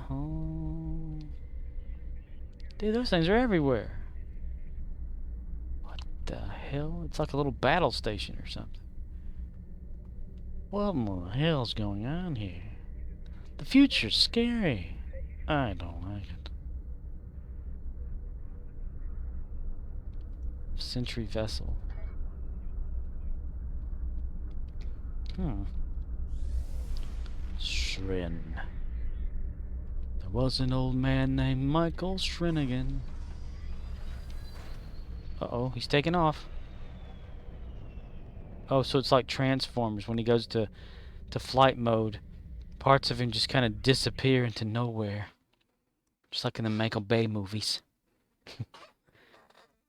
home. Dude, those things are everywhere. What the hell? It's like a little battle station or something. What in the hell's going on here? The future's scary. I don't like it. Sentry vessel. Shrin. There was an old man named Michael Shrinigan. Uh-oh, he's taking off. Oh, so it's like Transformers. When he goes to flight mode, parts of him just kind of disappear into nowhere. Just like in the Michael Bay movies.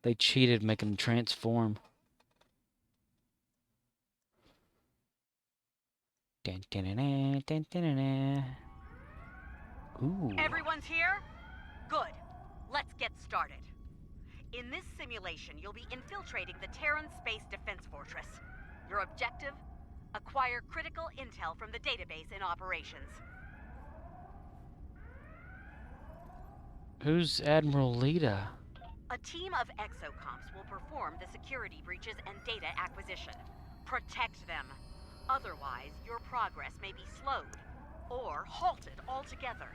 They cheated making him transform. Ooh. Everyone's here? Good. Let's get started. In this simulation, you'll be infiltrating the Terran Space Defense Fortress. Your objective? Acquire critical intel from the database in operations. Who's Admiral Lita? A team of exocomps will perform the security breaches and data acquisition. Protect them. Otherwise, your progress may be slowed or halted altogether.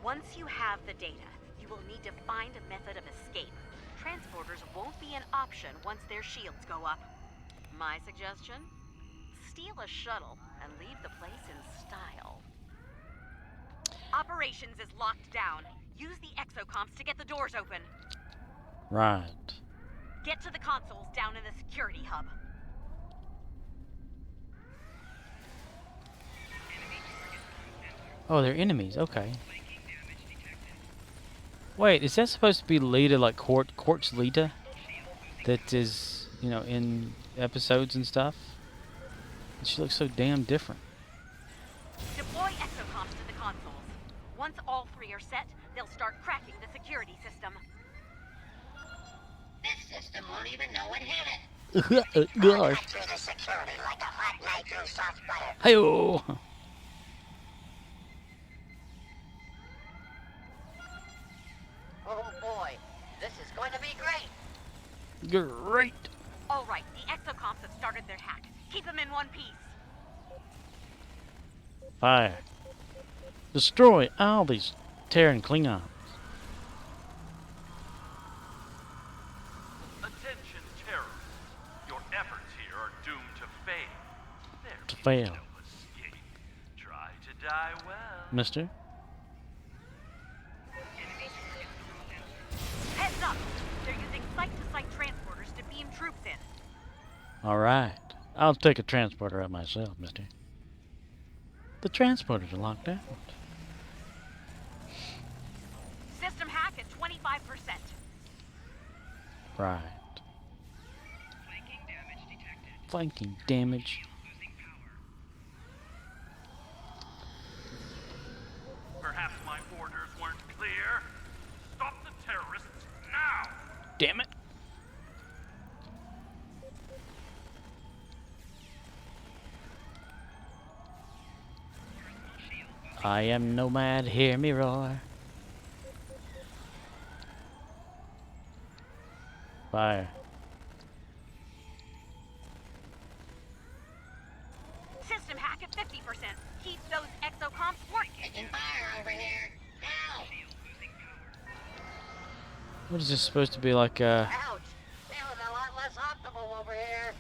Once you have the data, you will need to find a method of escape. Transporters won't be an option once their shields go up. My suggestion? Steal a shuttle and leave the place in style. Operations is locked down. Use the exocomps to get the doors open. Right. Get to the consoles down in the security hub. Oh, they're enemies. Okay. Wait, is that supposed to be Lita, like Quartz Lita? That is, you know, in episodes and stuff? She looks so damn different. Deploy exocomps to the consoles. Once all 3 are set, they'll start cracking the security system. This system won't even know it hit it. Gosh. Through the security like a hot knife through soft butter. Hey-oh. Oh boy, this is going to be great. Great. All right, the exocomps have started their hack. Keep them in one piece. Fire. Destroy all these Terran Klingons. Attention, terrorists. Your efforts here are doomed to fail. There To be fail. no escape. Try to die well. Mister? Heads up! Alright. I'll take a transporter out myself, mister. The transporters are locked out. System hack at 25%. Right. Flanking damage detected. Flanking damage. Losing power. Perhaps my orders weren't clear. Stop the terrorists now! Damn it. I am nomad, hear me roar. Fire. System hack at 50%. Keep those exocomps working. Taking fire over here. Now! What is this supposed to be like, Ouch! Feeling a lot less optimal over here.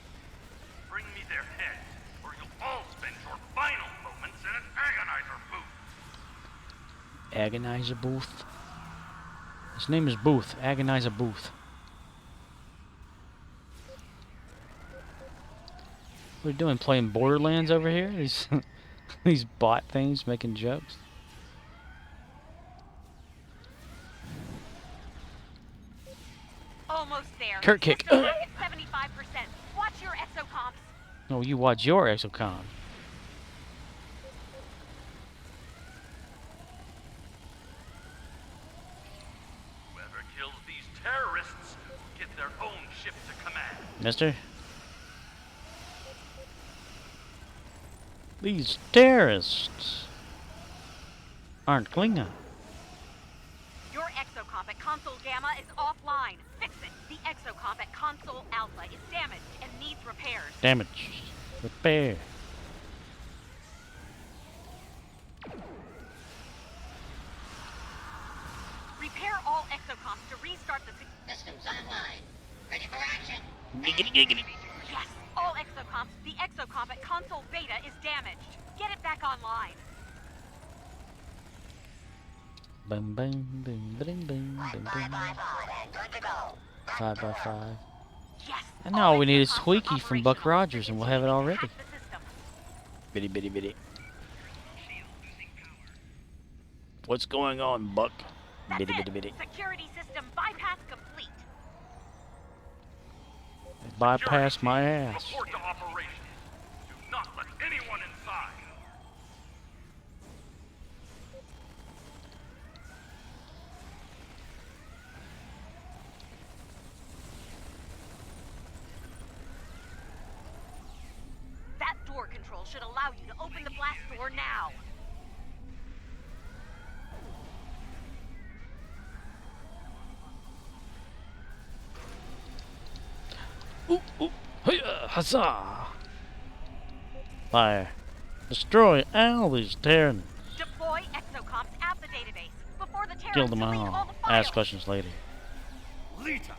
Bring me their heads, or you'll all spend your final moments in an agonizer Agonizer booth. Booth? His name is Booth. Agonizer Booth. What are you doing? Playing Borderlands over here? These bot things making jokes. Almost there. Kurt kick. System hack at 75%. Watch your exocomps. No, you watch your exocom. Whoever kills these terrorists will get their own ship to command. Mister? These terrorists aren't Klingon. Your exocomp at console gamma is offline. Fix it. The exocomp at console alpha is damaged and needs repairs. Damage. Repair. Repair all exocomps to restart the... Systems online. Ready for action. Giggity giggity. Yes, all exocomps. The exocomp at console beta is damaged. Get it back online. Boom boom boom boom boom boom boom. 5 and good to go. 5x5. Yes. And now all we need is exocomps are Squeaky from Buck operational. Rogers and we'll have it all ready. Hack the system. Bitty bitty bitty. What's going on, Buck? That's Bitty it. bitty bitty. Security system bypass complete. Bypass my Security team, ass. Report to operation. Do not let anyone inside. That door control should allow you to open the blast door now. Ooh, ooh, hiya, huzzah! Fire. Destroy all these Terrans. Deploy exocomps at the database before the terrorists Kill them delete all. the files. Ask questions later. Lita,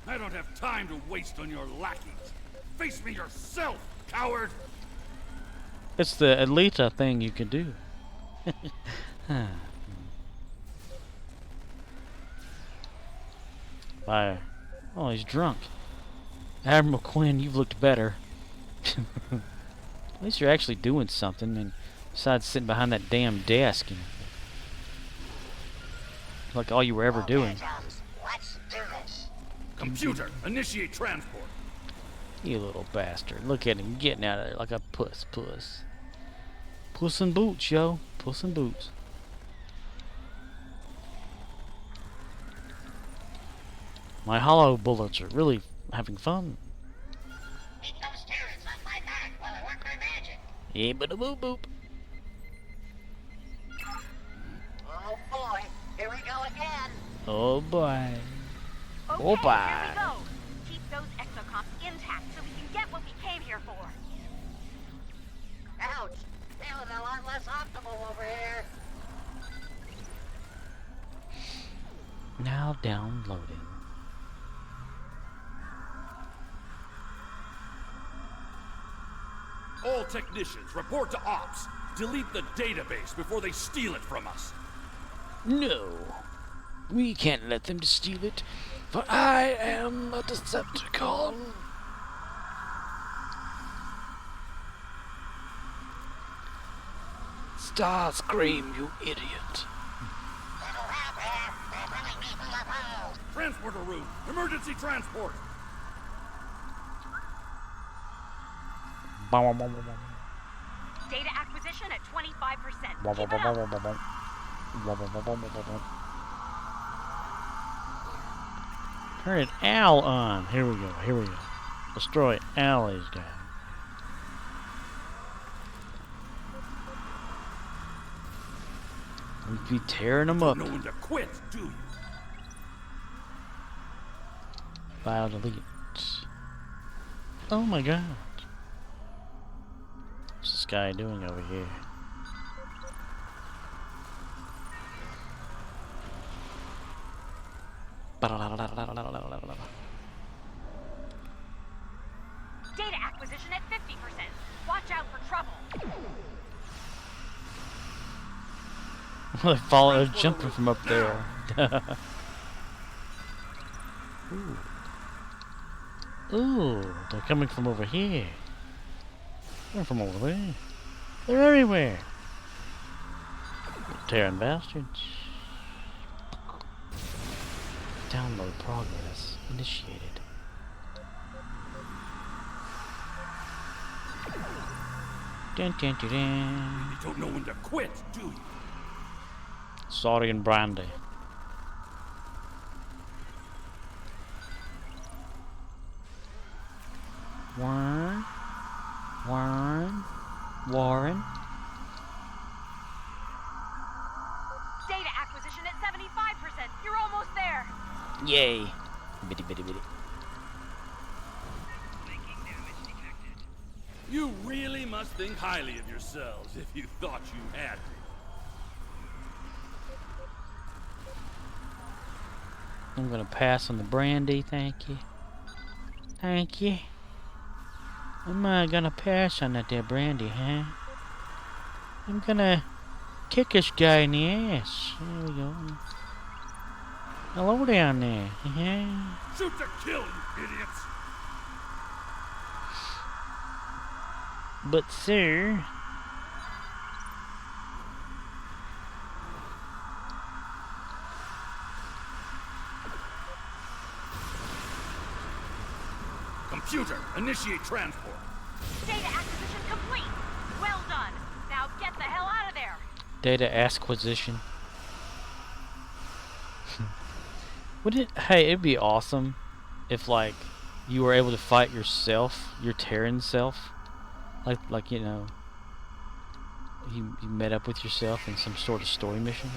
I don't have time to waste on your lackeys. Face me yourself, coward! It's the Elita thing you can do. Fire. Oh, he's drunk. Admiral Quinn, you've looked better. At least you're actually doing something, and besides sitting behind that damn desk, and like all you were ever doing. Chums, let's do this. Computer, initiate transport. You little bastard. Look at him getting out of there like a puss. Puss in boots, yo. Puss in boots. My hollow bullets are really having fun. Keep those terrorists off my back while I work my magic. Yeah, but a boop boop. Oh boy, here we go again. Oh boy. Okay, Oh, here bye. we go. Keep those exocomps intact so we can get what we came here for. Ouch! Feeling a lot less optimal over here. Now downloading. All technicians, report to ops. Delete the database before they steal it from us. No. We can't let them steal it, for I am a Decepticon. Starscream, you idiot. Transporter room! Emergency transport! Data acquisition at 25%. Keep it up. Turn an owl on. Here we go. Here we go. Destroy Alley's guy. We'd be tearing them up. No one to quit, do you? File delete. Oh my god. What's this guy doing over here? Data acquisition at 50%. Watch out for trouble. They follow, they're jumping from up there. Ooh. Ooh, they're coming from over here. They're from over there. They're everywhere. Tearing bastards. Download progress initiated. Dun, dun, dun, dun. You don't know when to quit, do you? Sorry and brandy. Warren. Data acquisition at 75%. You're almost there. Yay. Bitty bitty bitty. You really must think highly of yourselves if you thought you had me. I'm gonna pass on the brandy, thank you. Thank you. I'm gonna pass on that there brandy, huh? I'm gonna kick this guy in the ass. There we go. Hello down there. Yeah. Shoot to kill, you idiots! But sir, Computer, initiate transport. Data acquisition complete. Well done. Now get the hell out of there. data acquisition. Hey, it'd be awesome if like you were able to fight yourself, your Terran self. Like you know, you met up with yourself in some sort of story mission.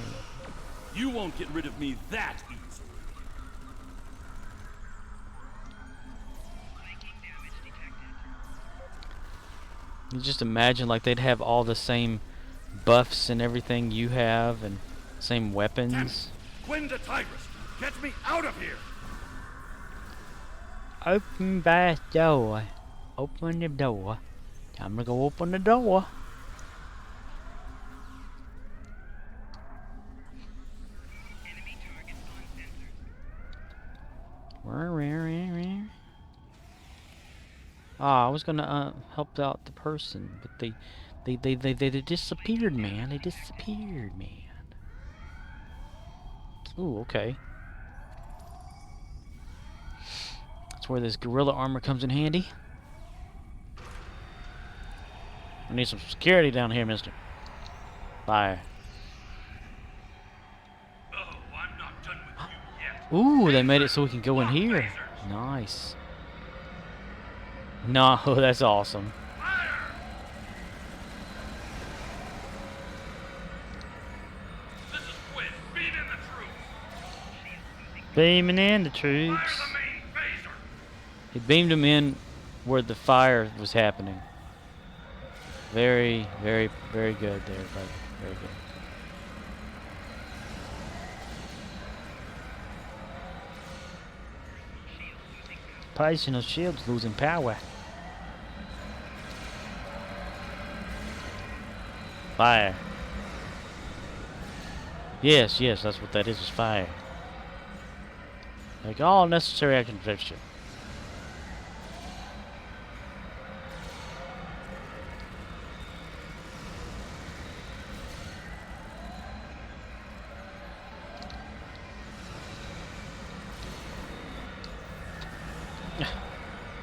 You won't get rid of me that easily. You just imagine like they'd have all the same buffs and everything you have, and same weapons. Quinn the Tigress, get me out of here! Open the door. Open the door. Time to go open the door. Enemy targets on sensors. Ah, I was gonna help out the person, but they disappeared, man. They disappeared, man. Ooh, okay. That's where this gorilla armor comes in handy. I need some security down here, mister. Fire. Oh, I'm not done with you yet. Ooh, they made it so we can go in here. Nice. No, that's awesome. Fire! This is Quinn. Beat in the troops. Beaming in the Fire troops. the main phaser. He beamed them in where the fire was happening. Very, very, very good there, buddy. Very good. Personal shields losing power. Fire. Yes, yes, that's what that is fire. Like all necessary action fixture.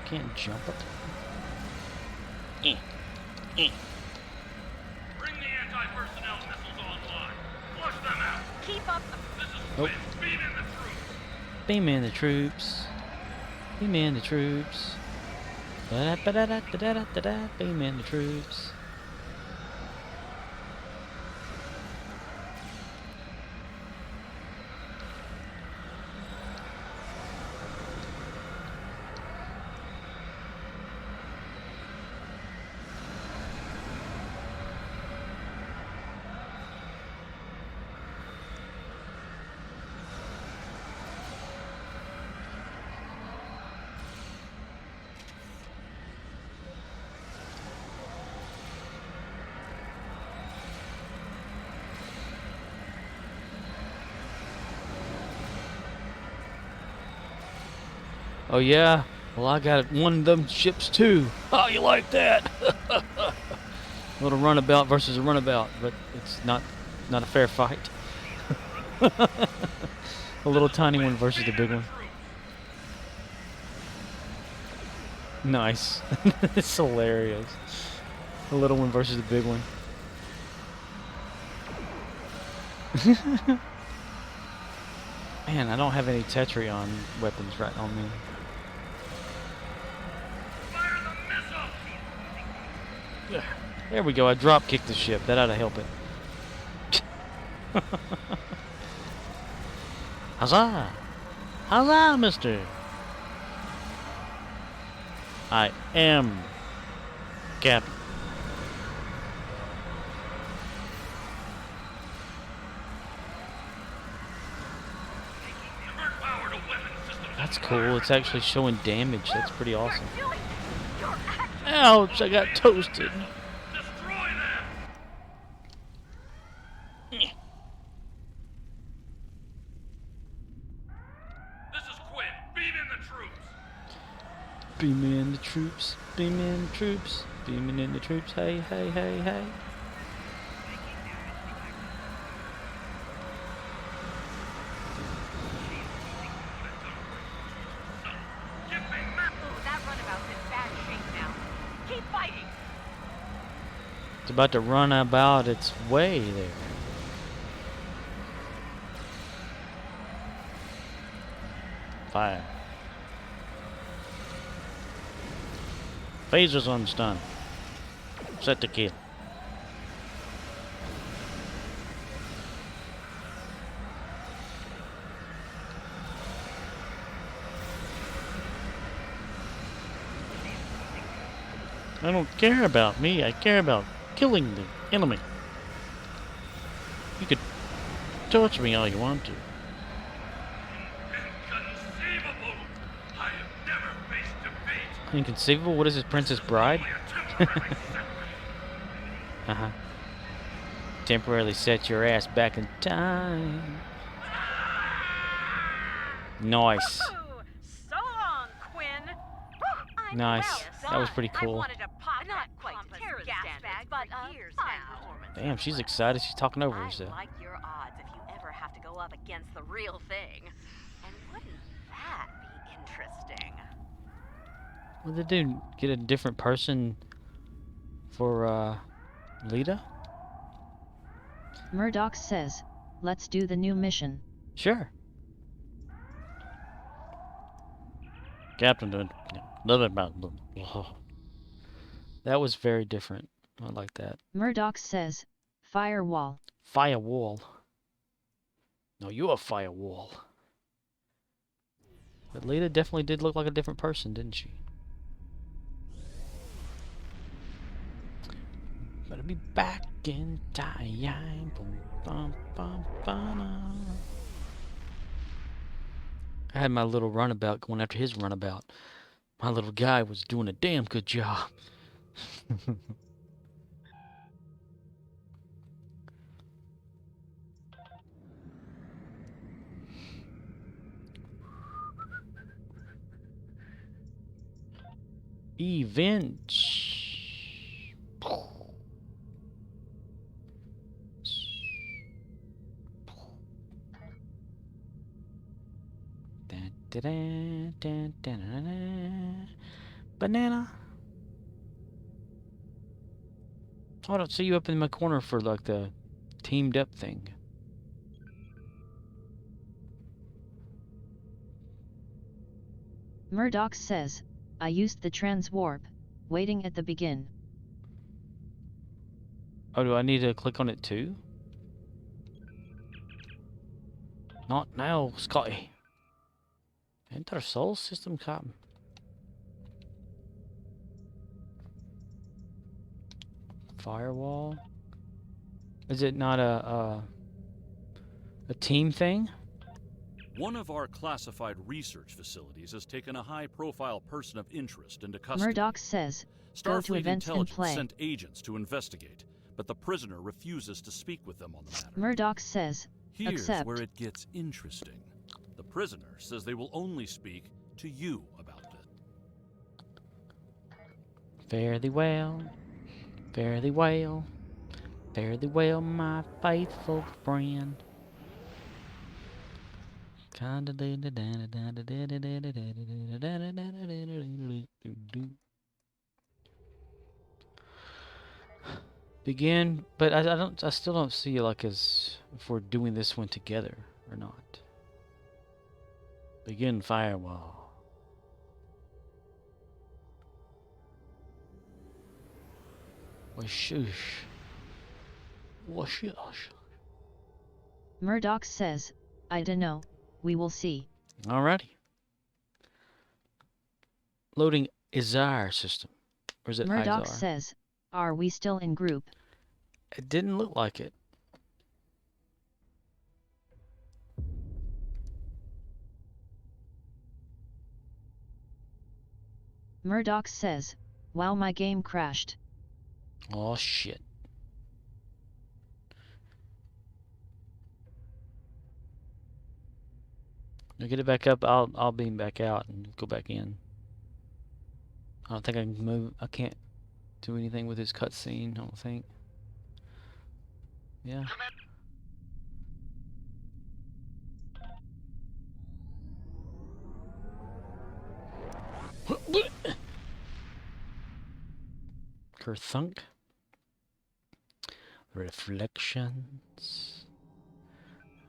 Can't jump it. Bring the anti-personnel missiles online. Flush them out. Keep up the... This is Nope. Quinn. Beam in the troops. Beam in the troops. Beam in the troops. Ba-da-ba-da-da-da-da-da-da. Beam in the troops. Oh yeah? Well, I got one of them ships too. Oh, you like that? A little runabout versus a runabout, but it's not a fair fight. A little tiny one versus the big one. Nice. It's hilarious. The little one versus the big one. Man, I don't have any Tetrion weapons right on me. Fire the missile. There we go. I drop kicked the ship. That ought to help it. Huzzah! Huzzah, mister! I am Captain. Divert power to weapon systems. That's cool. It's actually showing damage. That's pretty awesome. Doing your act. Ouch! I got toasted. Destroy them. This is Quinn. Beam in the troops. Beam in the troops. Beam in the troops. Beaming in the troops. Hey, hey, hey, hey. Ooh, that runabout's in bad shape now. Keep fighting. It's about to run about its way there. Fire. Phasers on stun. Set to kill. I don't care about me, I care about killing the enemy. You could torture me all you want to. Inconceivable. I have never faced defeat. Inconceivable? What is this, Princess Bride? Only a temporary setback. Uh-huh. Temporarily set your ass back in time. Nice. Ooh, so long, Quinn. I'm Nice. well That was done. pretty I cool. wanted to pop Not that quite pompous terrorist gas standards, bag but, for years fine now. performance. Damn, she's excited. She's talking over I herself. like your odds if you ever have to go up against the real thing. And wouldn't that be interesting? What did they do? Get a different person for, Lita? Murddox says, let's do the new mission. Sure. Captain doing nothing about. That was very different. I like that. Murddox says, Firewall. Firewall. No, you're a firewall. But Lita definitely did look like a different person, didn't she? Better be back in time. Boom, bum, bum, bum. I had my little runabout going after his runabout. My little guy was doing a damn good job. Events. Banana. Oh, I don't see you up in my corner for like the teamed up thing. Murddox says, I used the transwarp, waiting at the begin. Oh, do I need to click on it too? Not now, Scotty. Enter soul system, Captain. Firewall. Is it not a team thing? One of our classified research facilities has taken a high-profile person of interest into custody. Murdoch says, go to Starfleet events and Intelligence play. sent agents to investigate, but the prisoner refuses to speak with them on the matter. Murdoch says, Here's accept. where it gets interesting. The prisoner says they will only speak to you about it. Fare thee well, fare thee well, fare thee well, my faithful friend. Begin, but I still don't see like as if we're doing this one together or not. Begin firewall. Whoosh. Whoosh. Murdoch says, I dunno, we will see. Alrighty. Loading Izar system. Or is it Murdoch Izar? says, are we still in group? It didn't look like it. Murdoch says, wow, my game crashed. Oh shit. Now get it back up. I'll beam back out and go back in. I don't think I can move. I can't do anything with this cutscene. I don't think. Yeah. Kerthunk. Reflections.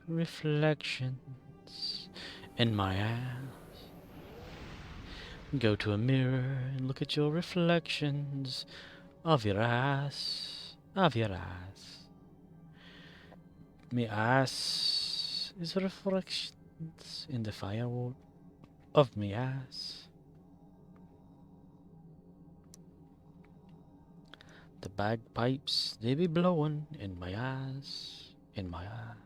Reflections in my eyes. Go to a mirror and look at your reflections of your eyes. Of your eyes. My eyes is reflections in the firewall of my eyes. The bagpipes, they be blowing in my eyes, in my eyes.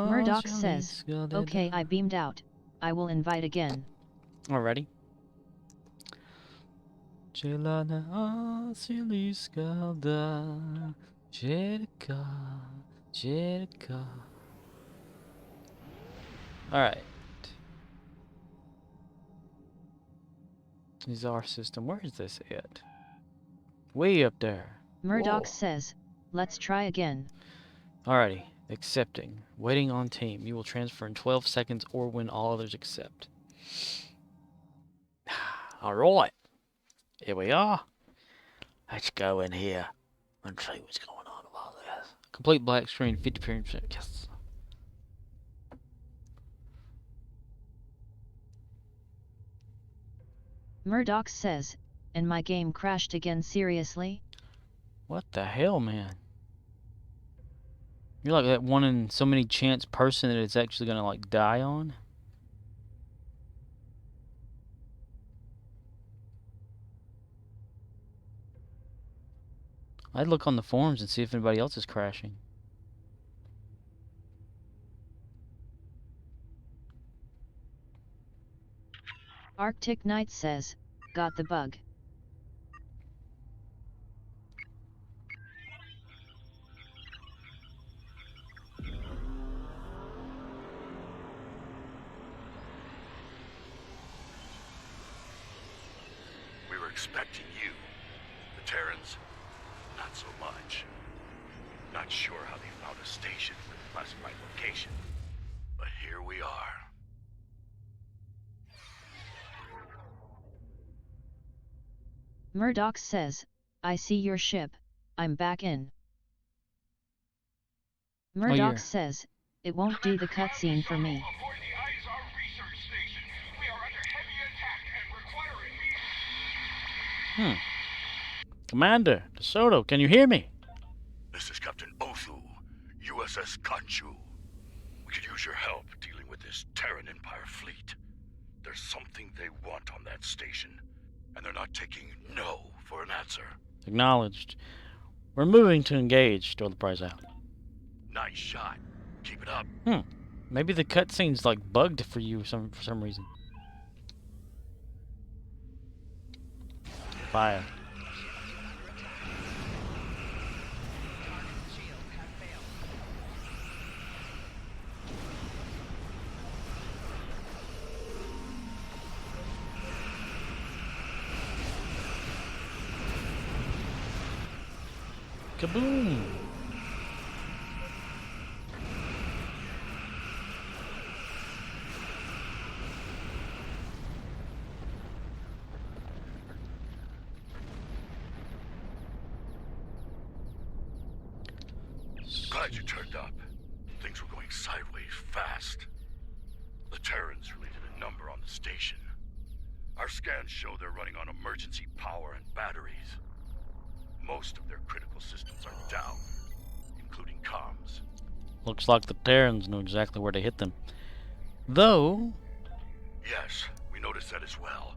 Murdoch says, okay, I beamed out. I will invite again. Alrighty. Jelana Siliskalda Jerka Jerka. Alright. Is our system. Where is this at? Way up there. Murdoch Whoa. says, let's try again. Alrighty. Accepting. Waiting on team. You will transfer in 12 seconds or when all others accept. Alright. Here we are. Let's go in here and see what's going on with all this. Complete black screen, 50%. Yes. Murdoch says, and my game crashed again, seriously? What the hell, man? You're like that one in so many chance person that it's actually gonna like die on? I'd look on the forums and see if anybody else is crashing. Arctic Knight says, got the bug. We were expecting you. The Terrans. not so much. Not sure how they found a station with a classified location, but here we are. Murddox says, I see your ship, I'm back in. Murddox says, it won't do the cutscene for me. Aboard the Izar research station. We are under heavy attack and require immediate... Commander, DeSoto, can you hear me? This is Captain Othu, USS Kanchu. We could use your help dealing with this Terran Empire fleet. There's something they want on that station, and they're not taking no for an answer. Acknowledged. We're moving to engage. Throw the prize out. Nice shot. Keep it up. Maybe the cutscene's like bugged for you for some reason. Fire. Kaboom! Glad you turned up. Things were going sideways fast. The Terrans really did a number on the station. Our scans show they're running on emergency power and batteries. Most of their critical systems are down, including comms. Looks like the Terrans knew exactly where to hit them. Though... Yes, we noticed that as well.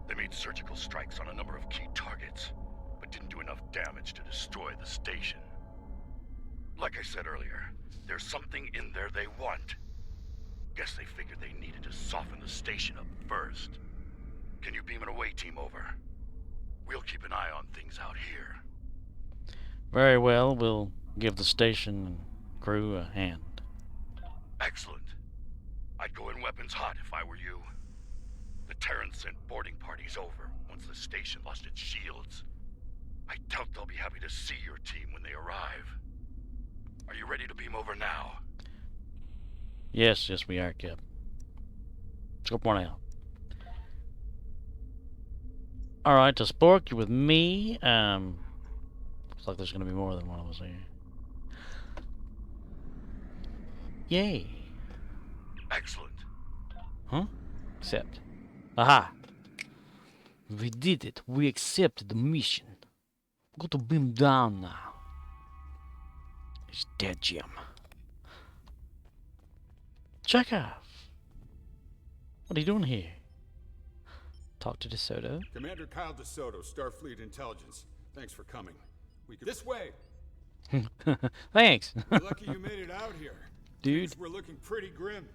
They made surgical strikes on a number of key targets, but didn't do enough damage to destroy the station. Like I said earlier, there's something in there they want. Guess they figured they needed to soften the station up first. Can you beam an away team over? We'll keep an eye on things out here. Very well, we'll give the station crew a hand. Excellent. I'd go in weapons hot if I were you. The Terrans sent boarding parties over once the station lost its shields. I doubt they'll be happy to see your team when they arrive. Are you ready to beam over now? Yes, we are, Cap. Scope one out. Alright, to Spork, you're with me. Looks like there's gonna be more than one of us here. Yay. Excellent. Huh? Accept. Aha! We did it. We accepted the mission. Got to beam down now. It's dead, Jim. Chekhov! What are you doing here? Talk to DeSoto. Commander Kyle DeSoto, Starfleet Intelligence. Thanks for coming. We could... This way! Thanks! You're lucky you made it out here. Dude. Things were looking pretty grim.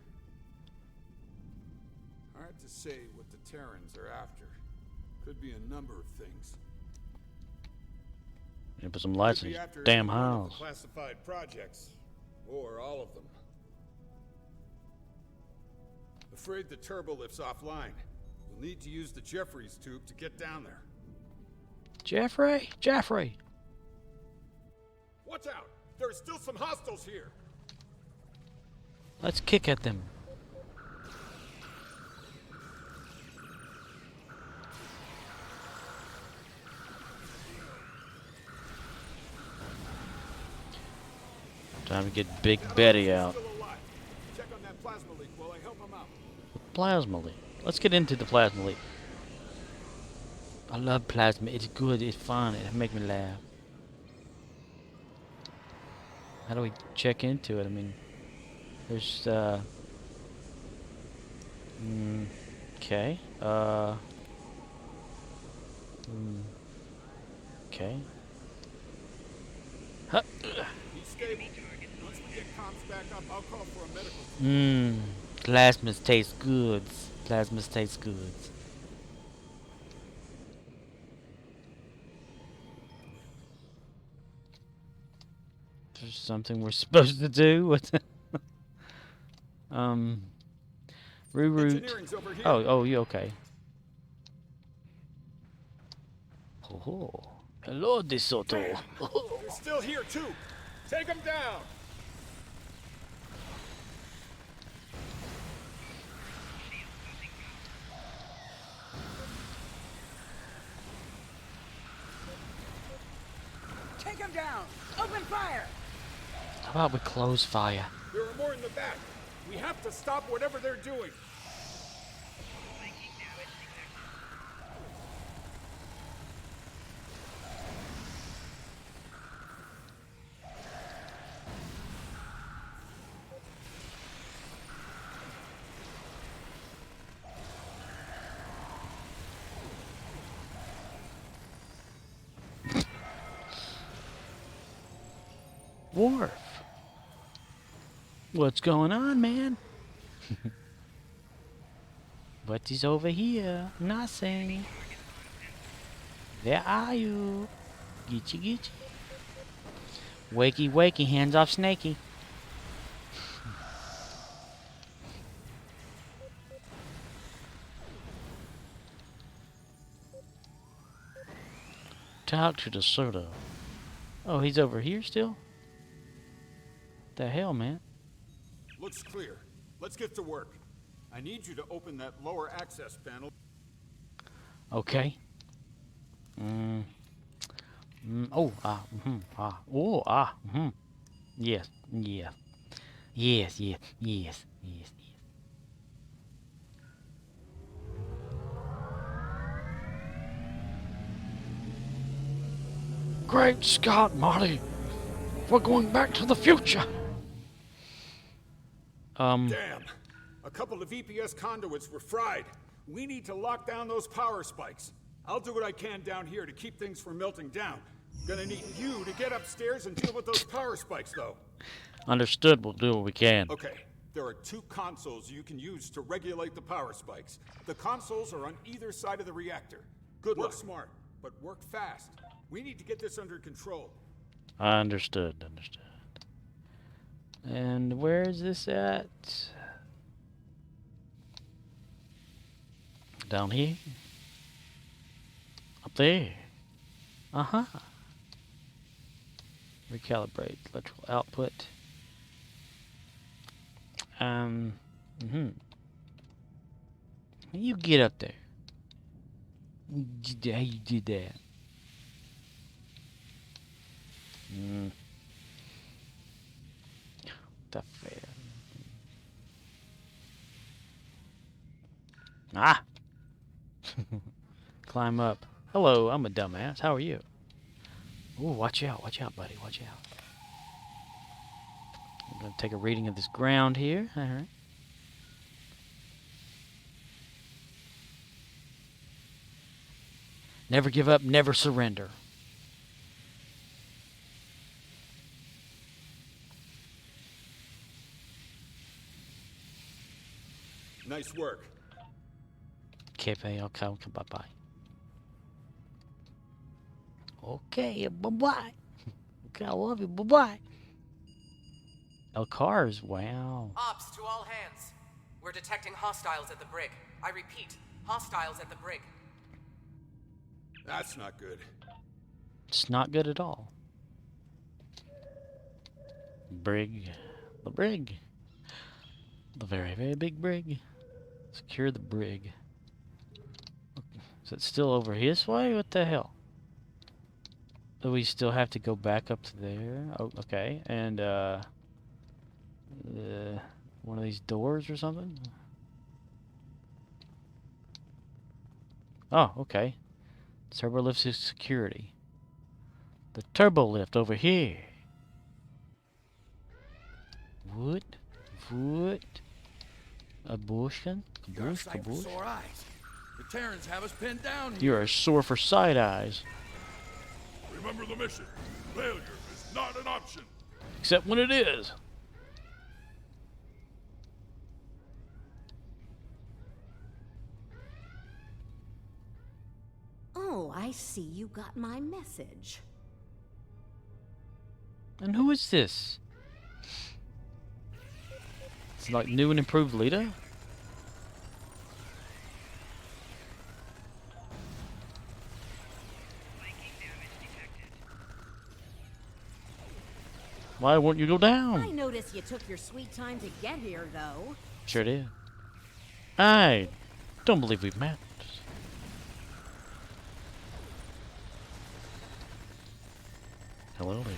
Hard to say what the Terrans are after. Could be a number of things. Yeah, put some lights in Could his be after damn any one of the house. classified projects. Or all of them. Afraid the turbo lift's offline. We'll need to use the Jeffries tube to get down there. Jeffrey! Jeffrey! Watch out! There are still some hostiles here! Let's kick at them. Time to get Big Betty out. Still alive. Check on that plasma leak while I help him out. Plasma leak. Let's get into the plasma leak. I love plasma. It's good. It's fun. It makes me laugh. How do we check into it? I mean, there's okay. Okay. Huh. He's stable. Once we get comms back up, I'll call for a medical team. Plasmas taste good. Plasmas taste good. There's something we're supposed to do with reroute. Engineering's over here. Oh, you okay? Oh, Hello, De Soto. They're still here, too. Take them down. Take him down! Open fire! How about we close fire? There are more in the back. We have to stop whatever they're doing. Worf. What's going on, man? What is over here? Nothing. Where are you? Gitchy gitchy. Wakey wakey, hands off Snakey. Talk to the soda. Oh, he's over here still? The hell, man? Looks clear. Let's get to work. I need you to open that lower access panel. Okay. Oh, Yes, yeah. Yes. Great Scott, Marty! We're going back to the future! Damn! A couple of EPS conduits were fried. We need to lock down those power spikes. I'll do what I can down here to keep things from melting down. Gonna need you to get upstairs and deal with those power spikes, though. Understood, we'll do what we can. Okay, there are 2 consoles you can use to regulate the power spikes. The consoles are on either side of the reactor. Good luck. Work smart, but work fast. We need to get this under control. Understood. And where is this at? Down here? Up there? Uh-huh. Recalibrate electrical output. You get up there. How you do that? The fair. Ah! Climb up. Hello, I'm a dumbass. How are you? Ooh, watch out, buddy, watch out. I'm gonna take a reading of this ground here. Alright. Never give up, never surrender. Nice work. Okay, bye-bye. Okay, bye-bye. Okay, I love you, bye-bye. Cars, wow. Ops to all hands. We're detecting hostiles at the brig. I repeat, hostiles at the brig. That's not good. It's not good at all. Brig. The brig. The very, very big brig. Secure the brig. Is it still over his way? What the hell? Do we still have to go back up to there? Oh, okay. And, one of these doors or something? Oh, okay. Turbo lift is security. The turbo lift over here. What? Abortion? Abortion? Sore eyes. The Terrans have us pinned down here. You are sore for side eyes. Remember the mission. Failure is not an option. Except when it is. Oh, I see you got my message. And who is this? It's like new and improved leader? Why won't you go I down? notice you took your sweet time to get here, though. Sure did. I don't believe we've met. Hello there.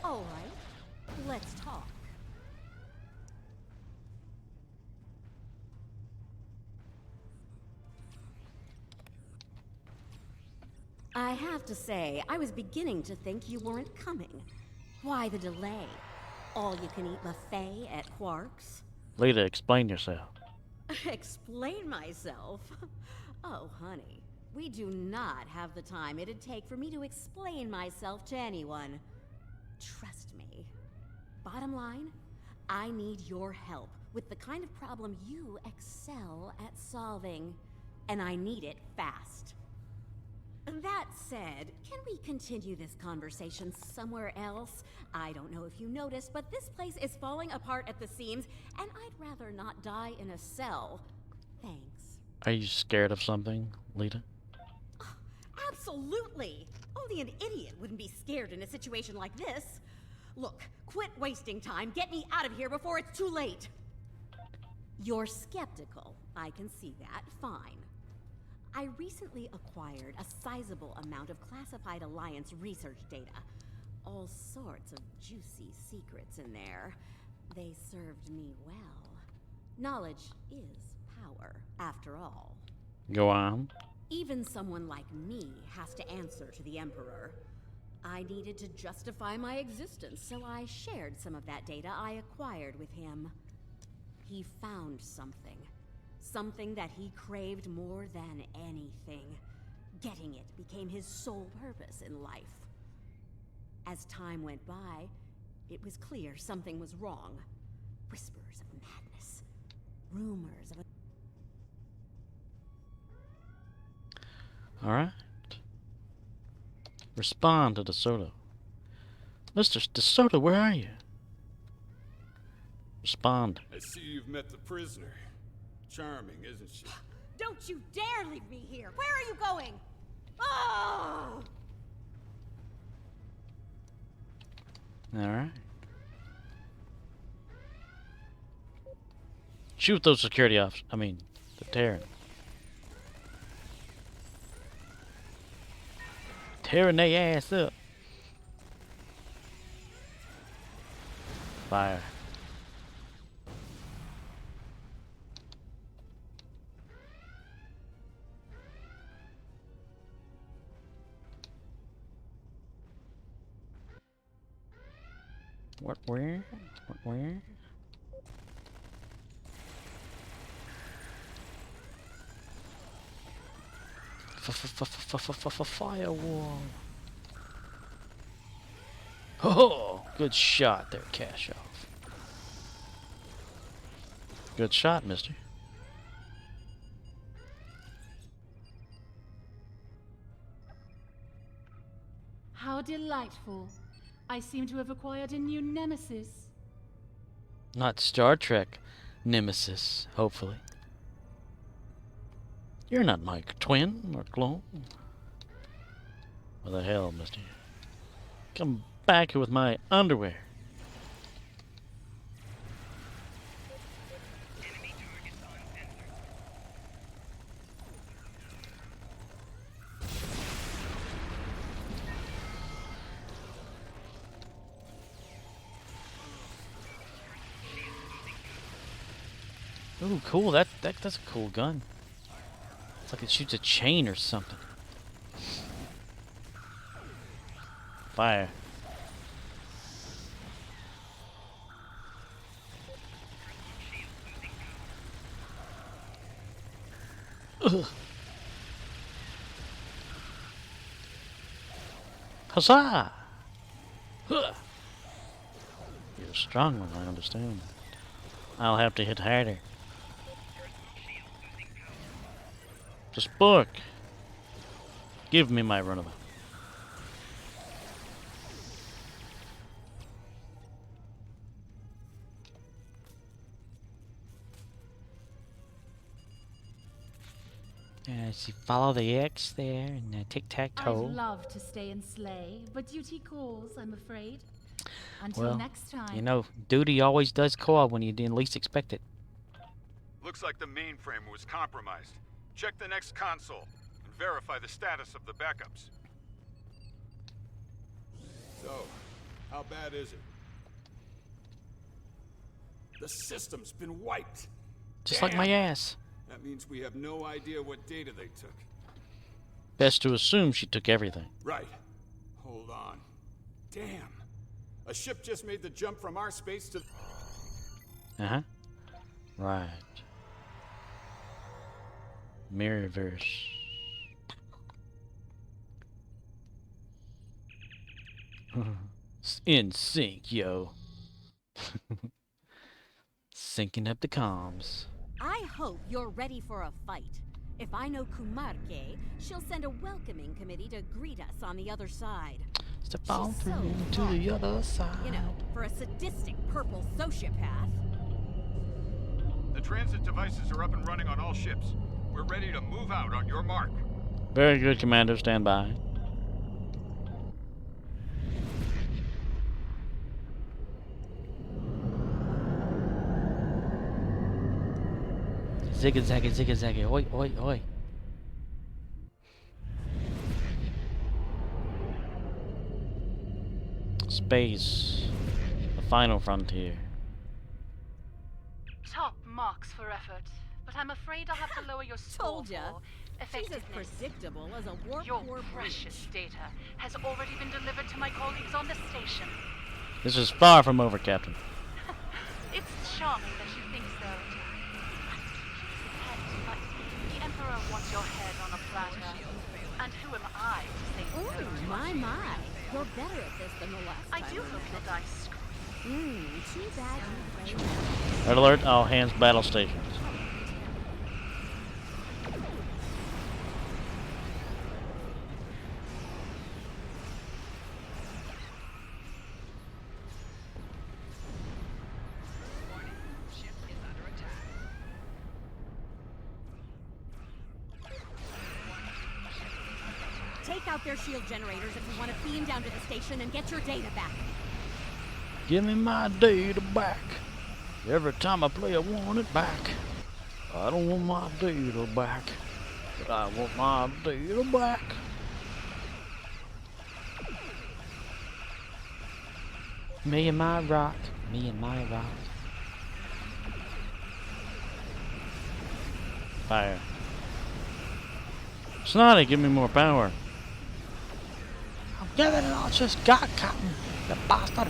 All right, let's talk. I have to say, I was beginning to think you weren't coming. Why the delay? All-you-can-eat buffet at Quark's? Lita, explain yourself. Explain myself? Oh, honey, we do not have the time it'd take for me to explain myself to anyone. Trust me. Bottom line, I need your help with the kind of problem you excel at solving. And I need it fast. That said, can we continue this conversation somewhere else? I don't know if you noticed, but this place is falling apart at the seams, and I'd rather not die in a cell. Thanks. Are you scared of something, Lita? Absolutely! Only an idiot wouldn't be scared in a situation like this. Look, quit wasting time. Get me out of here before it's too late. You're skeptical. I can see that. Fine. I recently acquired a sizable amount of classified Alliance research data. All sorts of juicy secrets in there. They served me well. Knowledge is power, after all. Go on. Even someone like me has to answer to the Emperor. I needed to justify my existence, so I shared some of that data I acquired with him. He found something. Something that he craved more than anything. Getting it became his sole purpose in life. As time went by, it was clear something was wrong. Whispers of madness. Rumors of Alright. Respond to DeSoto. Mr. DeSoto, where are you? Respond. I see you've met the prisoner. Charming, isn't she? Don't you dare leave me here! Where are you going? Oh! Alright. Shoot those security officers. I mean, the Terran. Tearing their ass up. Fire. What, where? What, where? Firewall. Oh, good shot there, Cash Off. Good shot, mister. How delightful. I seem to have acquired a new nemesis. Not Star Trek nemesis, hopefully. You're not my twin or clone. What the hell, mister? Come back here with my underwear. Enemy targets uncensored. Ooh, cool. That's a cool gun. It's like it shoots a chain or something. Fire. Ugh. Huzzah! Huh. You're a strong one, I understand. I'll have to hit harder. Just book. Give me my runabout. So follow the X there and tic-tac-toe. I'd love to stay and slay, but duty calls, I'm afraid. Until Well, next time. you know, duty always does call when you didn't least expect it. Looks like the mainframe was compromised. Check the next console and verify the status of the backups. So, how bad is it? The system's been wiped. Just Damn. like my ass. That means we have no idea what data they took. Best to assume she took everything. Right. Hold on. Damn. A ship just made the jump from our space to... Uh-huh. Right. Mirrorverse. In sync, yo. Syncing up the comms. I hope you're ready for a fight. If I know Kumarke, she'll send a welcoming committee to greet us on the other side. Step on She's through so to the thoughtful, other side. You know, for a sadistic purple sociopath. The transit devices are up and running on all ships. We're ready to move out on your mark. Very good, Commander. Stand by. Zigga-zagga, zigga-zagga. Oi, oi, oi. Space. The final frontier. Top marks for effort, but I'm afraid I'll have to lower your score Told ya. for She's as effectiveness. predictable as a warp Your core precious breach. data has already been delivered to my colleagues on the station. This is far from over, Captain. It's charming that you think so. But the Emperor wants your head on a platter. And who am I to say no to Ooh, my. You're better at this than the last I time do we hope met. you'll die screaming. Too bad you played. Red alert, all hands battle stations. Take out their shield generators if you want to beam down to the station and get your data back. Give me my data back. Every time I play, I want it back. I don't want my data back, but I want my data back. Me and my rock, me and my rock. Fire. Snotty, give me more power. I'm giving it all just got cotton, the bastard.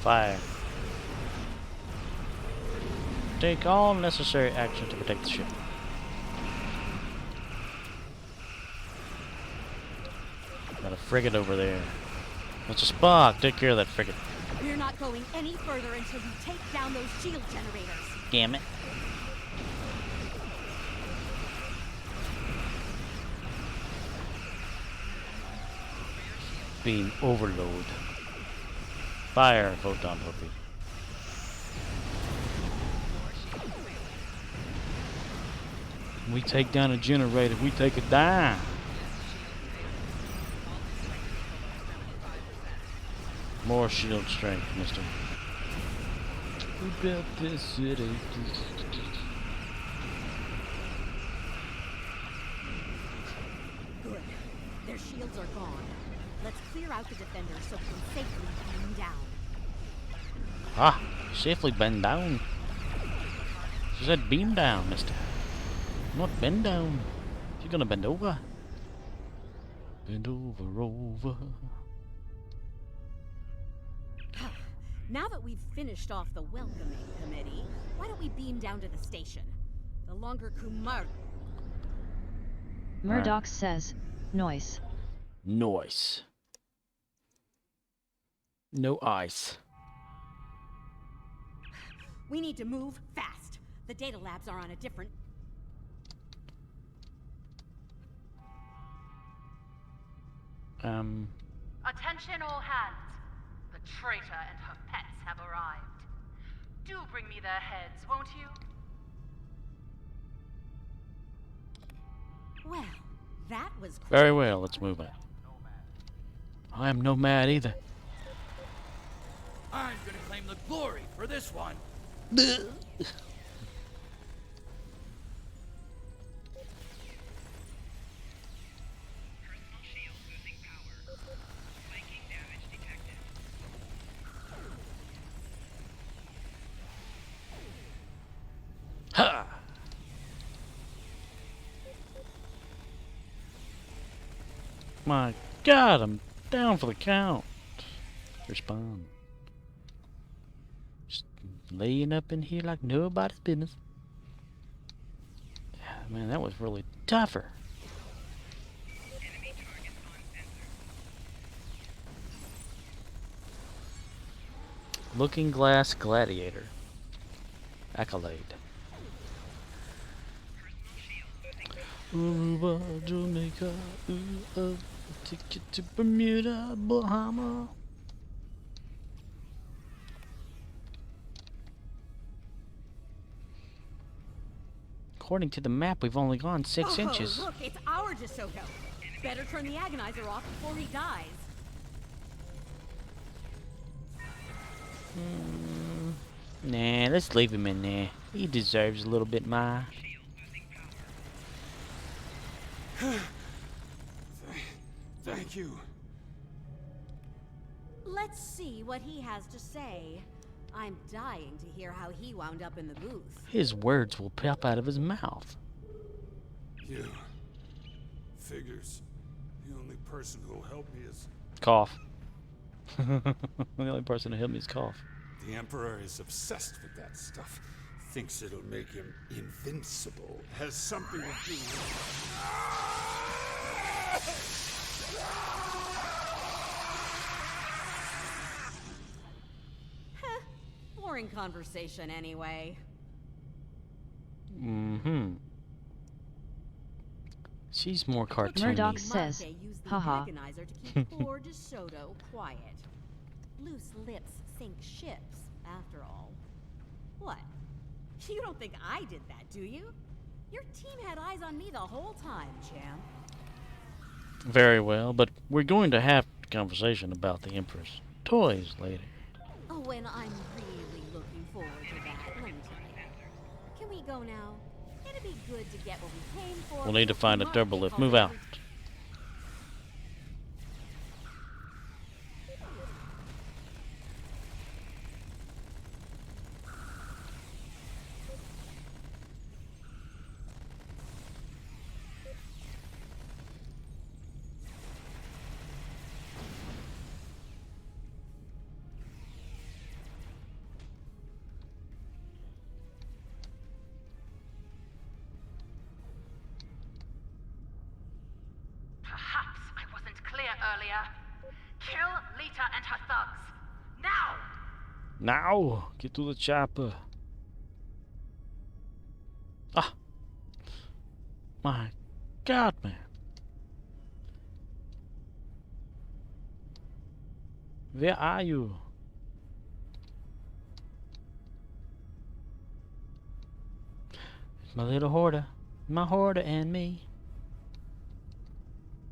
Fire. Take all necessary action to protect the ship. Got a frigate over there. What's a Spock? Take care of that frigate. We're not going any further until you take down those shield generators. Damn it. Beam overload. Fire, photon torpedo. We take down a generator, we take it down. More shield strength, mister. We built this city. Good. Their shields are gone. Let's clear out the defenders so we can safely beam down. Ah, safely bend down. She said beam down, mister. Not bend down. She's gonna bend over. Bend over. Now that we've finished off the welcoming committee, why don't we beam down to the station? The longer Murddox says, noise. Noise. No ice. We need to move fast. The data labs are on a different... Attention all hands. The traitor and her pets have arrived. Do bring me their heads, won't you? Well, that was quick. Very well, let's move on. I am no mad either. I'm gonna claim the glory for this one. Ha! My God, I'm down for the count. Respond. Just laying up in here like nobody's business. Yeah, man, that was really tougher. Enemy targets on sensor. Looking Glass Gladiator. Accolade. Aruba, Jamaica, ticket to Bermuda, Bahama. According to the map, we've only gone 6 inches. Look, it's our DeSoto. Better turn the agonizer off before he dies. Nah, let's leave him in there. He deserves a little bit more. Thank you. Let's see what he has to say. I'm dying to hear how he wound up in the booth. His words will pop out of his mouth. You. Figures. The only person who'll help me is... Cough. The only person to help me is cough. The Emperor is obsessed with that stuff. Thinks it'll make him invincible. Has something to do Boring conversation anyway. Mm-hmm. She's more cartoony. Murddox says, haha. To keep poor DeSoto quiet. Loose lips sink ships, after all. What? You don't think I did that, do you? Your team had eyes on me the whole time, champ. Very well, but we're going to have a conversation about the Emperor's toys later. Oh, and I'm really looking forward to that, let me tell you. Can we go now? It'd be good to get what we came for. We'll need to find a turbo lift. Move out. Perhaps I wasn't clear earlier. Kill Lita and her thugs. Now! Now! Get to the chopper. Ah! My God, man. Where are you? It's my little hoarder. My hoarder and me.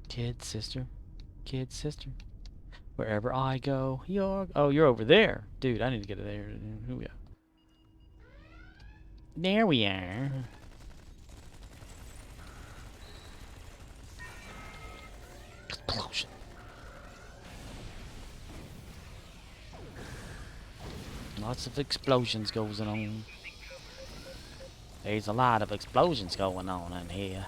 Kid sister. Kid sister. Wherever I go, you're... Oh, you're over there. Dude, I need to get there. Here we go. There we are. Explosion. Lots of explosions goes on. There's a lot of explosions going on in here.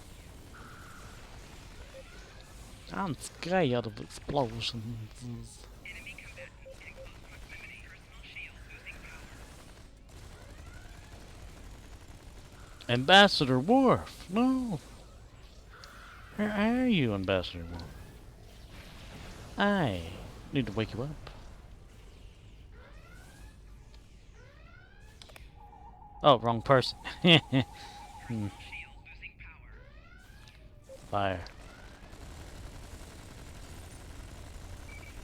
I'm scared of explosions. Enemy combatants in close proximity. Personal shield losing power. Ambassador Worf, no. Where are you, Ambassador Worf? I need to wake you up. Oh, wrong person. Shield losing power. Fire.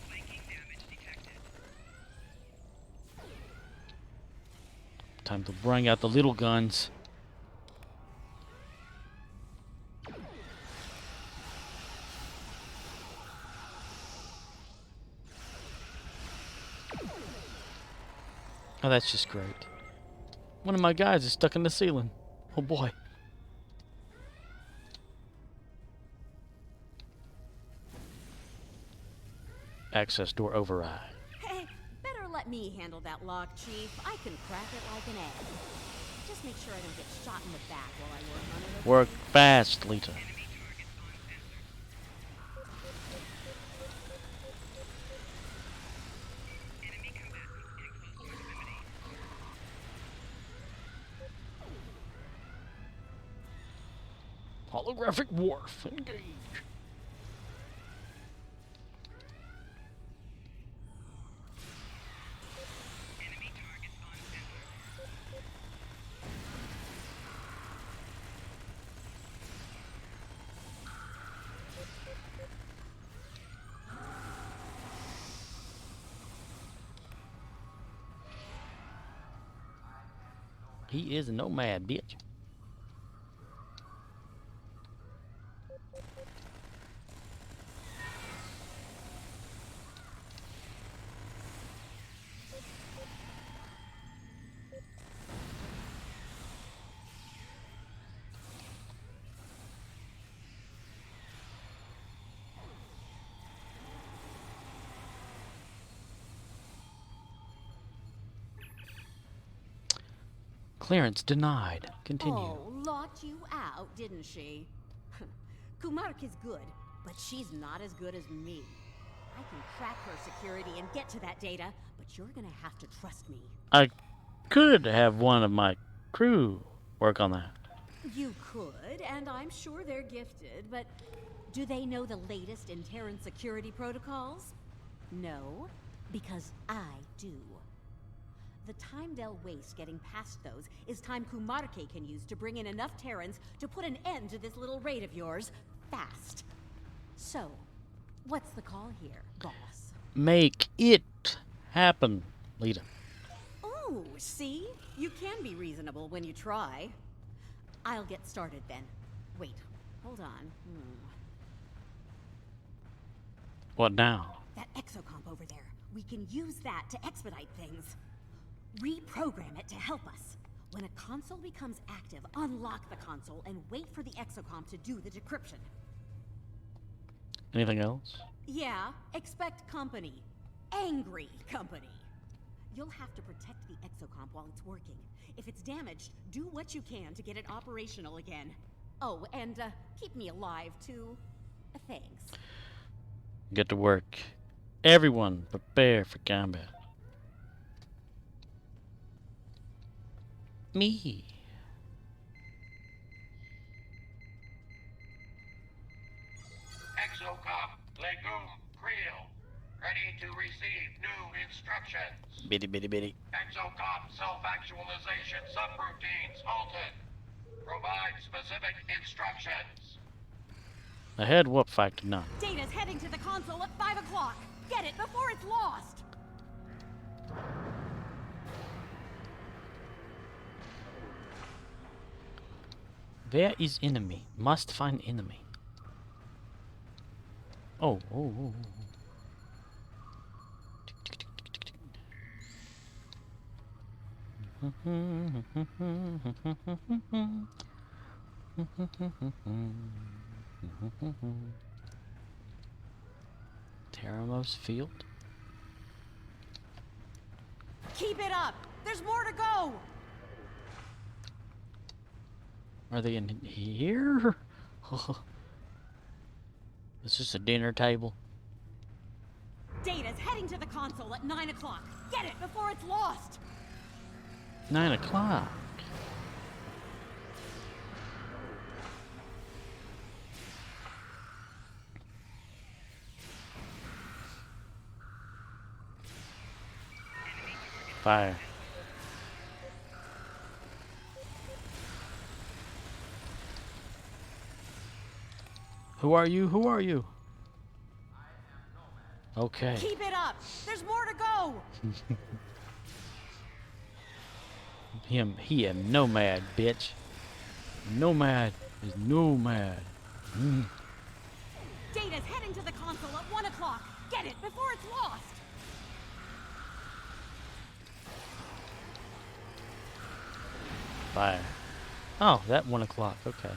Flanking damage detected. Time to bring out the little guns. Oh, that's just great. One of my guys is stuck in the ceiling. Oh boy. Access door override. Hey, better let me handle that lock, Chief. I can crack it like an egg. Just make sure I don't get shot in the back while I work on it. Okay? Work fast, Lita. Enemy targets on sensor. Enemy combatants in close proximity. Holographic Worf, engage. Enemy targets on sensor. He is a nomad, bitch. Clearance denied. Continue. Oh, locked you out, didn't she? Kumark is good, but she's not as good as me. I can crack her security and get to that data, but you're gonna have to trust me. I could have one of my crew work on that. You could, and I'm sure they're gifted, but do they know the latest in Terran security protocols? No, because I do. The time they'll waste getting past those is time Kumarke can use to bring in enough Terrans to put an end to this little raid of yours, fast. So, what's the call here, boss? Make it happen, Lita. Oh, see? You can be reasonable when you try. I'll get started then. Wait, hold on. What now? That exocomp over there. We can use that to expedite things. Reprogram it to help us. When a console becomes active, unlock the console and wait for the exocomp to do the decryption. Anything else? Yeah, expect company. Angry company. You'll have to protect the exocomp while it's working. If it's damaged, do what you can to get it operational again. Oh, and keep me alive, too. Thanks. Get to work. Everyone, prepare for combat. Me. Exocomp, Legume, Creel. Ready to receive new instructions. Bitty bitty bitty. Exocomp self-actualization subroutines halted. Provide specific instructions. Ahead, what factor none. Data's heading to the console at 5 o'clock. Get it before it's lost. Where is enemy? Must find enemy. Oh, oh, oh. Teramos Field. Keep it up. There's more to go. Are they in here? Is this a dinner table? Data's heading to the console at 9 o'clock. Get it before it's lost! 9 o'clock. Fire. Who are you? Who are you? Okay. Keep it up! There's more to go! He a nomad, bitch. Nomad is nomad. Data's heading to the console at 1 o'clock. Get it before it's lost! Fire. Oh, that 1 o'clock. Okay.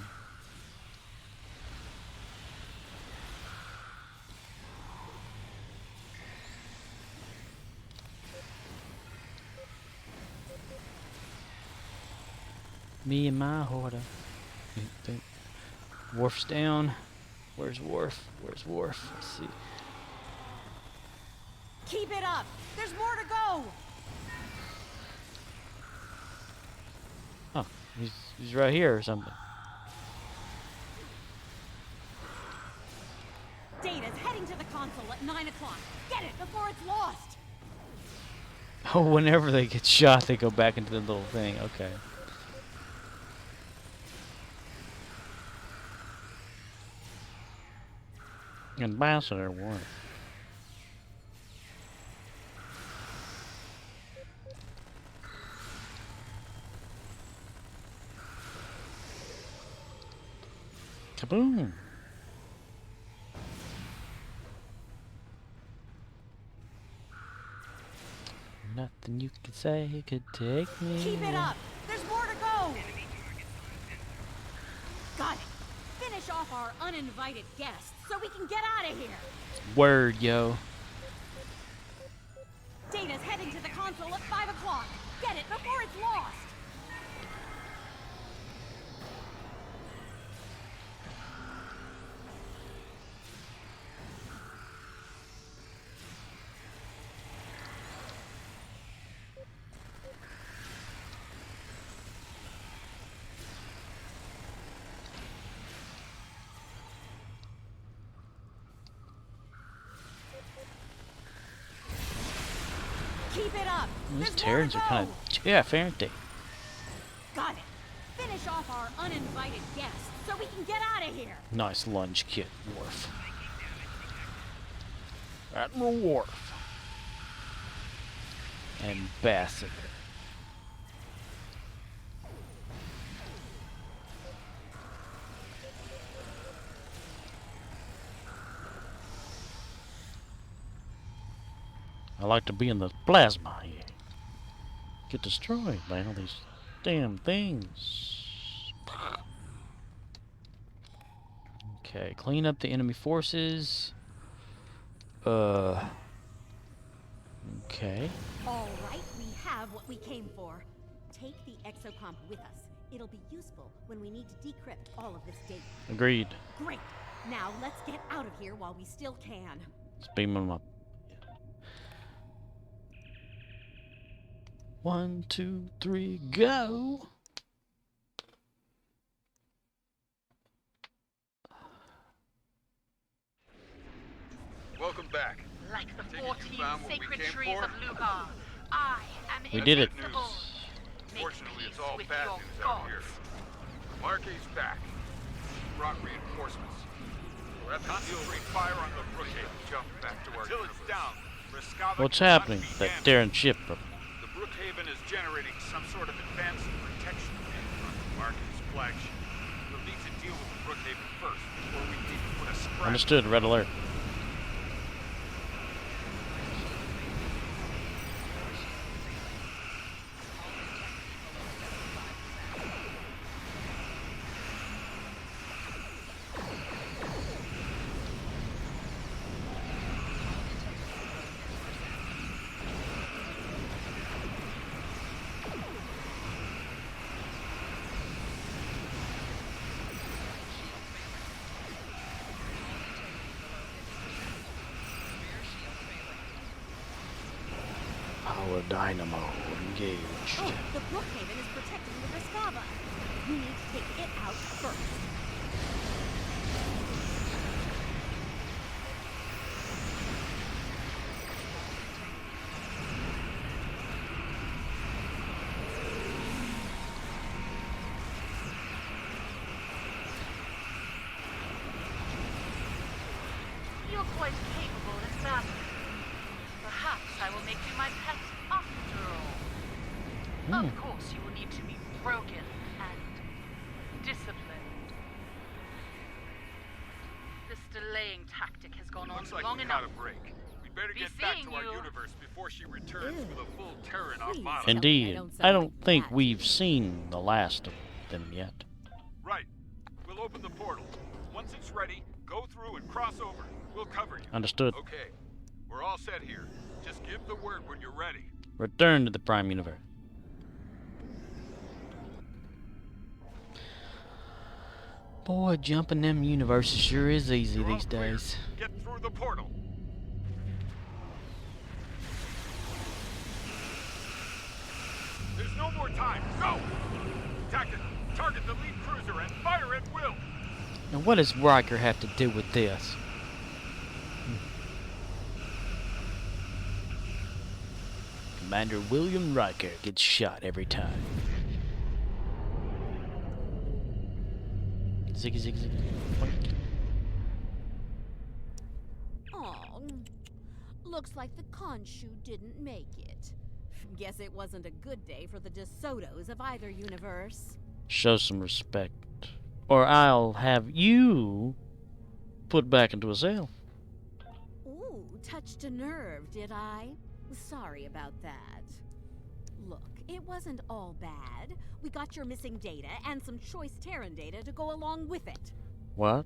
Me and my hoarder. Worf's down. Where's Worf? Where's Worf? Let's see. Keep it up! There's more to go! Oh, he's right here or something. Data's heading to the console at 9 o'clock. Get it before it's lost! Oh, whenever they get shot, they go back into the little thing. Okay. Ambassador Worf. Kaboom! Nothing you could say could take me. Keep it up! There's more to go! Got it! Finish off our uninvited guests so we can get out of here! Word, yo. Data's heading to the console at 5 o'clock. Get it before it's lost! Keep it up! These There's more to Terrans are kind go. of tough, aren't they? Got it! Finish off our uninvited guests so we can get out of here! Nice lunge kit, Worf. Admiral Worf. Ambassador. I like to be in the plasma here. Get destroyed by all these damn things. Okay, clean up the enemy forces. Okay. All right, we have what we came for. Take the exocomp with us. It'll be useful when we need to decrypt all of this data. Agreed. Great. Now let's get out of here while we still can. Let's beam them up. 1, 2, 3, go! Welcome back. Like the Think 14 you found what we sacred came trees for? of Lugar, I am We did it. invincible. Make Fortunately, it's peace all with bad your news out gods. here. Marquet's back. Brought reinforcements. We're at the concentrate fire on the Brookhaven. Jump back to our Until it's down. What's happening? That Terran ship. The Brookhaven is generating some sort of advanced protection on Marquet's flagship. We'll need to deal with the Brookhaven first before we can even put a scrap. Understood. Red alert. Dynamo engaged. Oh, the Brookhaven is protecting the Rescava. You need to take it out first. You're quite capable in battle. Perhaps I will make you my pet after all. Of course, you will need to be broken and disciplined. This delaying tactic has gone on Looks like long we enough. caught a break. We'd better Be get back to seeing our you. universe before she returns with a full Terran Please. armada. Indeed. don't sound I don't like think that. we've seen the last of them yet. Right. We'll open the portal. Once it's ready, go through and cross over. We'll cover you. Understood. Okay. We're all set here. Just give the word when you're ready. Return to the Prime Universe. Boy, jumping them universes sure is easy You're all these clear. days. Get through the portal. There's no more time. Go! Tactic, target the lead cruiser and fire at will. Now what does Riker have to do with this? Commander William Riker gets shot every time. Ziggy ziggy ziggy. Boink. Aw, looks like the Khonshu didn't make it. Guess it wasn't a good day for the DeSotos of either universe. Show some respect, or I'll have you put back into a cell. Ooh, touched a nerve, did I? Sorry about that. Look, it wasn't all bad. We got your missing data and some choice Terran data to go along with it. What?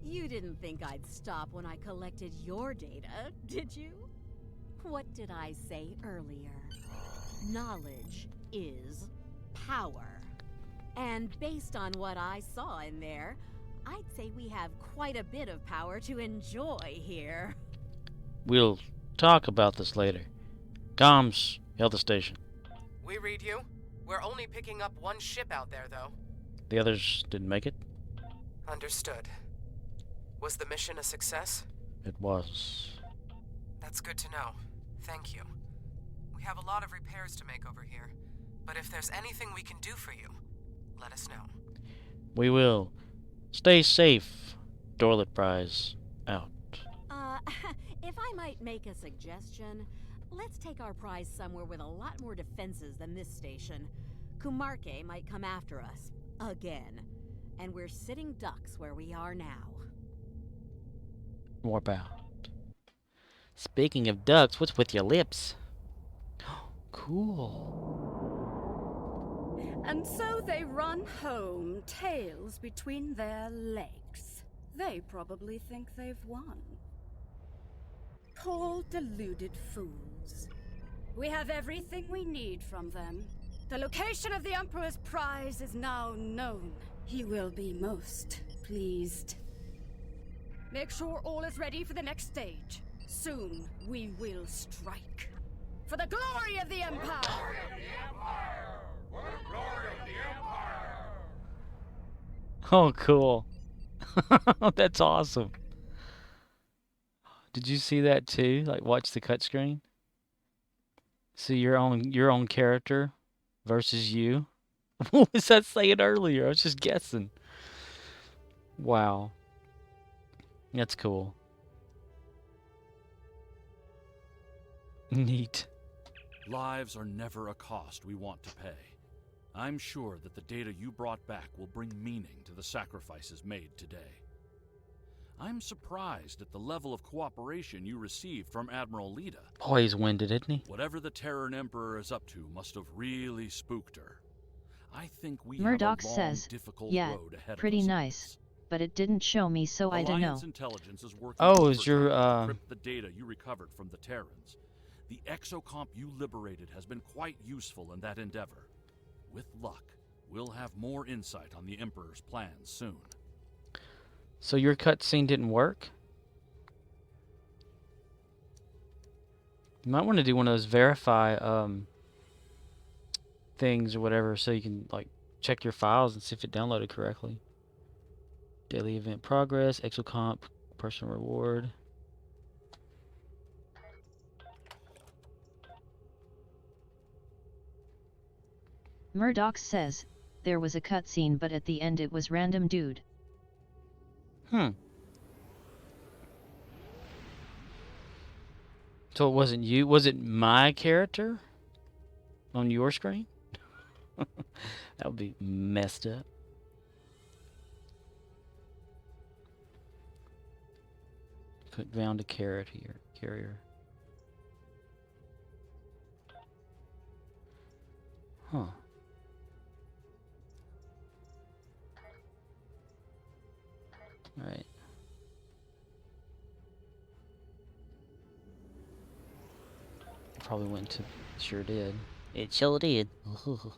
You didn't think I'd stop when I collected your data, did you? What did I say earlier? Knowledge is power. And based on what I saw in there, I'd say we have quite a bit of power to enjoy here. We'll talk about this later. Comms, hail the station. We read you. We're only picking up one ship out there, though. The others didn't make it? Understood. Was the mission a success? It was. That's good to know. Thank you. We have a lot of repairs to make over here, but if there's anything we can do for you, let us know. We will. Stay safe. Dorlet Prize out. If I might make a suggestion, let's take our prize somewhere with a lot more defenses than this station. Kumarke might come after us. Again. And we're sitting ducks where we are now. Warp out. Speaking of ducks, what's with your lips? Cool. And so they run home, tails between their legs. They probably think they've won. Poor deluded fools. We have everything we need from them. The location of the Emperor's prize is now known. He will be most pleased. Make sure all is ready for the next stage. Soon we will strike. For the glory of the Empire! For the glory of the Empire! Oh, cool. That's awesome. Did you see that too? Like, watch the cut screen. See your own character versus you. What was that saying earlier? I was just guessing. Wow. That's cool. Neat. Lives are never a cost we want to pay. I'm sure that the data you brought back will bring meaning to the sacrifices made today. I'm surprised at the level of cooperation you received from Admiral Leda. Boy, he's winded, isn't he? Whatever the Terran Emperor is up to must have really spooked her. I think we Murddox have a long, says, difficult yeah, road ahead pretty of us. nice, but it didn't show me, so I don't know. Alliance intelligence is working Oh, is your, overtime to decrypt the data you recovered from the Terrans. The exocomp you liberated has been quite useful in that endeavor. With luck, we'll have more insight on the Emperor's plans soon. So your cutscene didn't work? You might want to do one of those verify things or whatever, so you can like check your files and see if it downloaded correctly. Daily event progress, exocomp, personal reward. Murddox says, there was a cutscene but at the end it was random dude. So it wasn't you? Was it my character on your screen? That would be messed up. Put down to carrot here. Carrier. Huh. Alright. Probably went to... Sure did. It sure did. What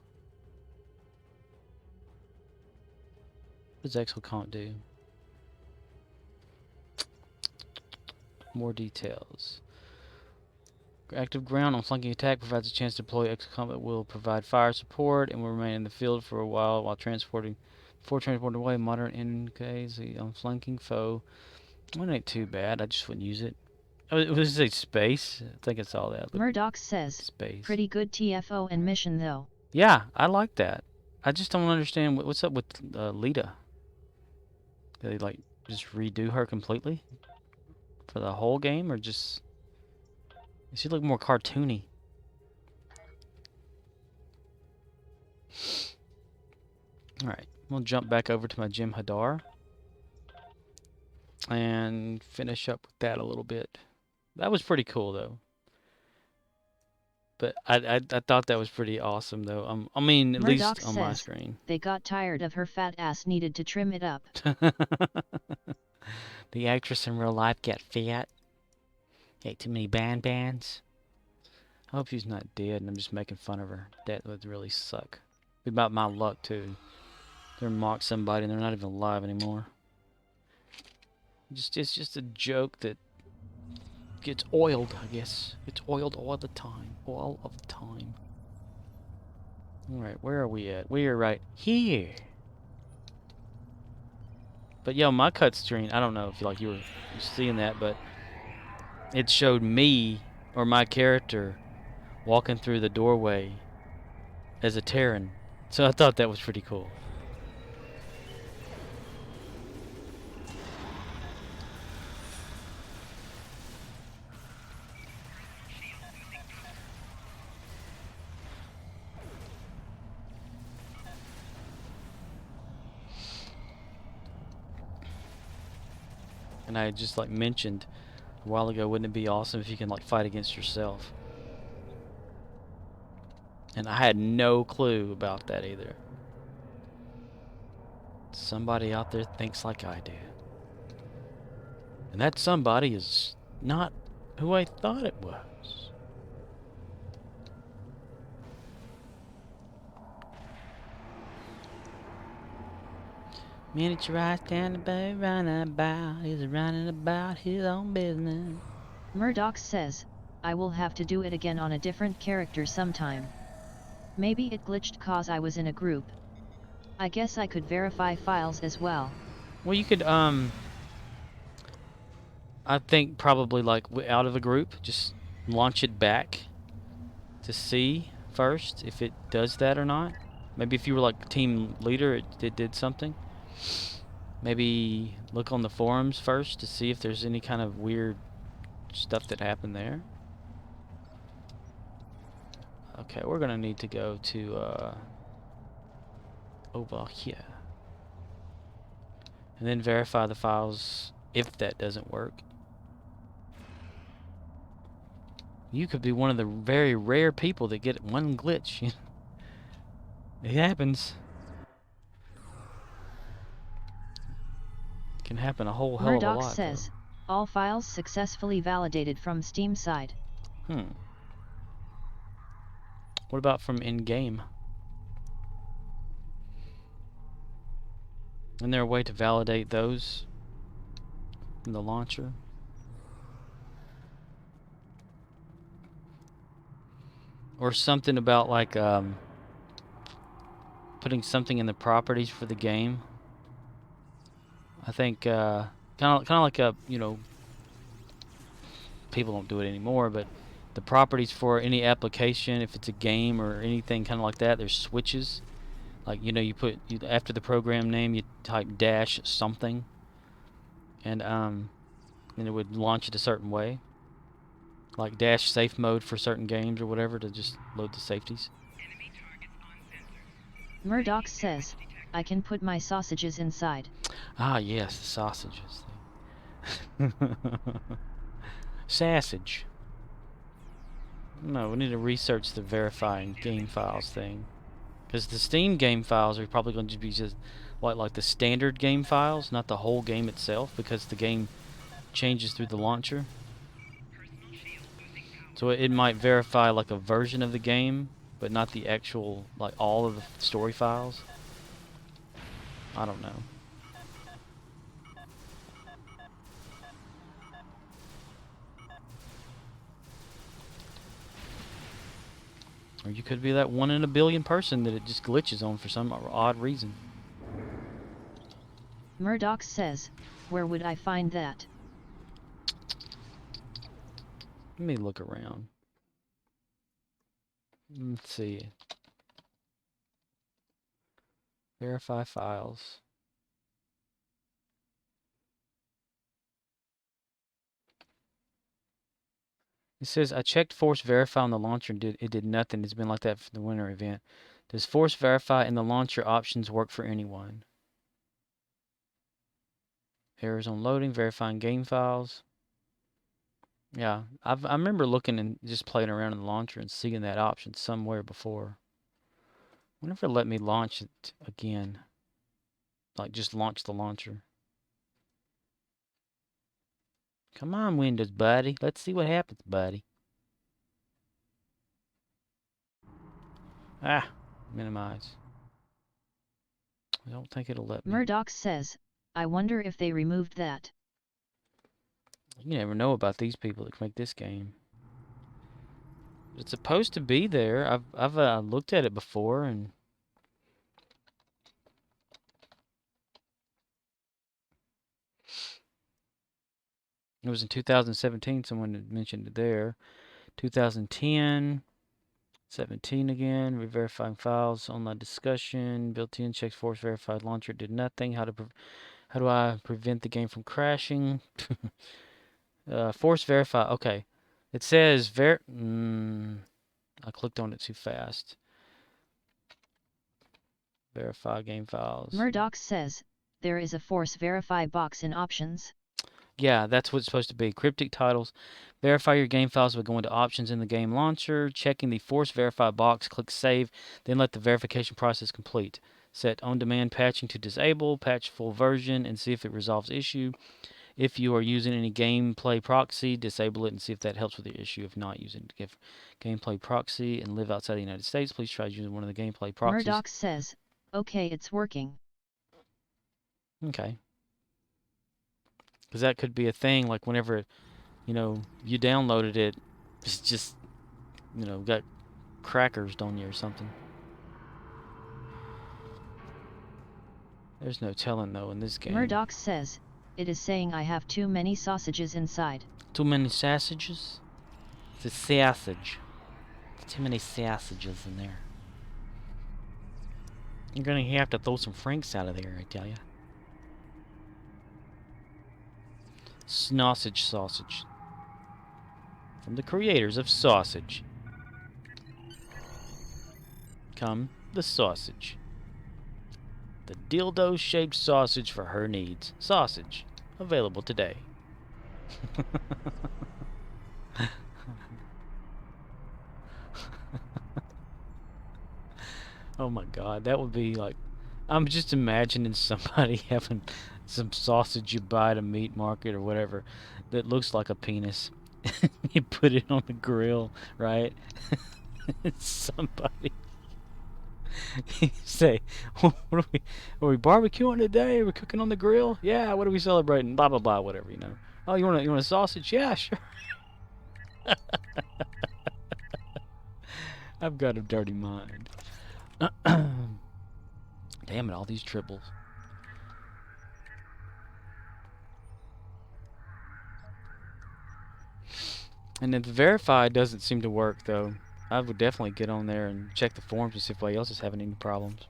does exocomp do? More details. Active ground on flanking attack provides a chance to deploy exocomp that will provide fire support and will remain in the field for a while transporting. Before transporting away, moderate NKs on flanking foe. That ain't too bad. I just wouldn't use it. Oh, it was a space. I think it's all that. Murdoch says, space. Pretty good TFO and mission though. Yeah, I like that. I just don't understand what's up with Lita. Did they like just redo her completely for the whole game, or just? She look more cartoony. All right, we'll jump back over to my Jim Hadar and finish up with that a little bit. That was pretty cool though. But I thought that was pretty awesome though. I mean, at Murdoch least on my screen. They got tired of her fat ass, needed to trim it up. The actress in real life got fat. Ate too many bands. I hope she's not dead and I'm just making fun of her. That would really suck. Be about my luck too. They mock somebody and they're not even alive anymore. It's just a joke that gets oiled, I guess. It's oiled all the time. All of the time. Alright, where are we at? We are right here. But yo, my cut screen, I don't know if you were seeing that, but it showed me or my character walking through the doorway as a Terran. So I thought that was pretty cool. And I just like mentioned a while ago, wouldn't it be awesome if you can like fight against yourself? And I had no clue about that either. Somebody out there thinks like I do. And that somebody is not who I thought it was. Miniaturized cannibal running about. He's running about his own business. Murdoch says, I will have to do it again on a different character sometime. Maybe it glitched cause I was in a group. I guess I could verify files as well. Well, you could, I think probably like out of a group, just launch it back to see first if it does that or not. Maybe if you were like team leader, it did something. Maybe look on the forums first to see if there's any kind of weird stuff that happened there. Okay, we're gonna need to go to over here and then verify the files if that doesn't work. You could be one of the very rare people that get one glitch. It happens. Can happen a whole hell of a lot. Murdoch says, all files successfully validated from Steam side. What about from in-game? Isn't there a way to validate those in the launcher? or something about like putting something in the properties for the game. I think kind of like a, you know, people don't do it anymore, but the properties for any application, if it's a game or anything kind of like that, there's switches. Like, you know, you put after the program name, you type dash something, and it would launch it a certain way, like dash safe mode for certain games or whatever to just load the safeties. Murddox says, I can put my sausages inside. Ah, yes, the sausages thing. Sausage. No, we need to research the verifying game files thing. Because the Steam game files are probably going to be just like the standard game files, not the whole game itself, because the game changes through the launcher. So it might verify like a version of the game, but not the actual, like all of the story files. I don't know. Or you could be that 1 in a billion person that it just glitches on for some odd reason. Murddox says, where would I find that? Let me look around. Let's see. Verify files. It says, I checked force verify on the launcher and it did nothing. It's been like that for the winter event. Does force verify in the launcher options work for anyone? Errors on loading, verifying game files. Yeah, I remember looking and just playing around in the launcher and seeing that option somewhere before. I wonder if it'll let me launch it again. Like, just launch the launcher. Come on, Windows, buddy. Let's see what happens, buddy. Ah, minimize. I don't think it'll let me. Murddox says, I wonder if they removed that. You never know about these people that make this game. It's supposed to be there. I've looked at it before, and it was in 2017. Someone had mentioned it there. 2010, 17 again. Re-verifying files, online discussion, built-in checks force verified launcher did nothing. How do I prevent the game from crashing? Force verify. Okay, it says I clicked on it too fast. Verify game files. Murddox says, there is a force verify box in options. Yeah, that's what it's supposed to be. Cryptic titles. Verify your game files by going to options in the game launcher, checking the force verify box, click save, then let the verification process complete. Set on-demand patching to disable, patch full version, and see if it resolves issue. If you are using any gameplay proxy, disable it and see if that helps with the issue. If not using gameplay proxy and live outside the United States, please try using one of the gameplay proxies. Murddox says, okay, it's working. Okay. Because that could be a thing, like whenever, you know, you downloaded it, it's just, you know, got crackers on you or something. There's no telling, though, in this game. Murddox says, it is saying I have too many sausages inside. Too many sausages? It's a sausage. There's too many sausages in there. You're gonna have to throw some franks out of there, I tell ya. Snossage sausage. From the creators of sausage. Come the sausage. The dildo-shaped sausage for her needs. Sausage. Available today. Oh my god, that would be like... I'm just imagining somebody having some sausage you buy at a meat market or whatever that looks like a penis. You put it on the grill, right? Somebody... You say, what are we barbecuing today? Are we cooking on the grill? Yeah, what are we celebrating? Blah, blah, blah, whatever, you know. Oh, you want a sausage? Yeah, sure. I've got a dirty mind. Damn it, all these triples. And then the verify doesn't seem to work, though. I would definitely get on there and check the forums to see if anybody else is having any problems.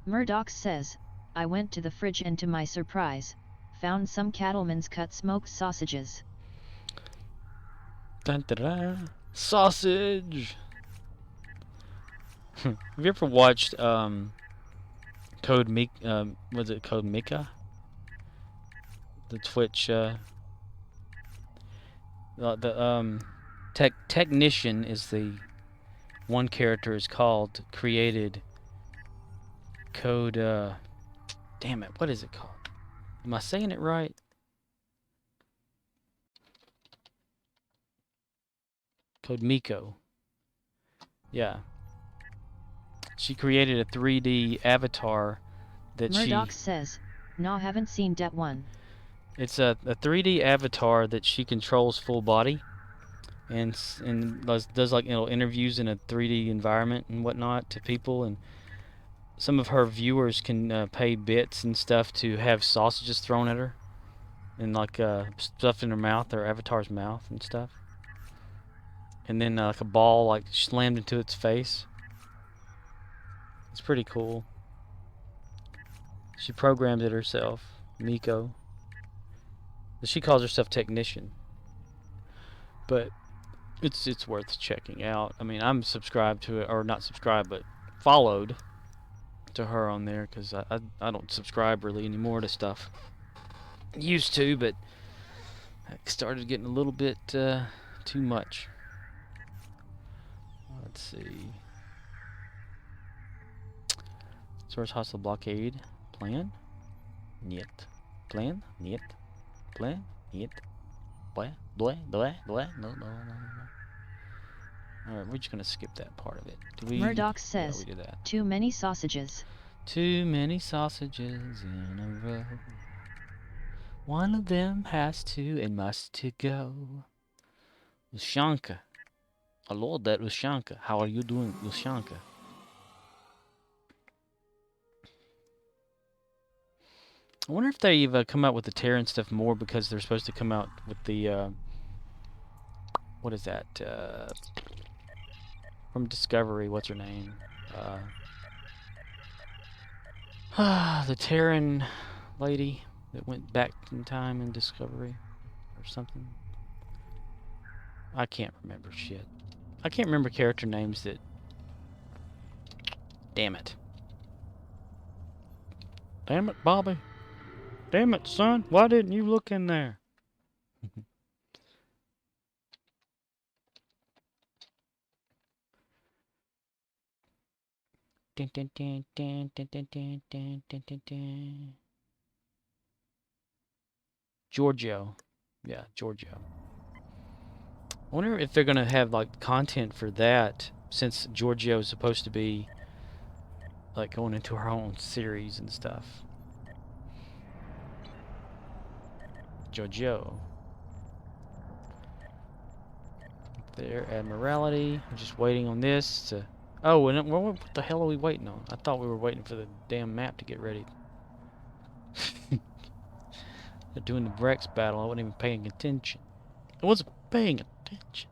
Murddox says, I went to the fridge and to my surprise, found some cattlemen's cut smoked sausages. Dun, dun, dun. Sausage! Have you ever watched Code was it Code Mika? The Twitch technician is the one character is called created Code damn it, what is it called? Am I saying it right? Code Miko. Yeah. She created a 3D avatar that Murddox says, no, haven't seen that one. It's a 3D avatar that she controls full body, and does like interviews in a 3D environment and whatnot to people, and some of her viewers can pay bits and stuff to have sausages thrown at her, and like stuffed in her mouth, her avatar's mouth and stuff, and then like a ball like slammed into its face. It's pretty cool. She programmed it herself, Miko. She calls herself Technician, but it's worth checking out. I mean, I'm subscribed to it, or not subscribed, but followed to her on there, because I don't subscribe really anymore to stuff. Used to, but I started getting a little bit too much. Let's see. Source hostile blockade. Plan? Niet. Plan? Niet. Plan? Niet. Blah, blah, blah, blah. No. Alright, we're just gonna skip that part of it. Murddox says, we do that. Too many sausages. Too many sausages in a row. One of them has to and must to go. Ushanka. I love that Ushanka. How are you doing, Ushanka? I wonder if they've come out with the Terran stuff more because they're supposed to come out with the, what is that, from Discovery, what's her name? The Terran lady that went back in time in Discovery, or something. I can't remember shit. I can't remember character names that... Damn it. Damn it, Bobby. Damn it, son. Why didn't you look in there? Giorgio. Yeah, Giorgio. I wonder if they're gonna have like content for that, since Giorgio is supposed to be like going into her own series and stuff. Giorgio. There, Admiralty. I'm just waiting on this to... Oh, and what the hell are we waiting on? I thought we were waiting for the damn map to get ready. They're doing the Brex battle. I wasn't even paying attention. I wasn't paying attention.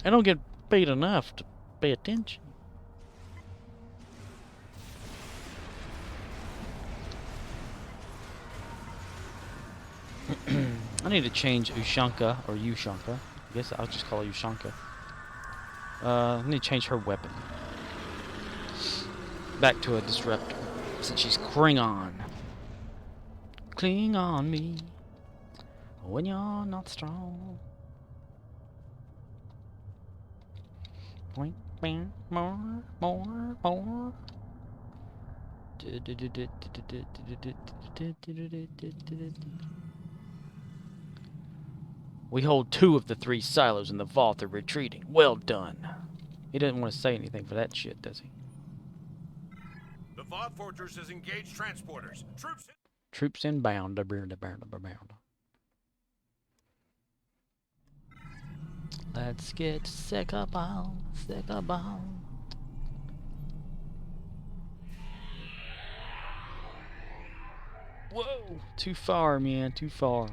I don't get paid enough to pay attention. I need to change Ushanka, or Ushanka. I guess I'll just call her Ushanka. I need to change her weapon. Back to a disruptor, since she's Klingon. Cling on me when you're not strong. Point, bang, more. We hold 2 of the 3 silos and the Voth are retreating. Well done. He doesn't want to say anything for that shit, does he? The Voth fortress has engaged transporters. Troops... Troops inbound. Let's get sick about. Whoa! Too far, man. Too far.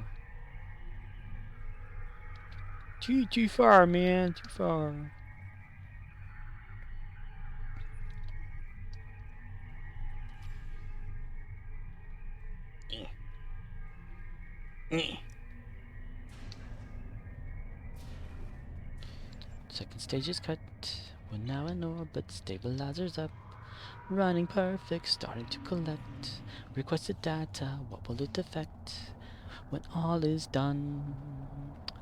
Too far, man. Too far. Second stage is cut. We're now in orbit. Stabilizers up. Running perfect. Starting to collect. Requested data. What will it affect? When all is done.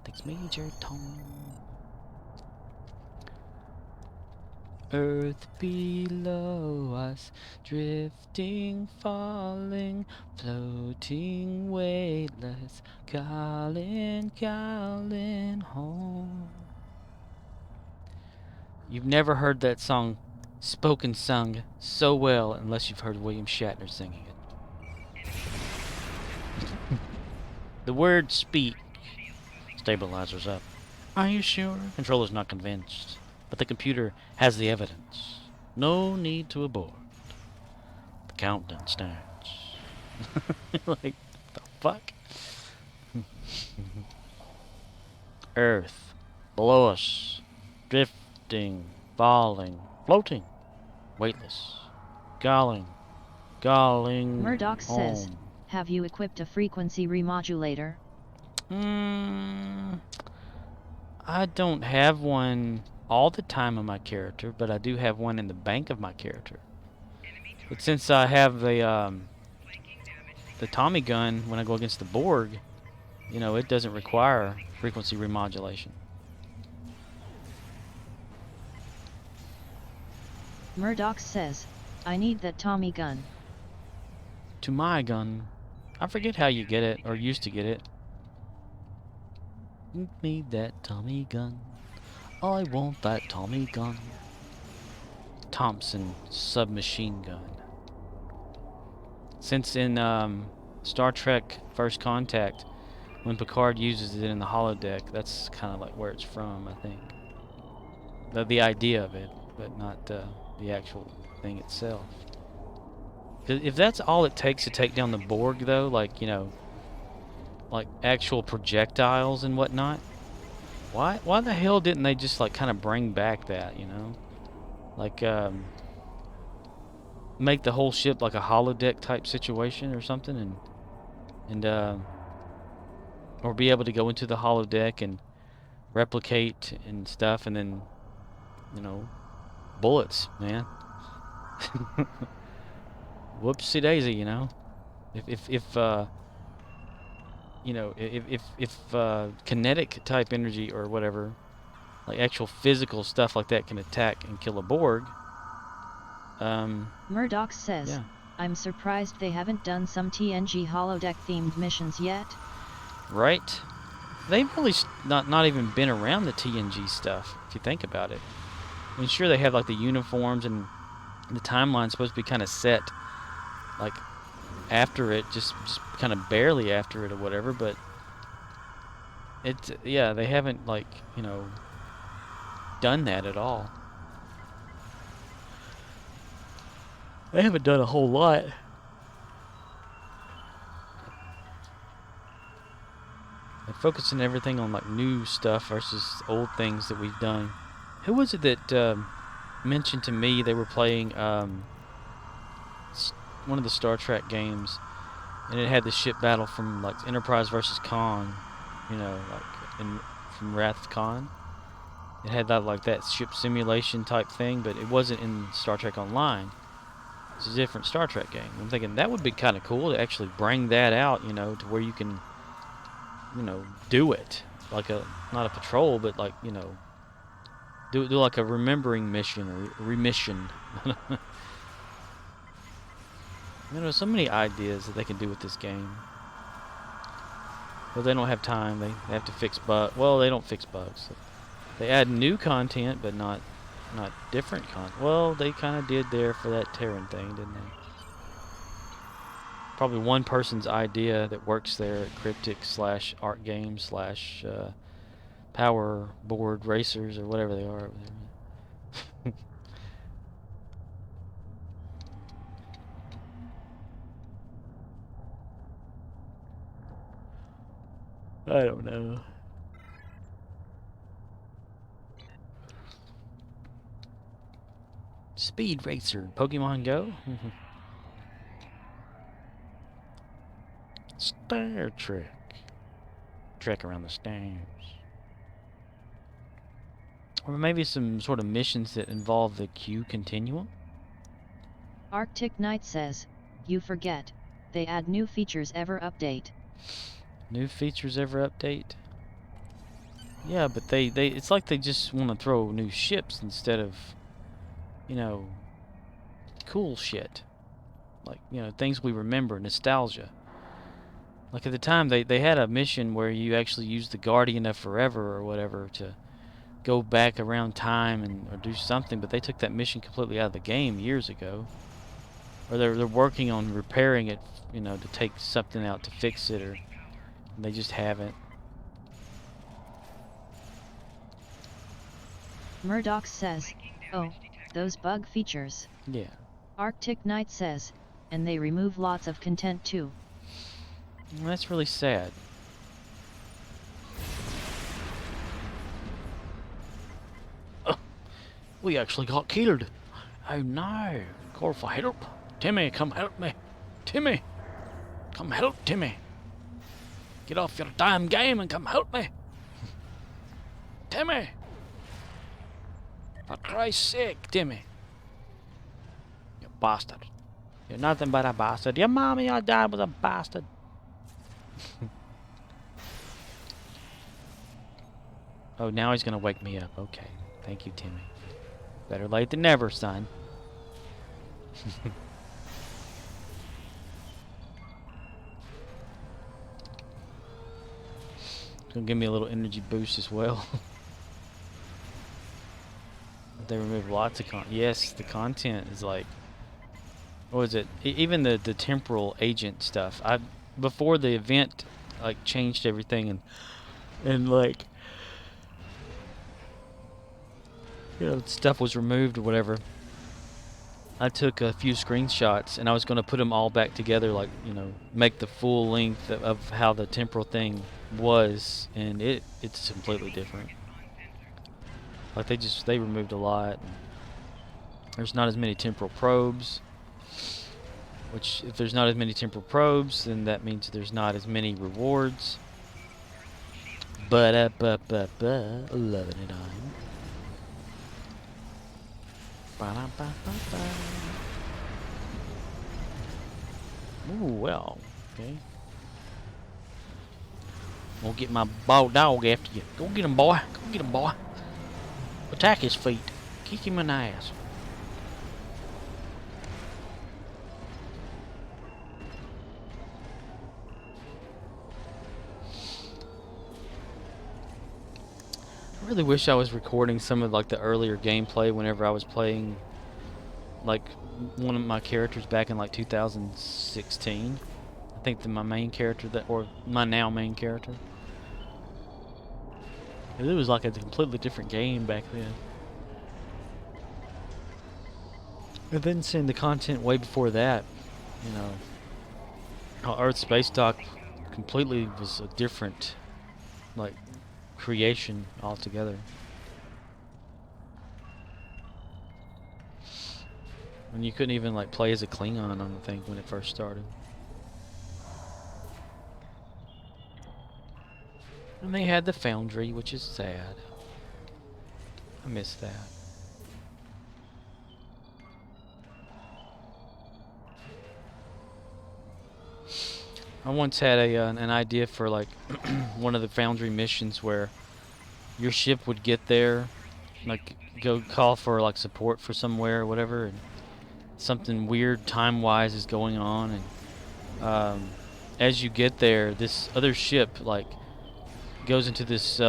Thanks, Major Tom. Earth below us, drifting, falling, floating, weightless, calling home. You've never heard that song sung so well unless you've heard William Shatner singing it. The word speak. Stabilizers up. Are you sure? Controller's not convinced. But the computer has the evidence. No need to abort. The countdown starts. Like, the fuck? Earth. Below us. Drifting. Falling. Floating. Weightless. Galling. Murddox says, have you equipped a frequency remodulator? I don't have one all the time on my character, but I do have one in the bank of my character. But since I have the Tommy gun when I go against the Borg, you know, it doesn't require frequency remodulation. Murddox says, I need that Tommy gun. To my gun. I forget how you get it, or used to get it. Need that Tommy gun. I want that Tommy gun. Thompson submachine gun. Since in Star Trek First Contact, when Picard uses it in the holodeck, that's kind of like where it's from, I think. The idea of it, but not the actual thing itself. 'Cause if that's all it takes to take down the Borg, though, like, you know, like actual projectiles and whatnot, why the hell didn't they just like kind of bring back that, you know, like make the whole ship like a holodeck type situation or something, and or be able to go into the holodeck and replicate and stuff, and then, you know, bullets, man. Whoopsie daisy, you know. If you know, if kinetic type energy or whatever, like actual physical stuff like that, can attack and kill a Borg. Murddox says, yeah. I'm surprised they haven't done some TNG holodeck themed missions yet. Right? They've really not even been around the TNG stuff, if you think about it. I mean, sure, they have like the uniforms, and the timeline's supposed to be kind of set like after it, just kind of barely after it or whatever, but yeah, they haven't, like, you know, done that at all. They haven't done a whole lot. They're focusing everything on like new stuff versus old things that we've done. Who was it that mentioned to me they were playing one of the Star Trek games, and it had the ship battle from like Enterprise versus Khan, you know, like from Wrath of Khan. It had that, like, that ship simulation type thing, but it wasn't in Star Trek Online. It's a different Star Trek game. I'm thinking that would be kind of cool to actually bring that out, you know, to where you can, you know, do it like not a patrol, but like, you know, do like a remembering mission or remission. You know, so many ideas that they can do with this game. But they don't have time. They have to fix bugs. Well, they don't fix bugs. They add new content, but not different content. Well, they kind of did there for that Terran thing, didn't they? probably one person's idea that works there at Cryptic / Art Games / Power Board Racers or whatever they are over there. I don't know. Speed Racer, Pokemon Go? Star Trek. Trek around the stars. Or maybe some sort of missions that involve the Q continuum? Arctic Knight says, you forget, they add new features ever update. New features ever update? Yeah, but they it's like they just want to throw new ships instead of, you know, cool shit. Like, you know, things we remember, nostalgia. Like at the time, they had a mission where you actually used the Guardian of Forever or whatever to go back around time and or do something, but they took that mission completely out of the game years ago. Or they're working on repairing it, you know, to take something out to fix it, or they just haven't. Murddox says, oh, those bug features. Yeah. Arctic Knight says, and they remove lots of content too. Well, that's really sad. We actually got killed. Oh no. Call for help. Timmy, come help me. Timmy. Come help Timmy. Get off your damn game and come help me. Timmy. For Christ's sake, Timmy. You bastard. You're nothing but a bastard. Your mom and your dad was a bastard. Oh, now he's gonna wake me up. Okay. Thank you, Timmy. Better late than never, son. It's gonna give me a little energy boost as well. They remove lots of content. Yes, the content is like, what was it? Even the temporal agent stuff. Before the event, like, changed everything and like, you know, stuff was removed or whatever. I took a few screenshots and I was going to put them all back together, like, you know, make the full length of how the temporal thing was, and it's completely different. Like they removed a lot. There's not as many temporal probes, which if there's not as many temporal probes, then that means there's not as many rewards. But loving it on. Ooh, well, okay. We'll get my bald dog after you. Go get him, boy. Go get him, boy. Attack his feet. Kick him in the ass. I really wish I was recording some of like the earlier gameplay whenever I was playing like one of my characters back in like 2016. I think my main character or my now main character. It was like a completely different game back then. And then seeing the content way before that, you know, how Earth Space Dock completely was a different, like, creation altogether. And you couldn't even like play as a Klingon, I don't think, when it first started. And they had the Foundry, which is sad. I miss that. I once had an idea for like one of the Foundry missions where your ship would get there, like go call for like support for somewhere or whatever, and something weird time-wise is going on, and as you get there, this other ship like goes into this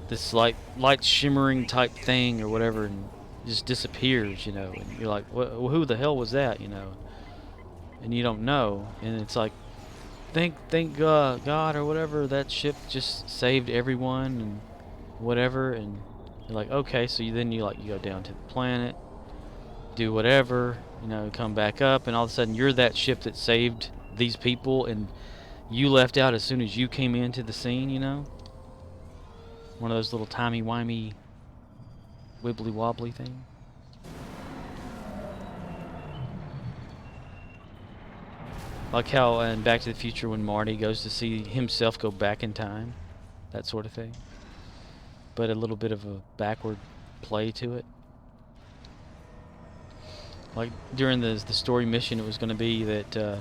this light shimmering type thing or whatever, and just disappears, you know, and you're like, who the hell was that, you know? and you don't know, and it's like, thank God or whatever, that ship just saved everyone and whatever, and you're like, okay, so then you go down to the planet, do whatever, you know, come back up, and all of a sudden you're that ship that saved these people, and you left out as soon as you came into the scene, you know? One of those little timey-wimey wibbly-wobbly thing. Like how in Back to the Future when Marty goes to see himself go back in time. That sort of thing. But a little bit of a backward play to it. Like during the story mission, it was going to be that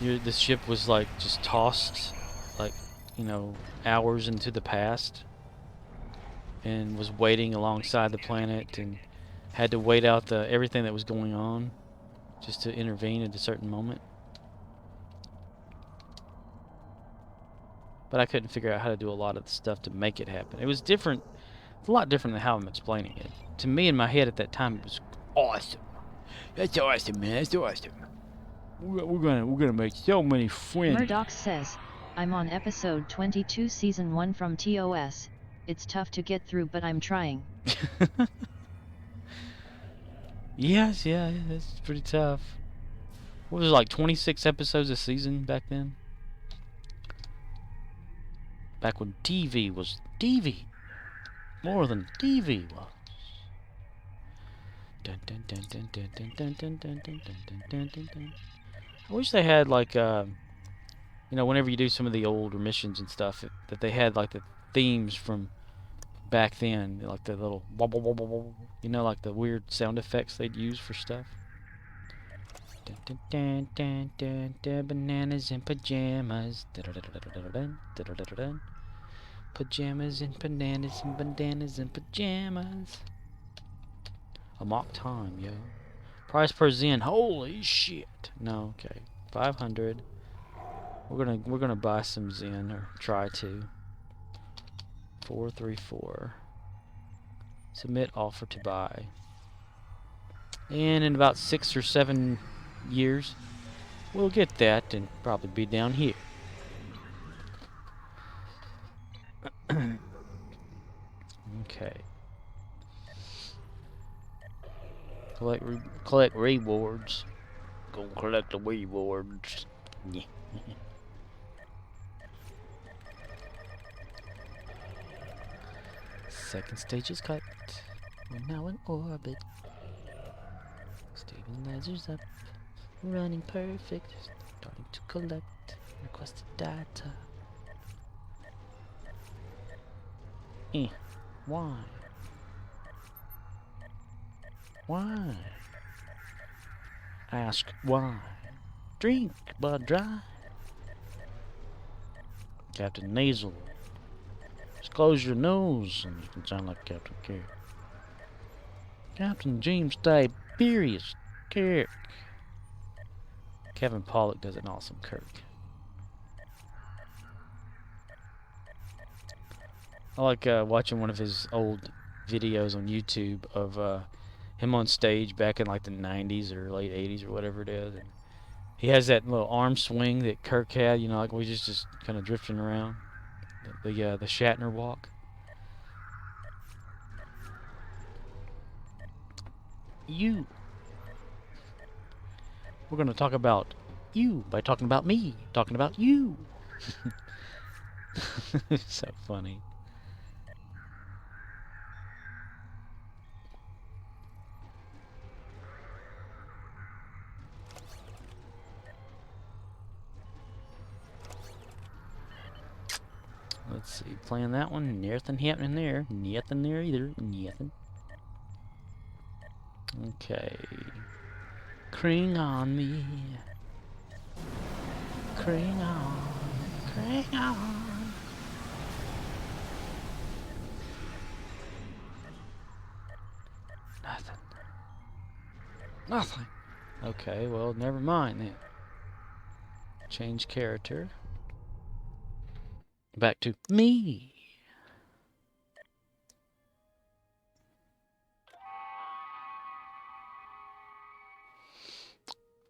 the ship was like just tossed, like, you know, hours into the past, and was waiting alongside the planet and had to wait out everything that was going on just to intervene at a certain moment. But I couldn't figure out how to do a lot of the stuff to make it happen. It was different. It's a lot different than how I'm explaining it. To me, in my head at that time, it was awesome. That's awesome, man. That's awesome. We're gonna make so many friends. Murddox says, I'm on episode 22 season 1 from TOS. It's tough to get through, but I'm trying. Yes, yeah, it's pretty tough. What was it, like 26 episodes a season back then? Back when TV was TV. More than TV was. Dun, dun, dun, dun, dun, dun, dun, dun, dun, dun, dun, dun, dun, dun. I wish they had like you know, whenever you do some of the older missions and stuff, that they had like the themes from back then, like the little wobble wobble wobble, you know, like the weird sound effects they'd use for stuff. Dun, dun, dun, dun, dun, dun, bananas in pajamas. Dun, dun, dun, dun, dun, dun, dun, dun, dun. Pajamas and bananas and bandanas and pajamas. A mock time, yo. Price per Zen. Holy shit. No, okay. 500. We're gonna buy some Zen, or try to. 434. Submit offer to buy. And in about 6 or 7 years, we'll get that and probably be down here. Okay. Collect rewards. Go collect the rewards. Yeah. Second stage is cut. We're now in orbit. Stabilizers up. Running perfect. Starting to collect requested data. Why? Why? Ask why. Drink, but dry. Captain Nasal. Just close your nose and you can sound like Captain Kirk. Captain James Tiberius Kirk. Kevin Pollak does an awesome Kirk. I like watching one of his old videos on YouTube of him on stage back in like the 90s or late 80s or whatever it is. And he has that little arm swing that Kirk had, you know, like we just kind of drifting around. The Shatner walk. You. We're going to talk about you by talking about me, talking about you. So funny. Let's see, playing that one, nothing happening there. Nothing there either, nothing. Okay. Cring on me. Cring on. Cring on. Nothing. Nothing. Okay, well, never mind then. Change character. Back to me.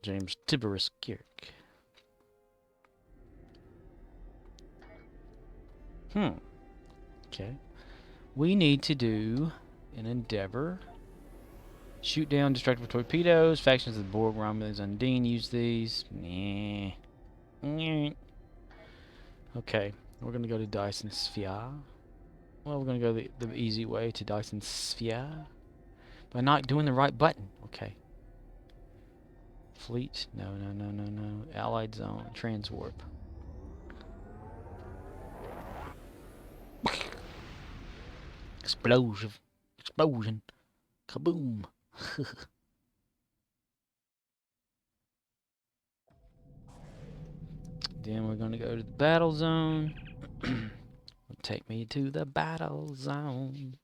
James Tiberius Kirk. Okay. We need to do an endeavor. Shoot down destructible torpedoes. Factions of the Borg, Romulans, Undine use these. Nah. Okay. We're going to go to Dyson Sphere. Well, we're going to go the easy way to Dyson Sphere. By not doing the right button. Okay. Fleet. No. Allied zone. Transwarp. Explosion. Kaboom. Then we're gonna go to the battle zone. Take me to the battle zone.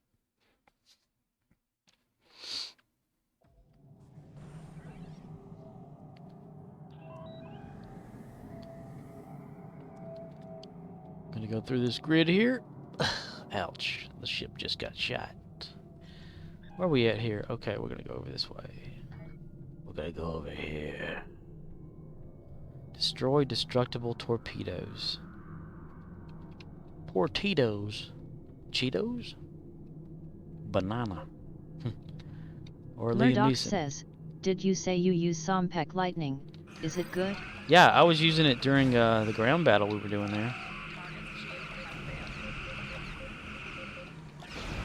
Gonna go through this grid here. Ouch, the ship just got shot. Where are we at here? Okay, we're gonna go over this way. We're gonna go over here. Destroy destructible torpedoes. Torpedoes? Cheetos? Banana. Or Murddox says, did you say you use Sompek Lightning? Is it good? Yeah, I was using it during the ground battle we were doing there.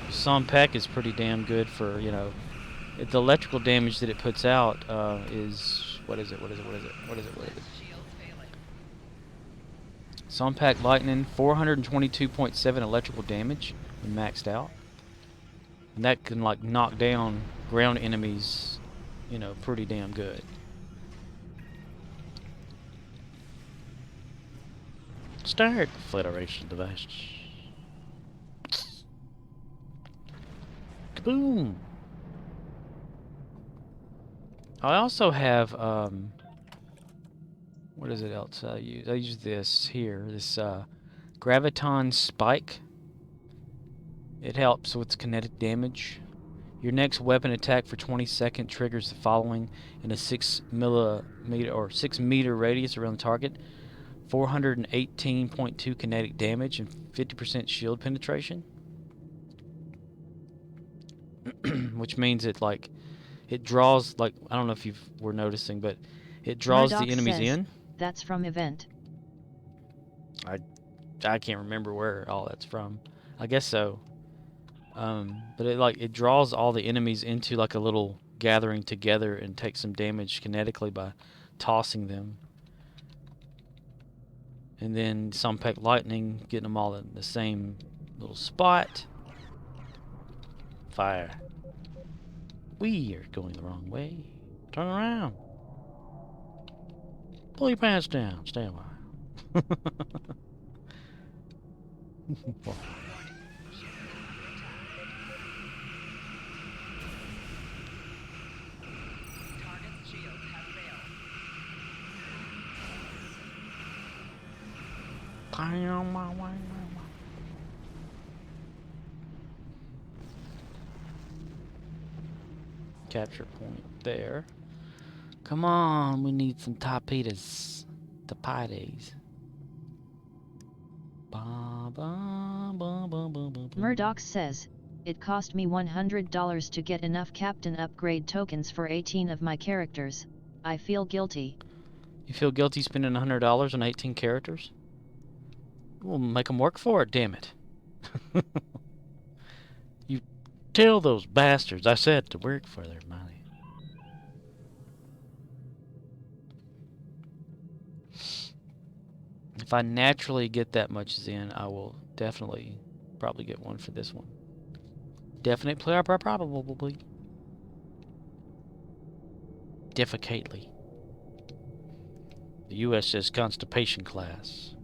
Sompek is pretty damn good for, you know, the electrical damage that it puts out is, what is it? Sompek Lightning, 422.7 electrical damage when maxed out. And that can, like, knock down ground enemies, you know, pretty damn good. Start Federation device. Kaboom! I also have, what is it else I use? I use this here, this Graviton Spike. It helps with kinetic damage. Your next weapon attack for 20 seconds triggers the following in a 6 meter radius around the target. 418.2 kinetic damage and 50% shield penetration. Which means it, like, it draws, like, I don't know if you were noticing, but it draws Murddox the enemies says, in. That's from event. I can't remember where all that's from. I guess so. But it draws all the enemies into like a little gathering together and takes some damage kinetically by tossing them. And then Sompek Lightning, getting them all in the same little spot. Fire. We are going the wrong way. Turn around. Pull your pants down. Stay a while. Capture point there. Come on, we need some torpedoes. Torpedoes. Murddox says, it cost me $100 to get enough captain upgrade tokens for 18 of my characters. I feel guilty. You feel guilty spending $100 on 18 characters? We'll make them work for it, damn it. You tell those bastards I said to work for their money. If I naturally get that much Zen, I will definitely probably get one for this one. Definite player probably. Defecately. The USS Constipation class.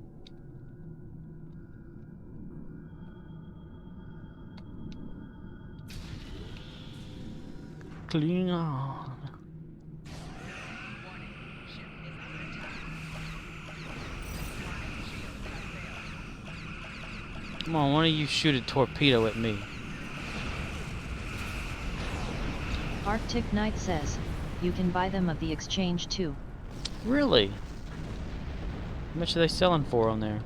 Cling on. Come on, why don't you shoot a torpedo at me? Arctic Knight says, You can buy them at the exchange too. Really? How much are they selling for on there?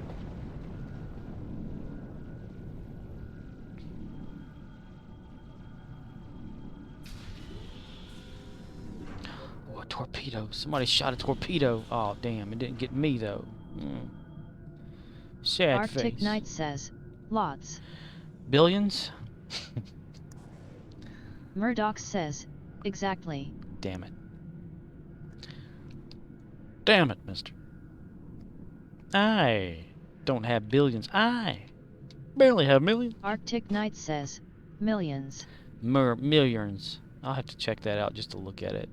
Oh, a torpedo. Somebody shot a torpedo. Oh, damn. It didn't get me, though. Sad Arctic face. Knight says, lots. Billions? Murddox says, exactly. Damn it. Damn it, mister. I don't have billions. I barely have millions. Arctic Knight says, millions. Millions. I'll have to check that out just to look at it.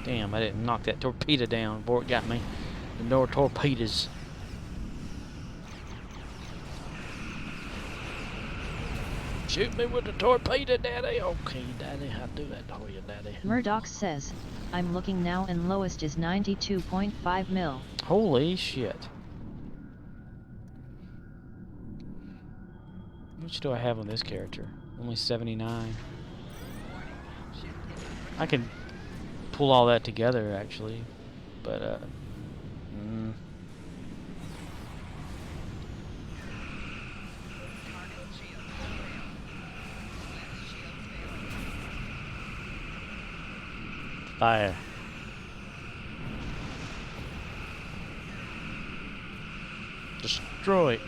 Damn, I didn't knock that torpedo down before it got me. No torpedoes. Shoot me with the torpedo, Daddy. Okay, Daddy, I'll do that for you, Daddy. Murdoch says, I'm looking now and lowest is 92.5 mil. Holy shit. How much do I have on this character? Only 79. I can pull all that together, actually. But, Fire. Destroy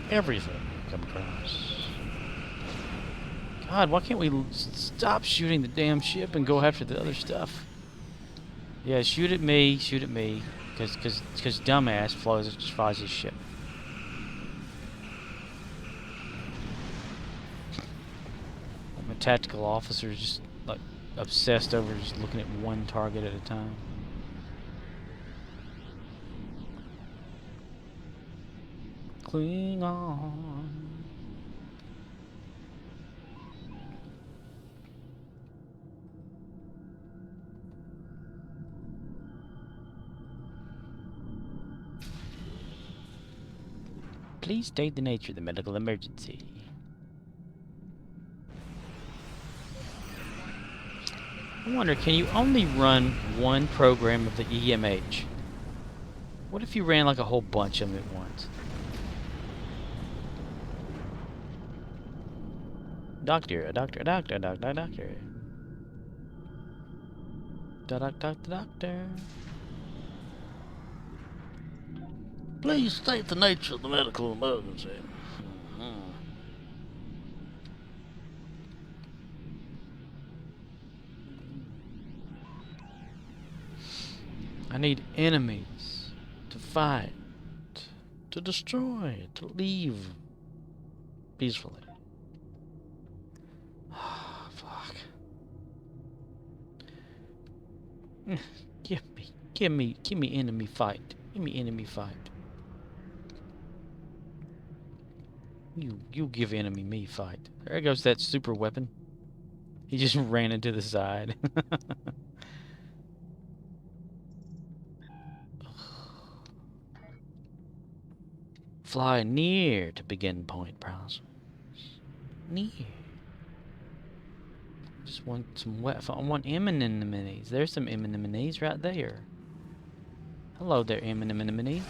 everything we come across. God, why can't we stop shooting the damn ship and go after the other stuff? Yeah, shoot at me, because dumbass flies his ship. My tactical officer is just like obsessed over just looking at one target at a time. Klingon. Please state the nature of the medical emergency. I wonder, can you only run one program of the EMH? What if you ran like a whole bunch of them at once? Doctor. Doctor. Please state the nature of the medical emergency. I need enemies to fight, to destroy, to leave peacefully. Fuck. Give me enemy fight. Give me enemy fight. You give enemy me fight. There goes that super weapon. He just ran into the side. Fly near to begin point process. Near. Just want some I want enemies. There's some enemies right there. Hello there, enemies.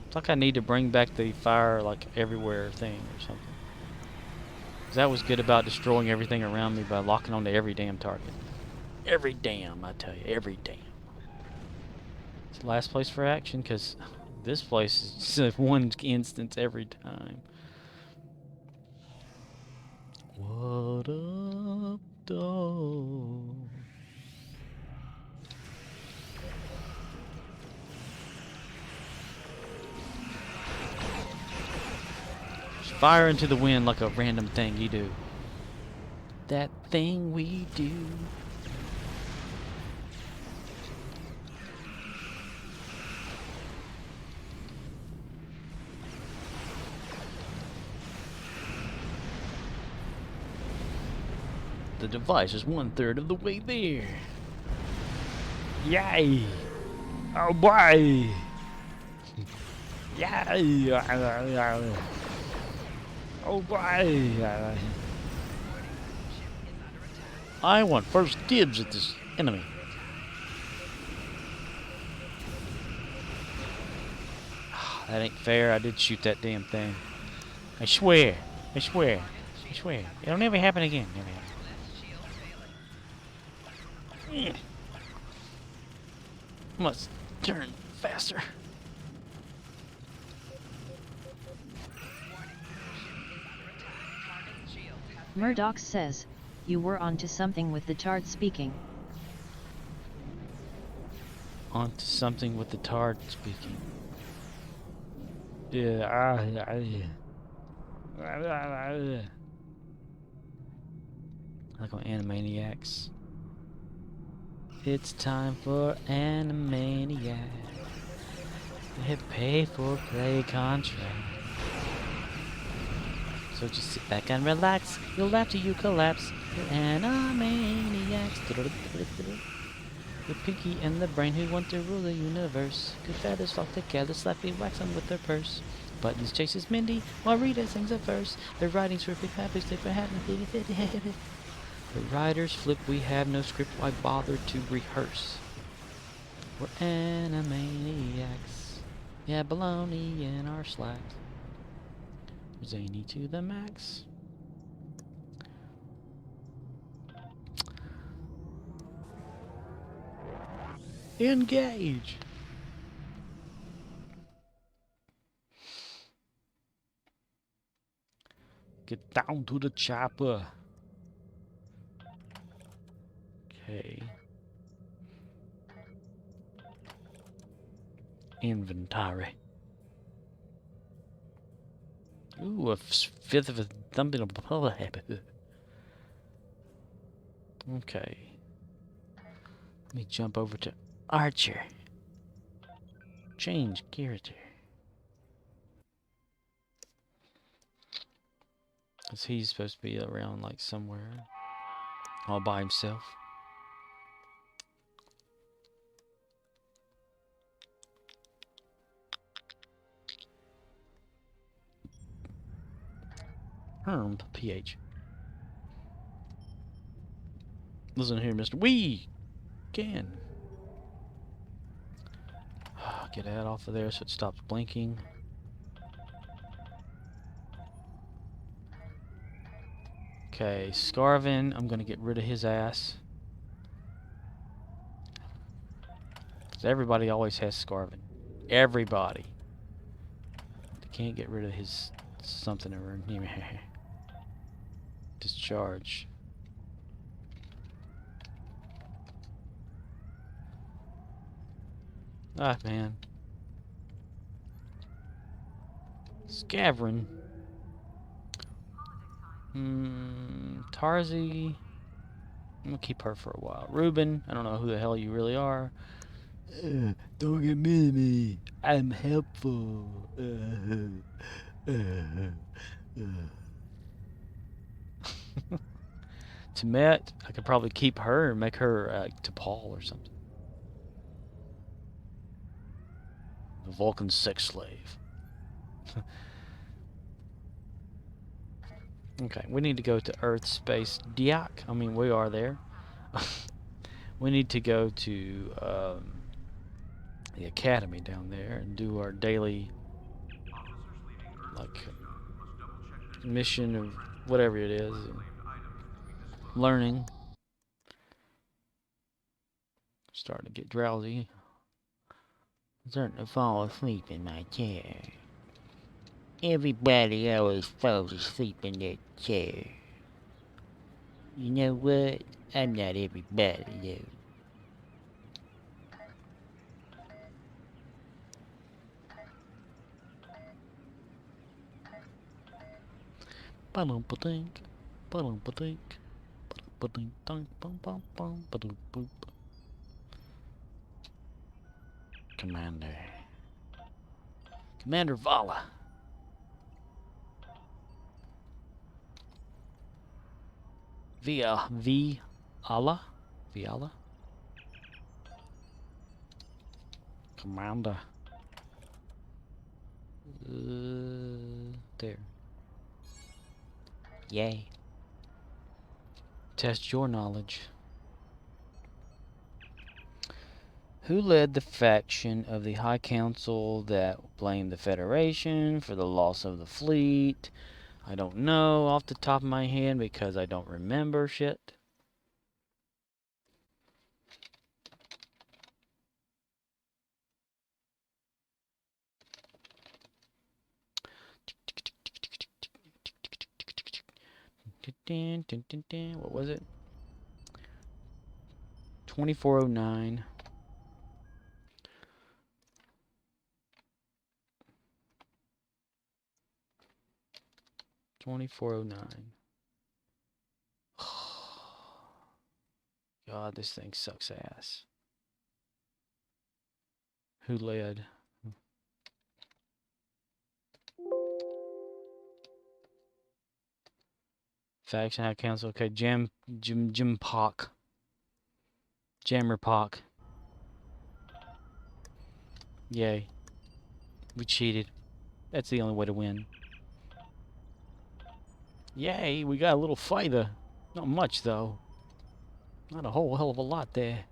It's like I need to bring back the fire like everywhere thing or something. 'Cause that was good about destroying everything around me by locking onto every damn target. Every damn, I tell you, every damn. It's the last place for action, because this place is just one instance every time. What up, dog? Fire into the wind like a random thing you do. That thing we do. The device is 1/3 of the way there. Yay! Oh boy! Yay! Oh boy! I want first dibs at this enemy. That ain't fair. I did shoot that damn thing. I swear. I swear. I swear. It'll never happen again. Never happen. Must turn faster. Murddox says, you were onto something with the Tard speaking. Onto something with the Tard speaking. Yeah, like on Animaniacs. It's time for Animaniacs. They pay for play contract. So just sit back and relax. You'll laugh till you collapse. You're Animaniacs. The pinky and the brain who want to rule the universe. Good feathers flock together, slappy wax them with their purse. Buttons chases Mindy while Rita sings a verse. Their writings for big happy, different happy. The writers flip, we have no script, why bother to rehearse? We're Animaniacs. Yeah, baloney in our slacks. Zany to the max. Engage! Get down to the chopper. Okay. Inventory. Ooh, a fifth of a thumping of a habit. Okay. Let me jump over to Archer. Change character. Cause he's supposed to be around like somewhere. All by himself. Herm PH. Listen here, Mr. We can. Get that off of there so it stops blinking. Okay, Scarvin, I'm gonna get rid of his ass. 'Cause everybody always has Scarvin. Everybody. They can't get rid of his something over here. Discharge. Ah, man. Scavrin. Tarzi. I'm gonna keep her for a while. Ruben, I don't know who the hell you really are. Don't get mad at me. I'm helpful. Temet, I could probably keep her and make her to Paul or something. The Vulcan sex slave. Okay, we need to go to Earth Space Diak. I mean, we are there. We need to go to the academy down there and do our daily, like, mission of whatever it is. Learning. Starting to get drowsy. I'm starting to fall asleep in my chair. Everybody always falls asleep in their chair. You know what? I'm not everybody, though. Ba-dum-ba-dink, ba-dum-ba-dink, ba-dum-ba-dink, bum-bum-bum, ba-dum-boop. Commander Vala. Viala? Viala? Commander. There. Yay. Test your knowledge. Who led the faction of the High Council that blamed the Federation for the loss of the fleet? I don't know off the top of my head because I don't remember shit. What was it? 2409. God, this thing sucks ass. Who led? Faction High Council. Okay, Jim Pock. Jammer Pock. Yay. We cheated. That's the only way to win. Yay, we got a little fighter. Not much, though. Not a whole hell of a lot there.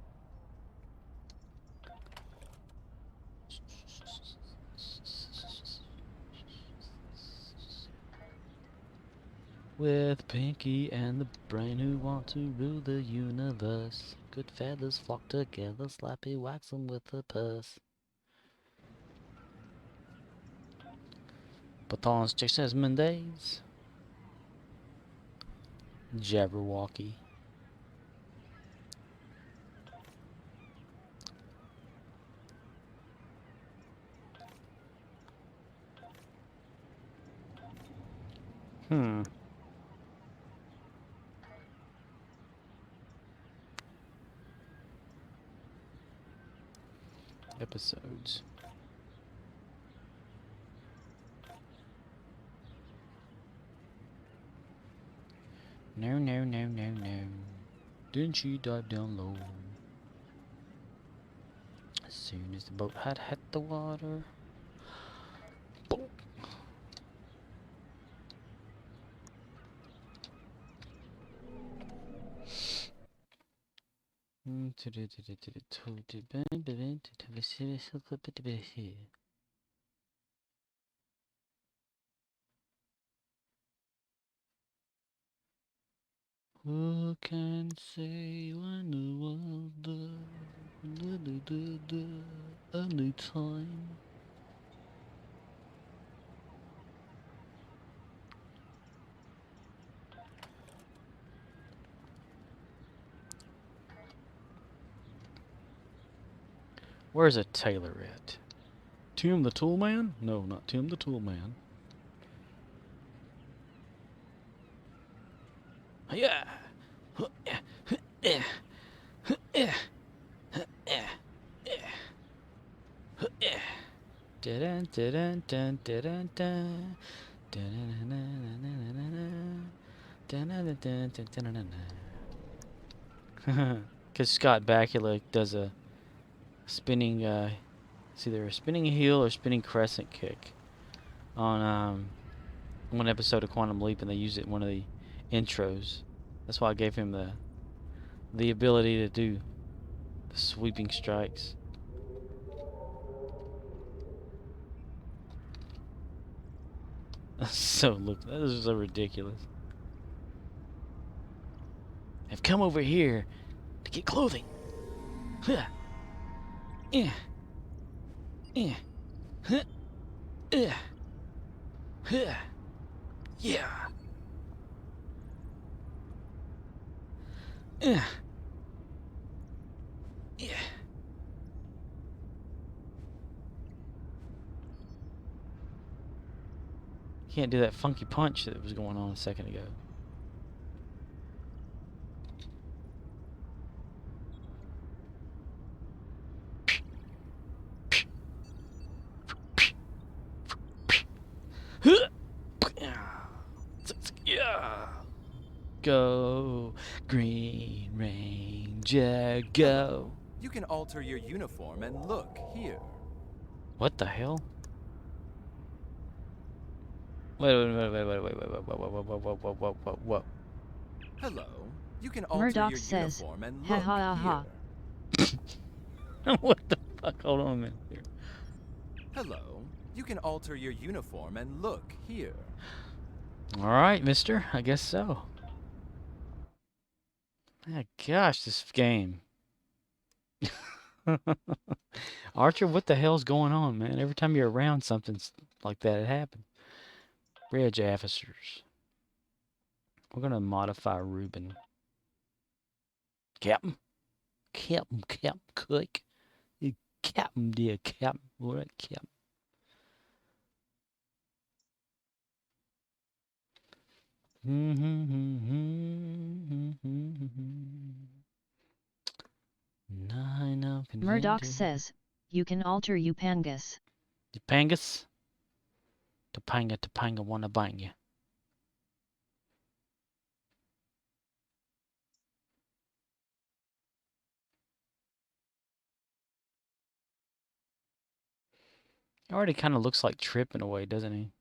With Pinky and the brain who want to rule the universe. Good feathers flock together, slappy wax them with a purse. Batons Jason Mendez. Jabberwocky. Episodes. No. Didn't she dive down low? As soon as the boat had hit the water. Boom. Who can say when the world only time? Where's a tailor at? Tim the Toolman? No, not Tim the Toolman. Yeah. Because Scott Bakula does a spinning, it's either a spinning heel or spinning crescent kick on one episode of Quantum Leap, and they use it in one of the intros. That's why I gave him the ability to do the sweeping strikes. That is so ridiculous. I've come over here to get clothing. Yeah. Yeah. Yeah. Yeah. Yeah. Yeah. Yeah. Yeah. Can't do that funky punch that was going on a second ago. Yeah. Go. go, Green Ranger, go. You can alter your uniform and look here. What the hell? Wait. Hello. You can alter Murddox your says, uniform and ha look ha ha here. What the fuck? Hold on a minute here. Hello. You can alter your uniform and look here. Alright, mister. I guess so. My gosh, this game. Archer, what the hell's going on, man? Every time you're around something like that, it happens. Bridge officers. We're going to modify Ruben. Captain. Cook. Captain, dear Captain. What, Captain? Murddox says, you can alter Upangus. Upangus? Topanga, wanna bang you. He already kind of looks like Trip in a way, doesn't he?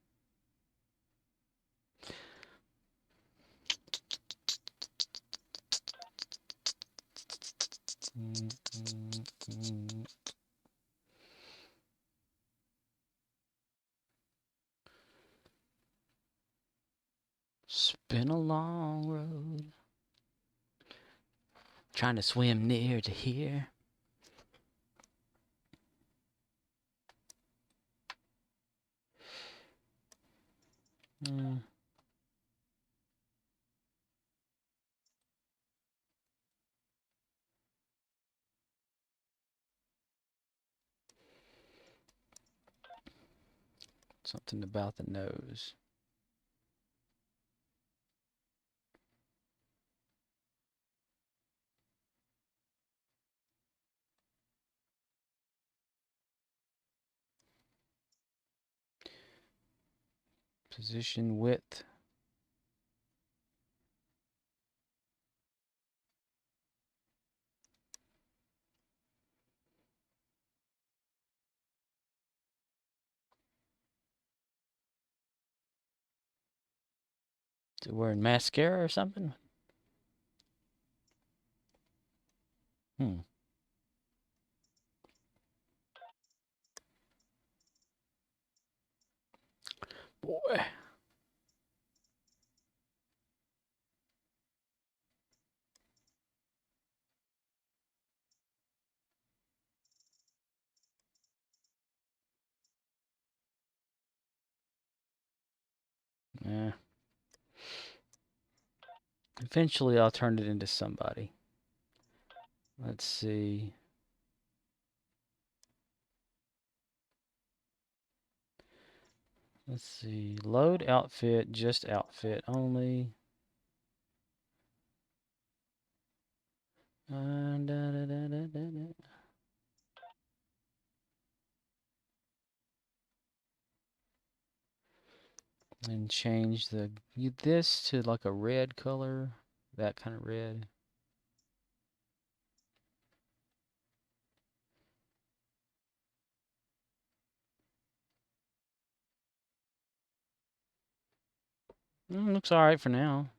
It's been a long road. Trying to swim near to here. Something about the nose. Position width. Is it wearing mascara or something? Boy. Yeah. Eventually I'll turn it into somebody. Let's see. Let's see. Load outfit, just outfit only. And change this to like a red color. That kind of red. Looks alright for now.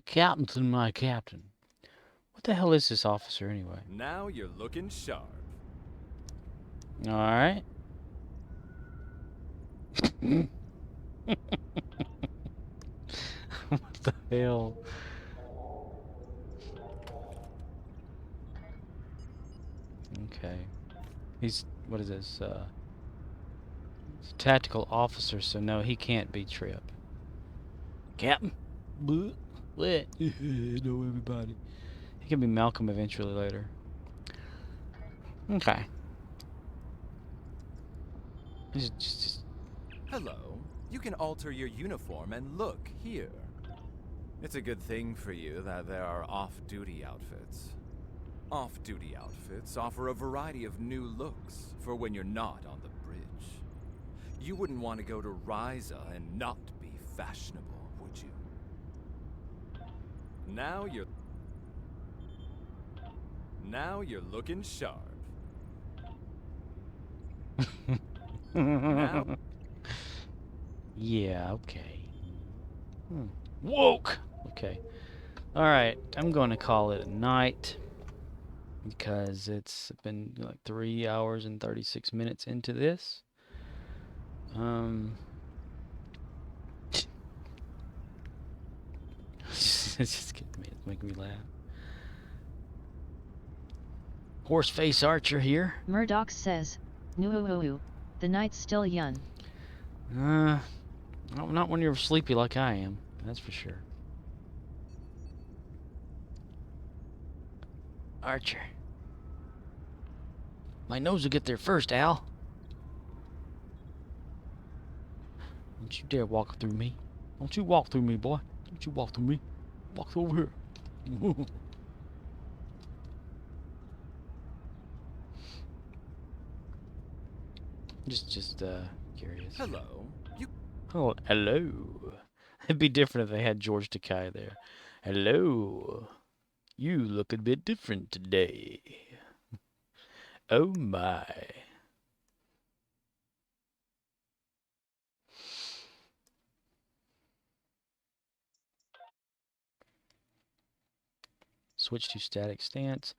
Captain's my captain. What the hell is this officer anyway? Now you're looking sharp. Alright. What the hell? Okay. He's, what is this? He's a tactical officer, so no, he can't be Trip. Captain? What? Know everybody. He can be Malcolm eventually later. Okay. Just... Hello. You can alter your uniform and look here. It's a good thing for you that there are off-duty outfits. Off-duty outfits offer a variety of new looks for when you're not on the bridge. You wouldn't want to go to Ryza and not be fashionable, would you? Now you're looking sharp. Now... Yeah, okay. Woke! Okay. Alright, I'm going to call it a night. Because it's been like 3 hours and 36 minutes into this. It's just getting me. It's making me laugh. Horseface Archer here. Murddox says, "Nuuuu, the night's still young." Not when you're sleepy like I am. That's for sure. Archer. My nose will get there first, Al. Don't you dare walk through me. Don't you walk through me, boy. Don't you walk through me. Walk over here. just curious. Hello. Oh, hello. It'd be different if they had George Takei there. Hello. You look a bit different today. Oh my. Switch to static stance.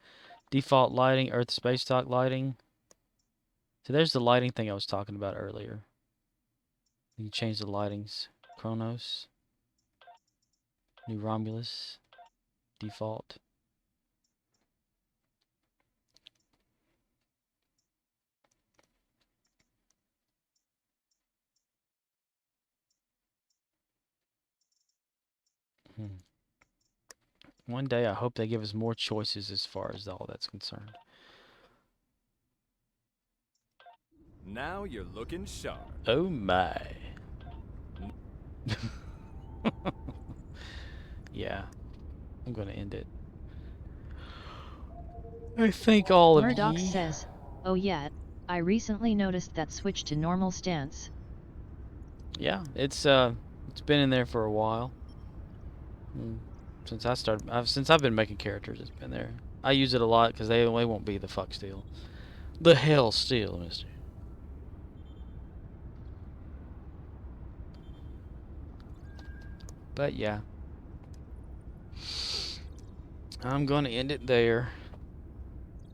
Default lighting, Earth space stock lighting. So there's the lighting thing I was talking about earlier. You can change the lightings. Chronos. New Romulus. Default. One day I hope they give us more choices as far as all that's concerned. Now you're looking sharp. Oh my. Yeah. I'm gonna end it. I thank all of Murdoch ye. says, "Oh yeah, I recently noticed that switch to normal stance." Yeah, it's been in there for a while. Since I've been making characters, it's been there. I use it a lot because they won't be the fuck still. The hell still, mister. But yeah. I'm gonna end it there.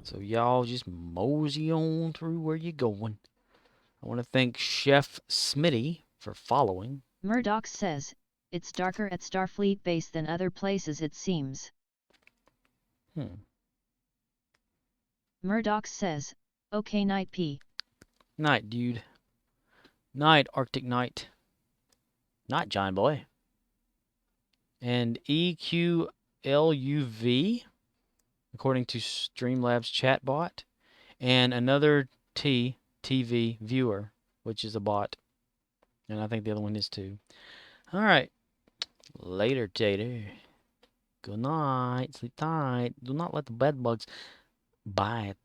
So y'all just mosey on through where you're going. I want to thank Chef Smitty for following. Murdoch says, "It's darker at Starfleet Base than other places it seems." Murdoch says, "Okay night P." Night, dude. Night, Arctic Night. Night, John Boy. And EQLUV, according to Streamlabs chatbot. And another TV viewer, which is a bot. And I think the other one is too. Alright. Later, Tater. Good night. Sleep tight. Do not let the bed bugs bite.